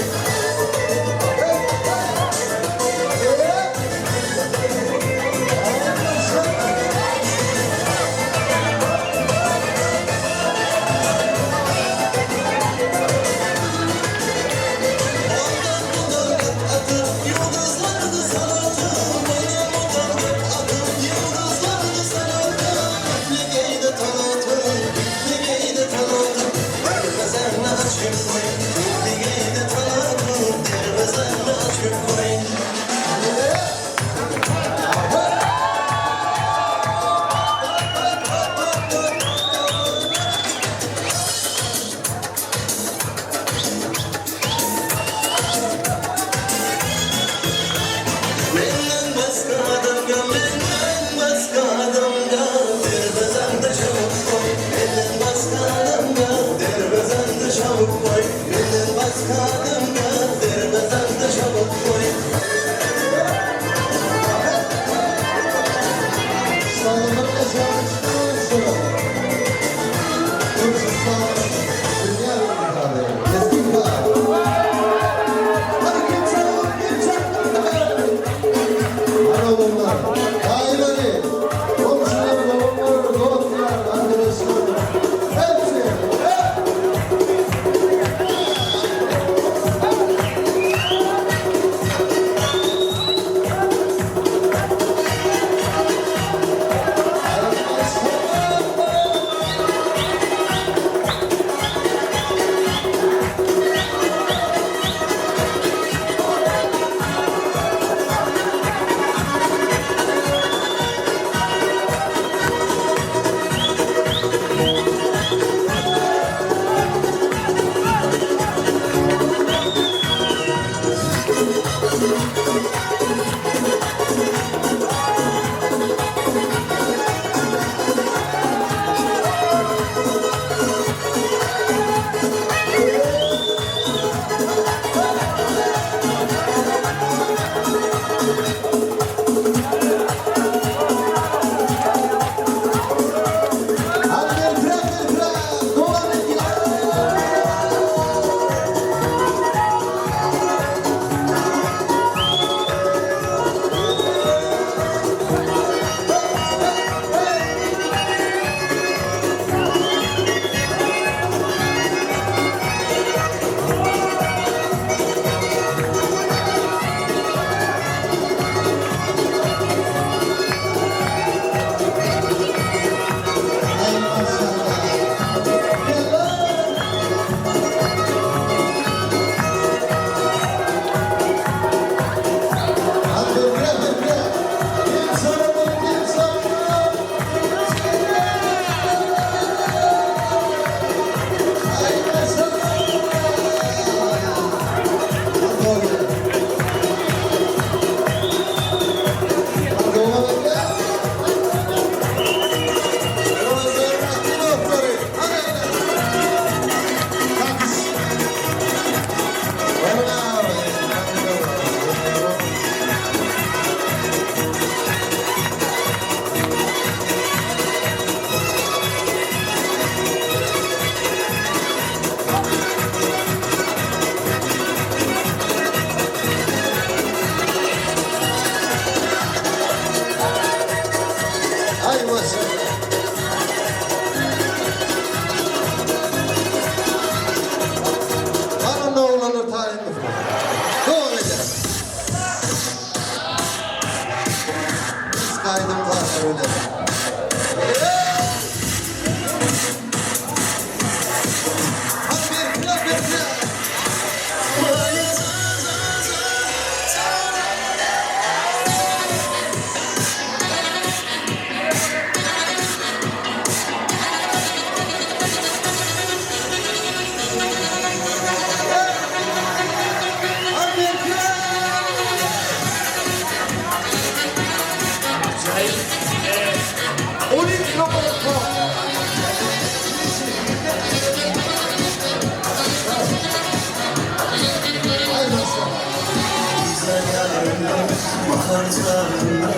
Bahar çağında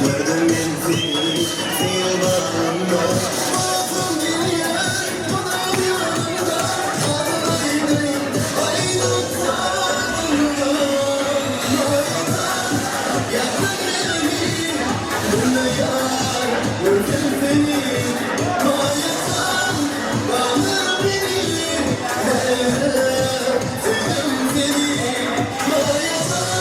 gördüm bir fil bağında. Masum bir yer bana yanında. Ağlaydın aydınlarında. Yaktın beni bununla yar. Gördüm seni mayatan. Bağlar beni sevdim seni mayatan.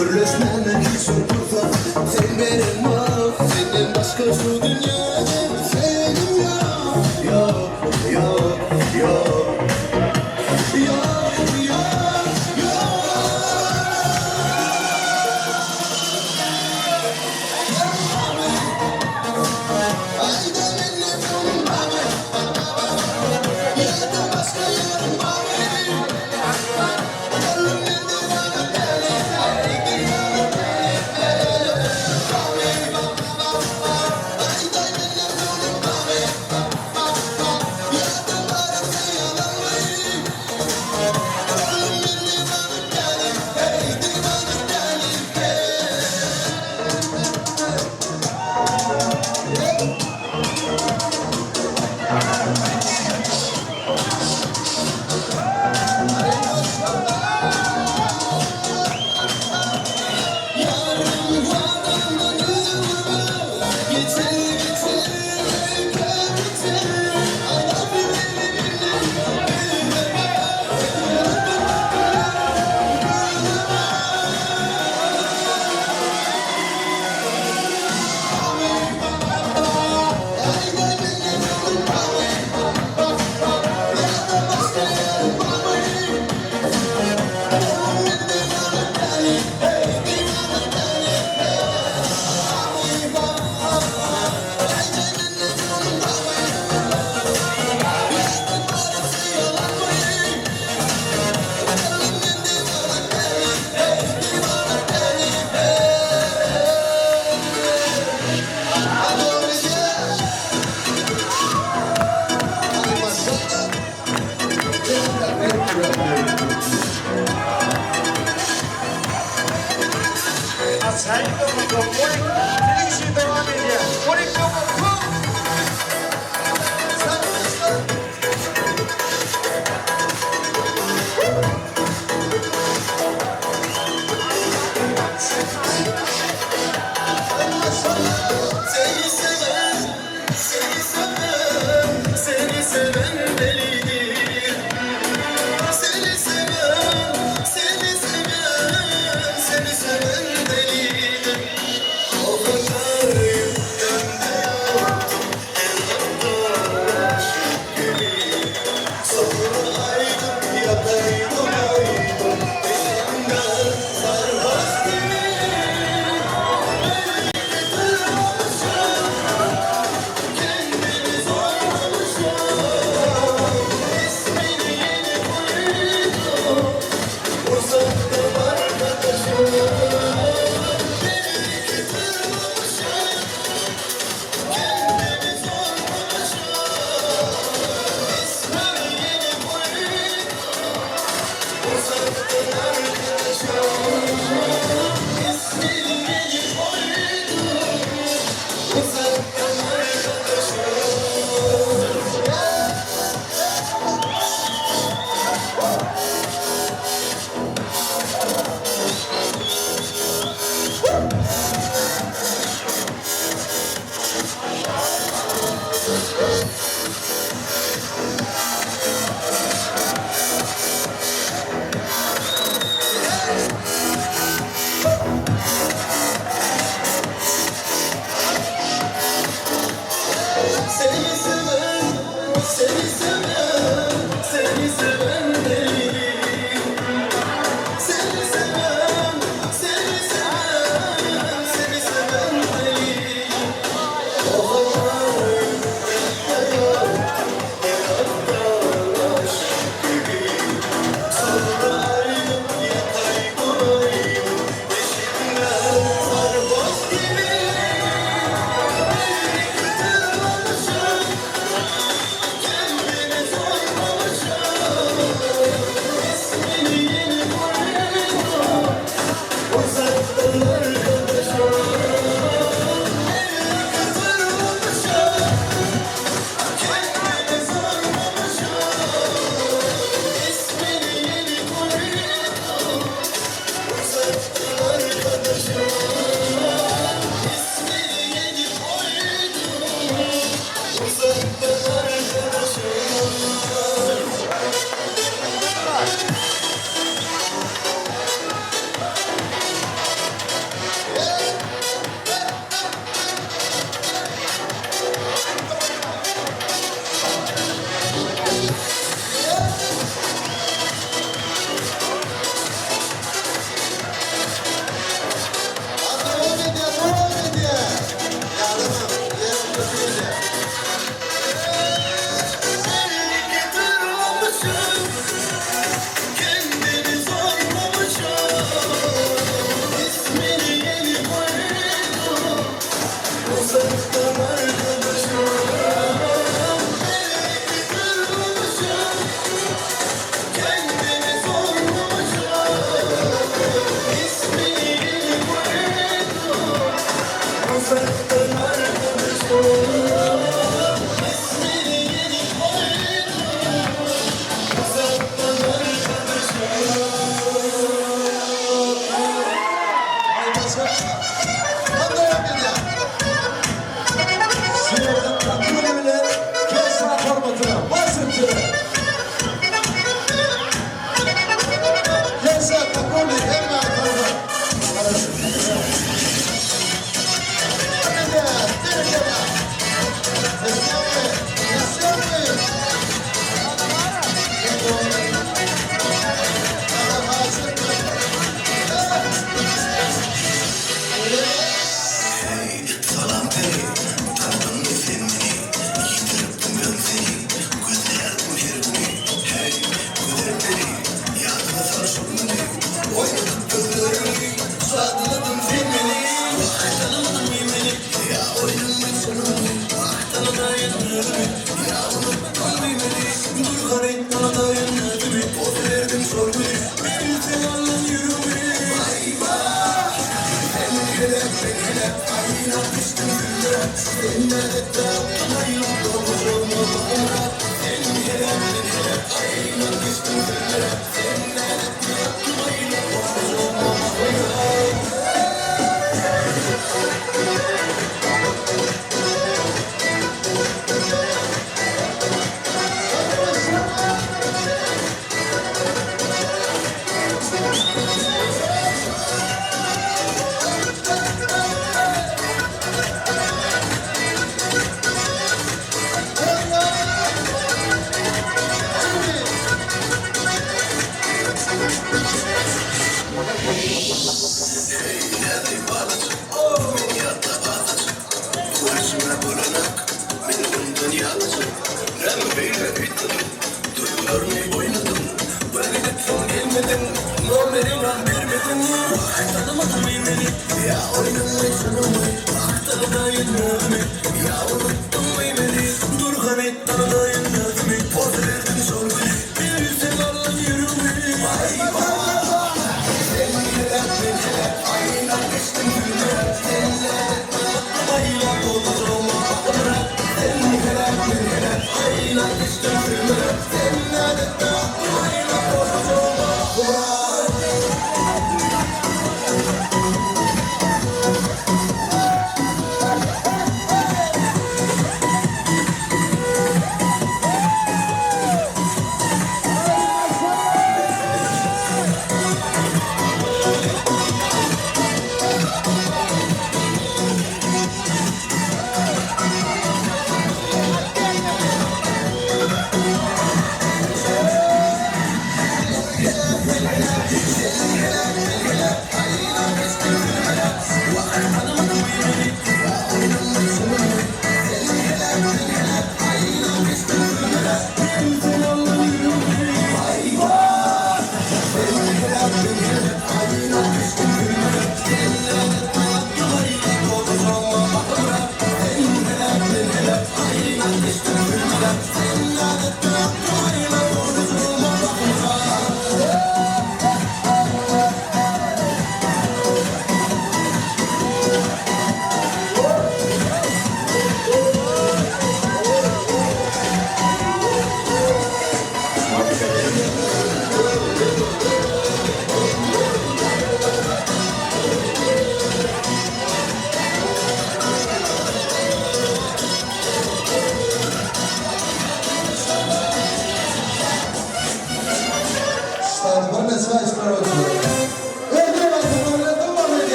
Birleşmemek için fırsat sen benim var. Senin başka şu dünyada sevgim yok. Yok, yok, yok. Yok, yok, yok. Ayda benim yolum abi. Ya da başka yarım abi. Sen yok. Senin için devam ediyor. 12 yok. Seni seven delidir. Seni seven delidir. O kadar yüklerde yoktum evlatlar aşık gibi. Sonra aydım yakaydım elimden sarhoş gibi.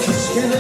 Kiçkene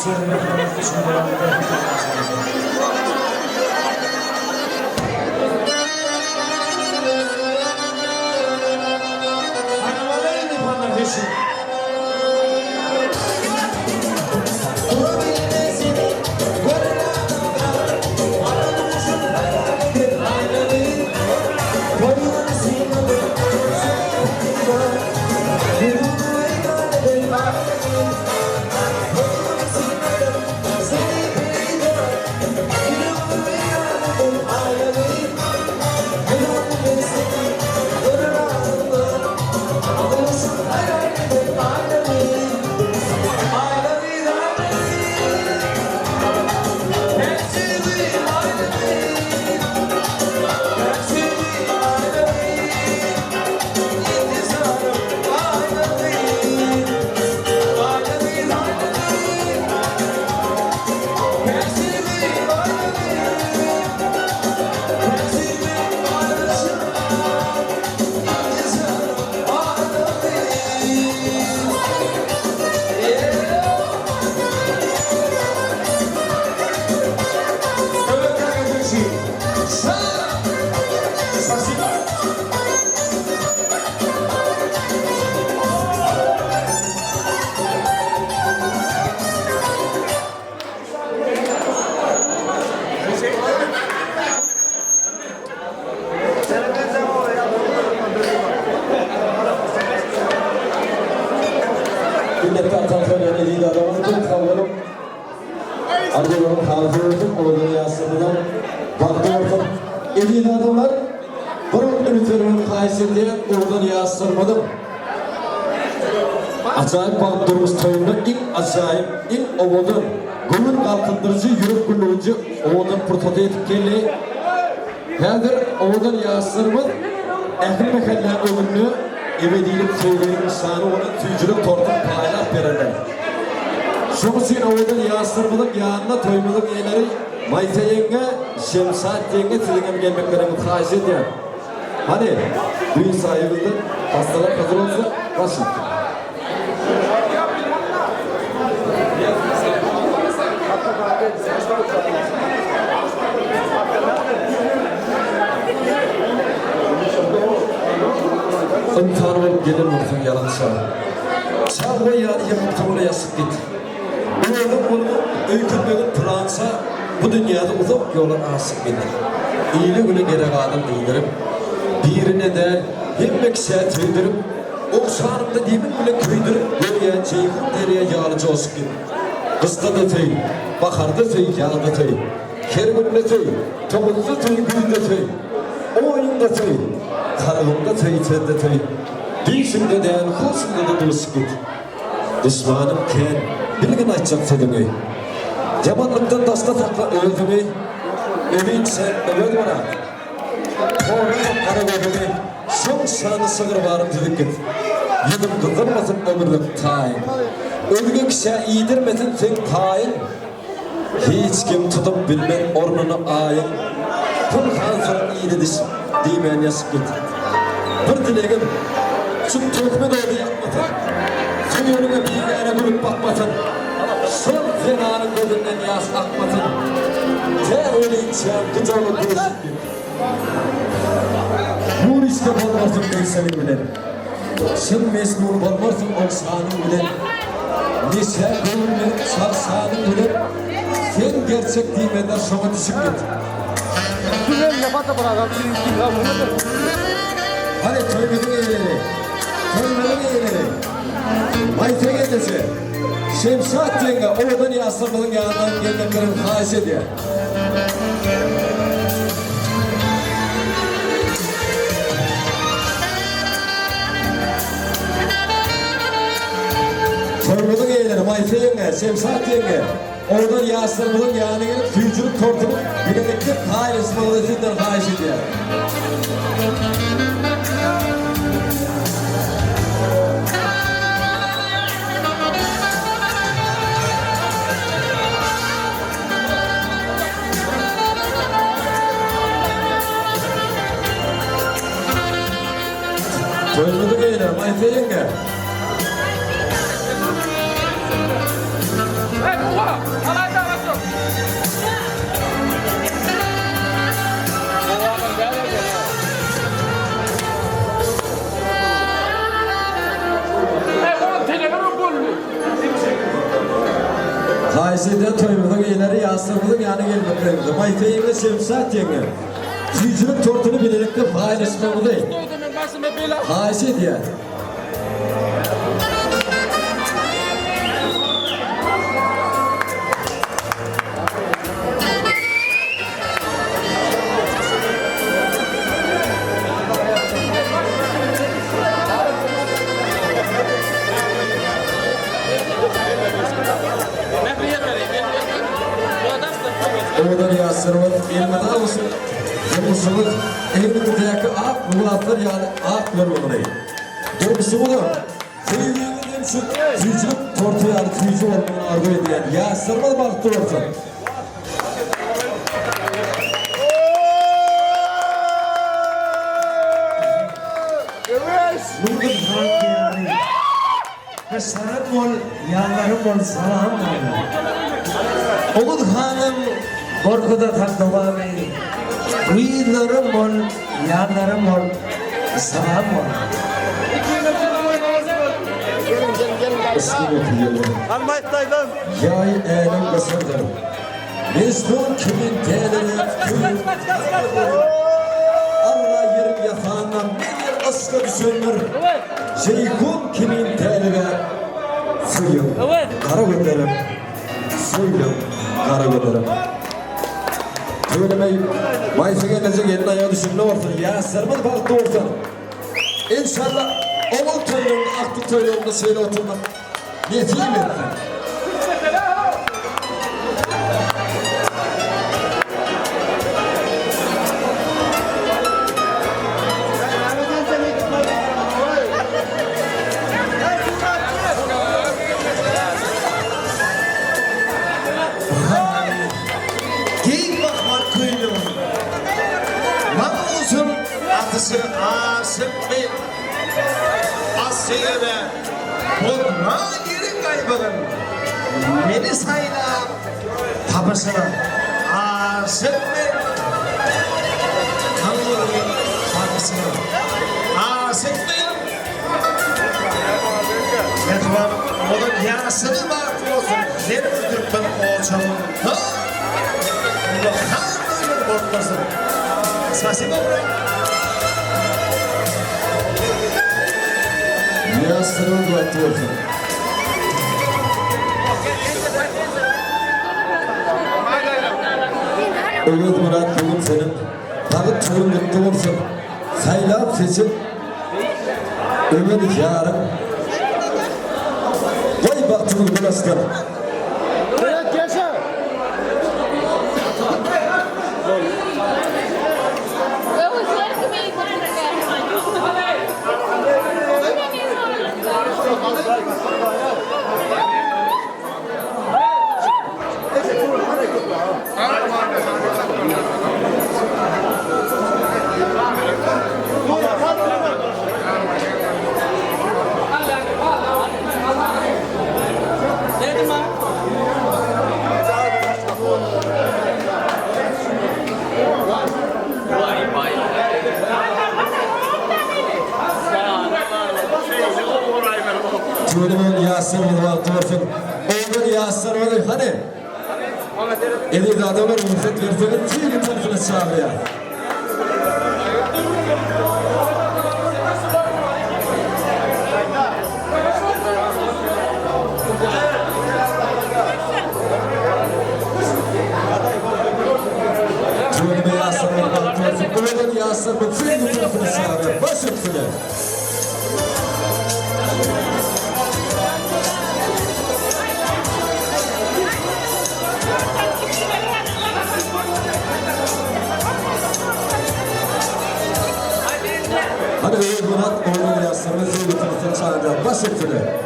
sözüme kalmak düşünüyorum. Milletten tanıtılan eliyle adamın tüm kavganım Arıyorum hazırlatıp oğlunu yansıdılar Baktı ortam eliyle adamlar Bırak ünitörümün kayısı diye oğlunu yansırmadım Acayip baktığımız toyunda ilk acayip, ilk oğlun Gönül kalkındırıcı, yürüp gülücü oğlun prototip kelli Herdir oğlun yansırmız Ehli mekanlar ömrünü ebediylik söyleyin insanı onun tüycülük tortup paylah verirler. Şunu için oğlun yansırmalık yanına toymalık eğleri Mayta yenge, Şemsat yenge sizinle gelmeklerine muhtaç ediyor. Hani düğün sahibinde hastalar hazır olsa başlayın. İmtihan olup gelir muhtem yalan sağ. Sağ boy yani yapıp yasık git. Oğlum öykünmenin plansa bu dünyada uzak yola asık gelir. İyili günü gerek adım değilirim. Birine de hemmek seyahat tüydürüp okşanımda demin bile köydürüp böyle ceyhun dereye yağlıcı olsun git. Kısta da tüy, bakarda tüy, yağda tüy. Kergünde tüy, tomuzda tüy, gülde tüy. Oyunda tüy. Karılımda tüy, tende tüy. Değişimde değerli kulsunda da dolusu git. Düşmanım ken, bilgin açacak sedimi. Yamanlıktan dasta takla öldümü. Övün sen, övün bana. Torun kara öldümü. Son sanı sığır varım dedik git. Yıdım kızdırmasın ömürlük tayin. Ölgün kişiye iyidirmesin sen tayin. Hiç kim tutup bilmen ornunu ayin. Kul hansın iyiydi diş, demeyen yasık git. Bir dileğim, şu tökme doğru yapmadın. Sen önüne bir yere bulup bakmadın. Son fenanın gözünden yas akmadın. Te öyle içen gıcalı gözlük git. Nur işte olmasın ben seni bilen. Sen mesnun olmasın oksanın bilen. Nise gönlü sarsanın bilen. Sen gerçek değmeden şoma düşüp git. Hadi toymadın eğleri. Toymadın eğleri. Mayta gelmesi. Şemsat yenge oradan yaslanmanın yanından gelmeklerin haiz ediyor. Toymadın eğleri. Mayta yenge. Şemsat yenge. Oradan yaslanmanın yanına gelip tüycülük tortunup bilemektir haiz malazetinden haiz ediyor. Toymadı beyler, Mayta yenge. Haysiyden toymadan ileri yastırmadan yani gelmeklerimiz. Mayfeyimle Şemsat yenge. Tüycülük tortunu bilerek de paylaşmamı değil. Haysi diye. Oradan yastırmak elmeden olsun. Yılmışımız evlilikdeki ak bulatlar yani ak yorumlayın. Doğrusu bu da. Tüycülükten şu tüycülük tortu yani tüycü olmanın arzu edilen yastırmalı baktı orta. Bugün halk yani. Ve sanat ol, yanlarım ol, salam ol. Oğul hanım, korkuda takdova bey. Uylarım ol, yanlarım ol, salam ol. Almaytaydan. Yay eğlen basırdır. Mesnun kimin değerleri Allah yerim yatağından bir asla düşünür. Şeyhun kimin değerleri suyum. Kara gönderim. Suyum. Kara gönderim. Söylemeyi Mayıs'a gelecek elin ayağı düşünme ortadan. Ya sarmadı baktı ortadan. İnşallah oğul toylarında, aklı toylarında söyle oturmak. Niyetiyim ettim. Giyin bakmak kuyruğum. Mamuzum atısı Asım Bey. Asya'da Bodma yeri kaybılın. Beni sayla tapısına Asım Bey. Tanrı'nın tapısına Asım Bey. Yatvar onun yarasını bağlı olsun. Yer öldürtmem o çamur. Ha? Allah'ın korkmasın. Spasibo. Yastırın baktı ortadan. Evet Murat bugün senin. Tabii turun mutlu olsun. Saylap seçip Ömer'i yarın. Vay baktınız bu aslan. Evet yaşa. Tüyünün yastırmalı baktı ortadan. Oğlun yastırmalı hani? Elinde adamlar ücret verdiğini tüyünün tarafına çağırıyor. Tüyünün yastırmalı baktı ortadan. Oğlun yastırmalı tüyünün tarafına çağırıyor. Baş üstüne. Hadi öyle Murat oğlum yastırmalı tüyünün tarafına çağırıyor. Baş üstüne.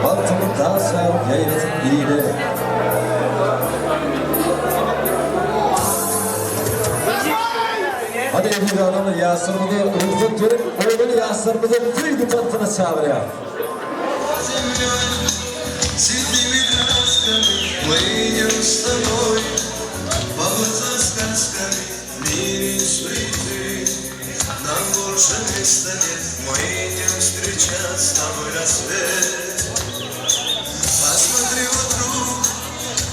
Altını tasar gayret ile. Hadi Emine Hanım'ın Yasır'ımızı rızık verip oğlunu Yasır'ımızı tüydü tatlına çağırıyor. Мы идем с тобой по сказками, мире суеты. Нам больше места нет, мы идем встречать с тобой рассвет. Посмотри вокруг,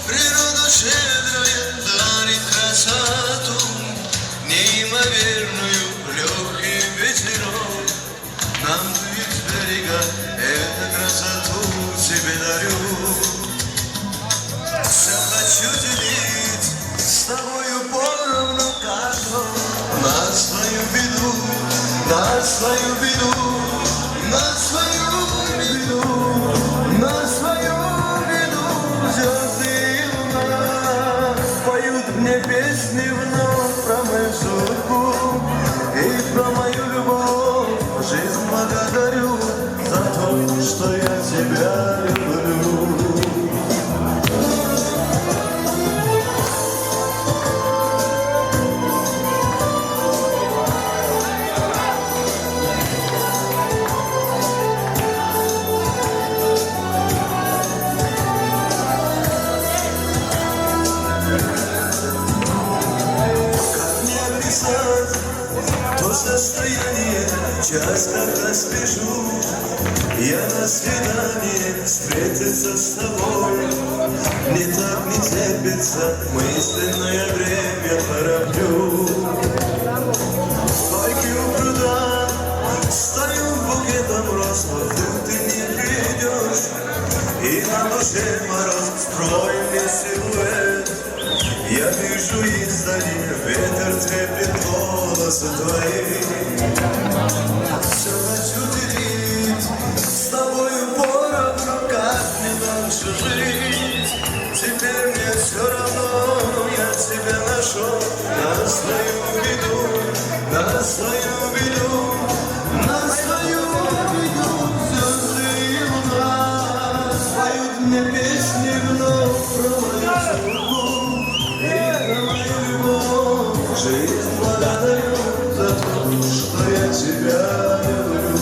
природа щедрая дарит красоту, неимоверную, легкий ветерок. Нам дует с берега, эту красоту тебе дарю. Все хочу делить с тобою поровну каждому. На свою беду, на свою беду, на свою беду, на свою беду. Звезды и луна поют мне песни вновь про мою судьбу и про мою любовь. Жизнь благодарю за то, что я тебя люблю. То состояние, час, когда спешу я на свидание встретиться с тобой. Не так не терпится мысленное время кораблю. Стойки у пруда, стою букетом роз, вот ты не придешь, и на душе мороз, стройный силуэт. Я вижу издали, ветер треплет волосы твои. Все хочу делить с тобою поровну, как мне дальше жить. Теперь мне все равно, я тебя нашел. На свою беду, на свою беду, на свою беду. Звезды и луна поют мне песни вновь про мою судьбу. Жизнь благодарю за то, что я тебя люблю.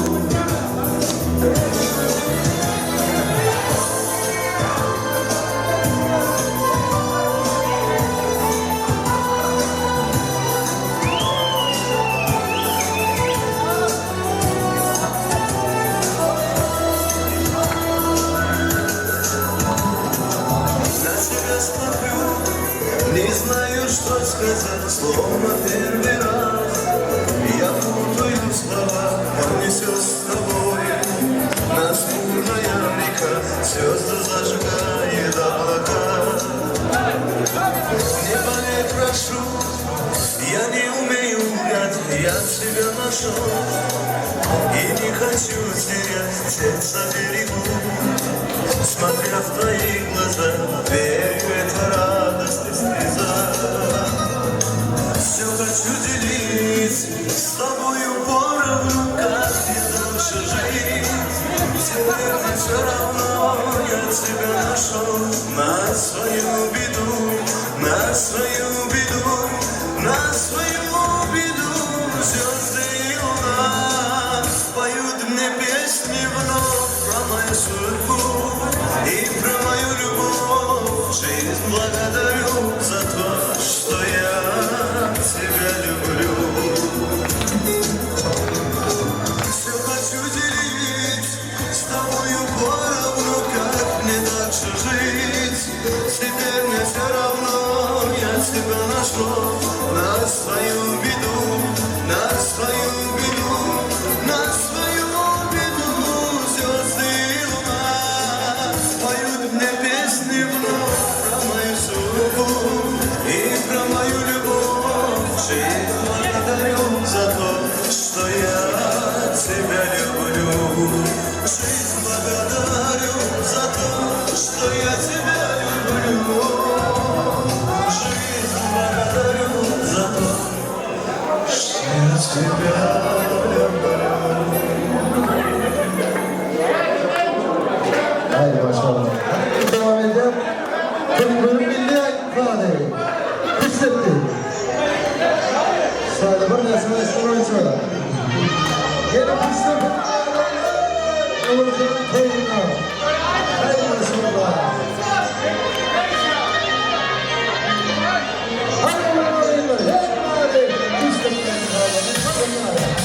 На тебя смотрю, не знаю, что сказать, словно первый раз. Я путаю слова, он несет с тобой. Нас бурная река, звезды зажигает облака. Не поверь, прошу, я не умею лгать, я тебя нашел. И не хочу терять, сердце берегу. Смотря в твои глаза, верю, это радость и слеза. Все хочу делить с тобою поровну, как мне дальше жить. Теперь мне все равно, я тебя нашел. На свою беду, на свою беду, на свою беду. Звезды и луна поют мне песни вновь про мою судьбу и про мою любовь. Жизнь благодарю за то, что я тебя люблю. Все хочу делить с тобою поровну, как мне дальше жить. Теперь мне все равно, я тебя нашел. На свою беду, на свою беду, на свою беду. Звезды и луна поют мне песни вновь про мою судьбу и про мою любовь. Жизнь благодарю за то, что я тебя люблю. Жизнь благодарю за то, что я тебя люблю. Жизнь благодарю за то, что я тебя люблю. Haydi başlayalım. Devam edelim. Kırkların milli ifade. Hissetti. Sağda var ya. Gözüm toyuna. Hay maşallah. Hadi ağlayınlar, hep ağlayın. İsteklerini ağlayın. Kadınlar.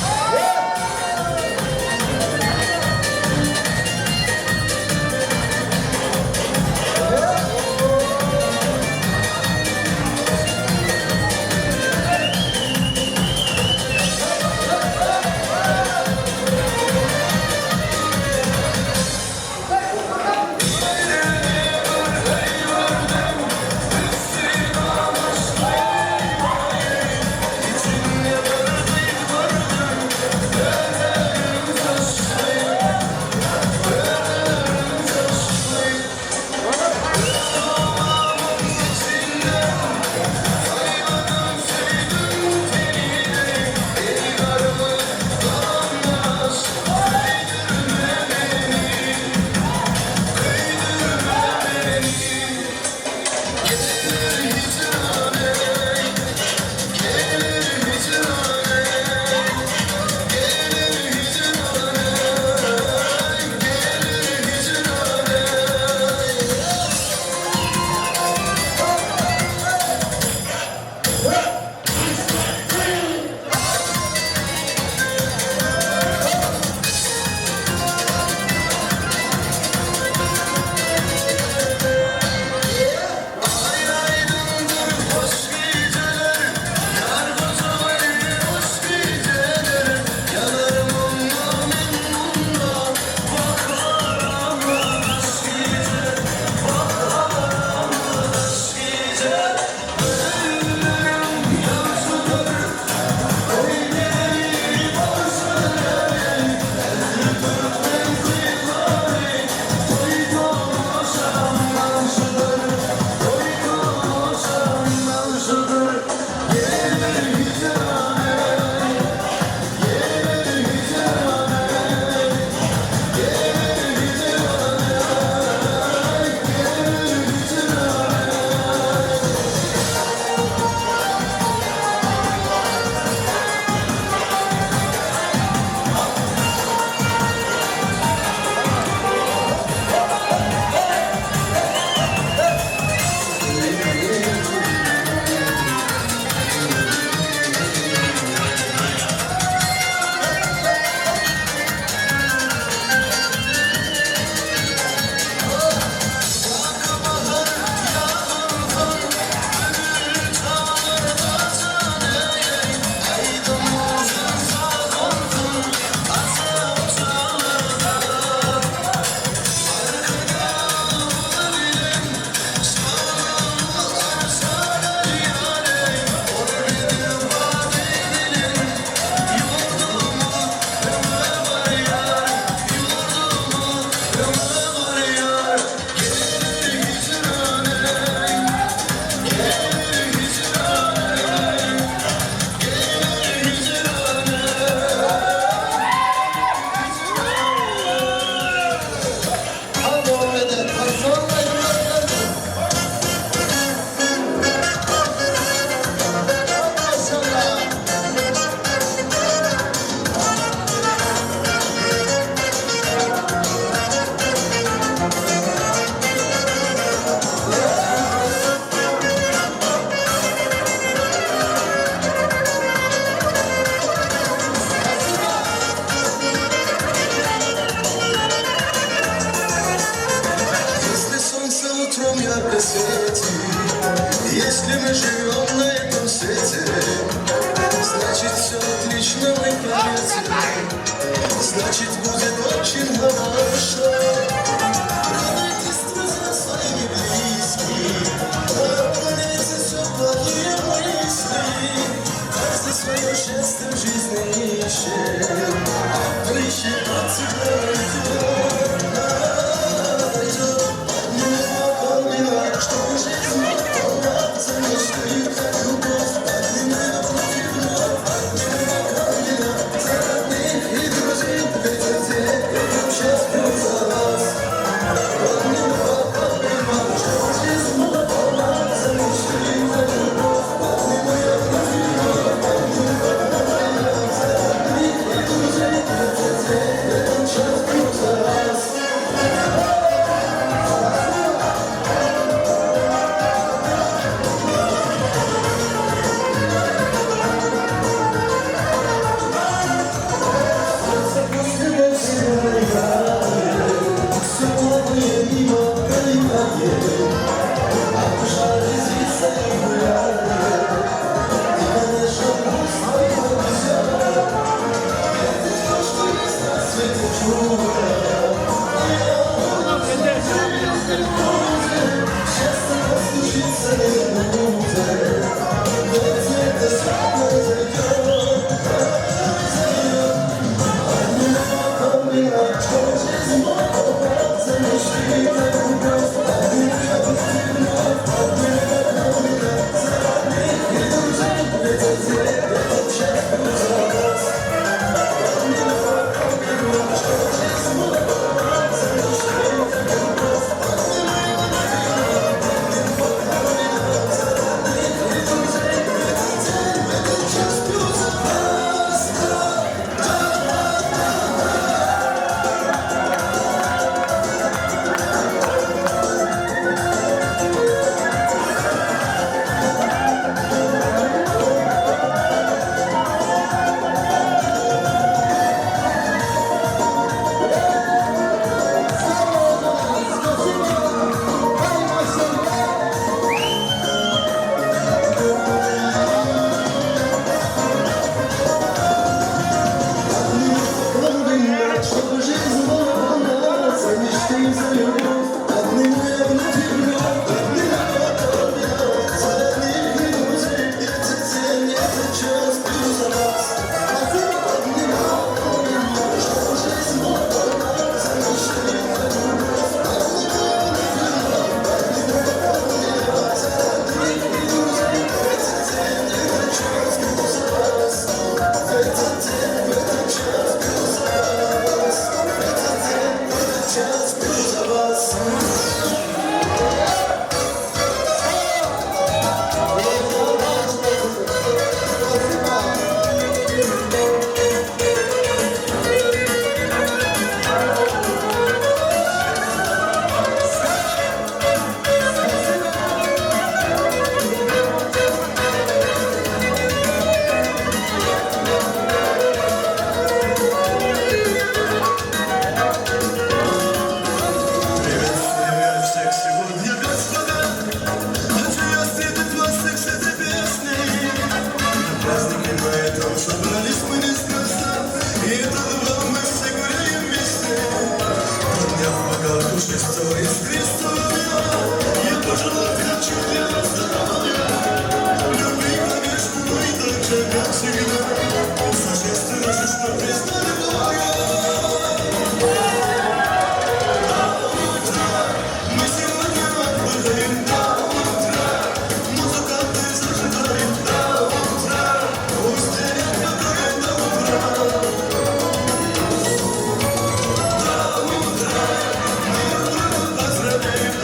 Поздравляем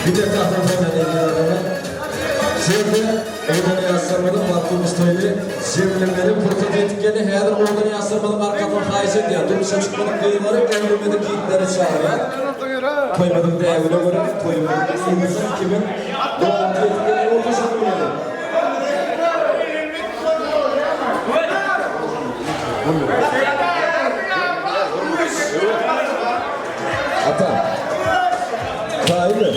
Bir de tahtan hemen ediyor adamı. Şimdi oğlanı yazdırmadım, baktığımız toylu. Sevgilimlerin fırsat etkeni hedir oğlanı yazdırmadım, arkadan faiz ediyor. Duruşa çıkmadım kıyıları, evlenmedim yiğitleri çağırıyor. Toymadım da evine göre, toymadım da insan kimin doğum etkeni oldu sanmıyorum. Ata, sahibi.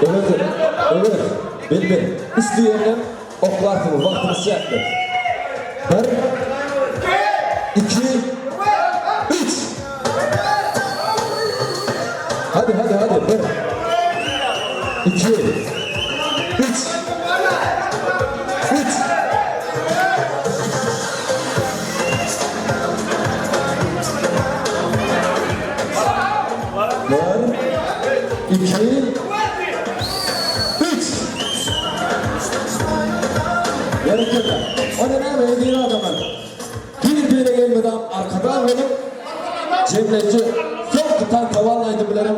Evet, bildim. İsteyenler oklarsınız, vaktiniz çekti. 1, 2, 3. Hadi. 1, 2, 3. 3. Var. 2, 3. Yarıkırlar. O ne verdiğin adamın. Birbirine gelmeden arkadan olup cemleci çok tutan tavallaydı bilerim.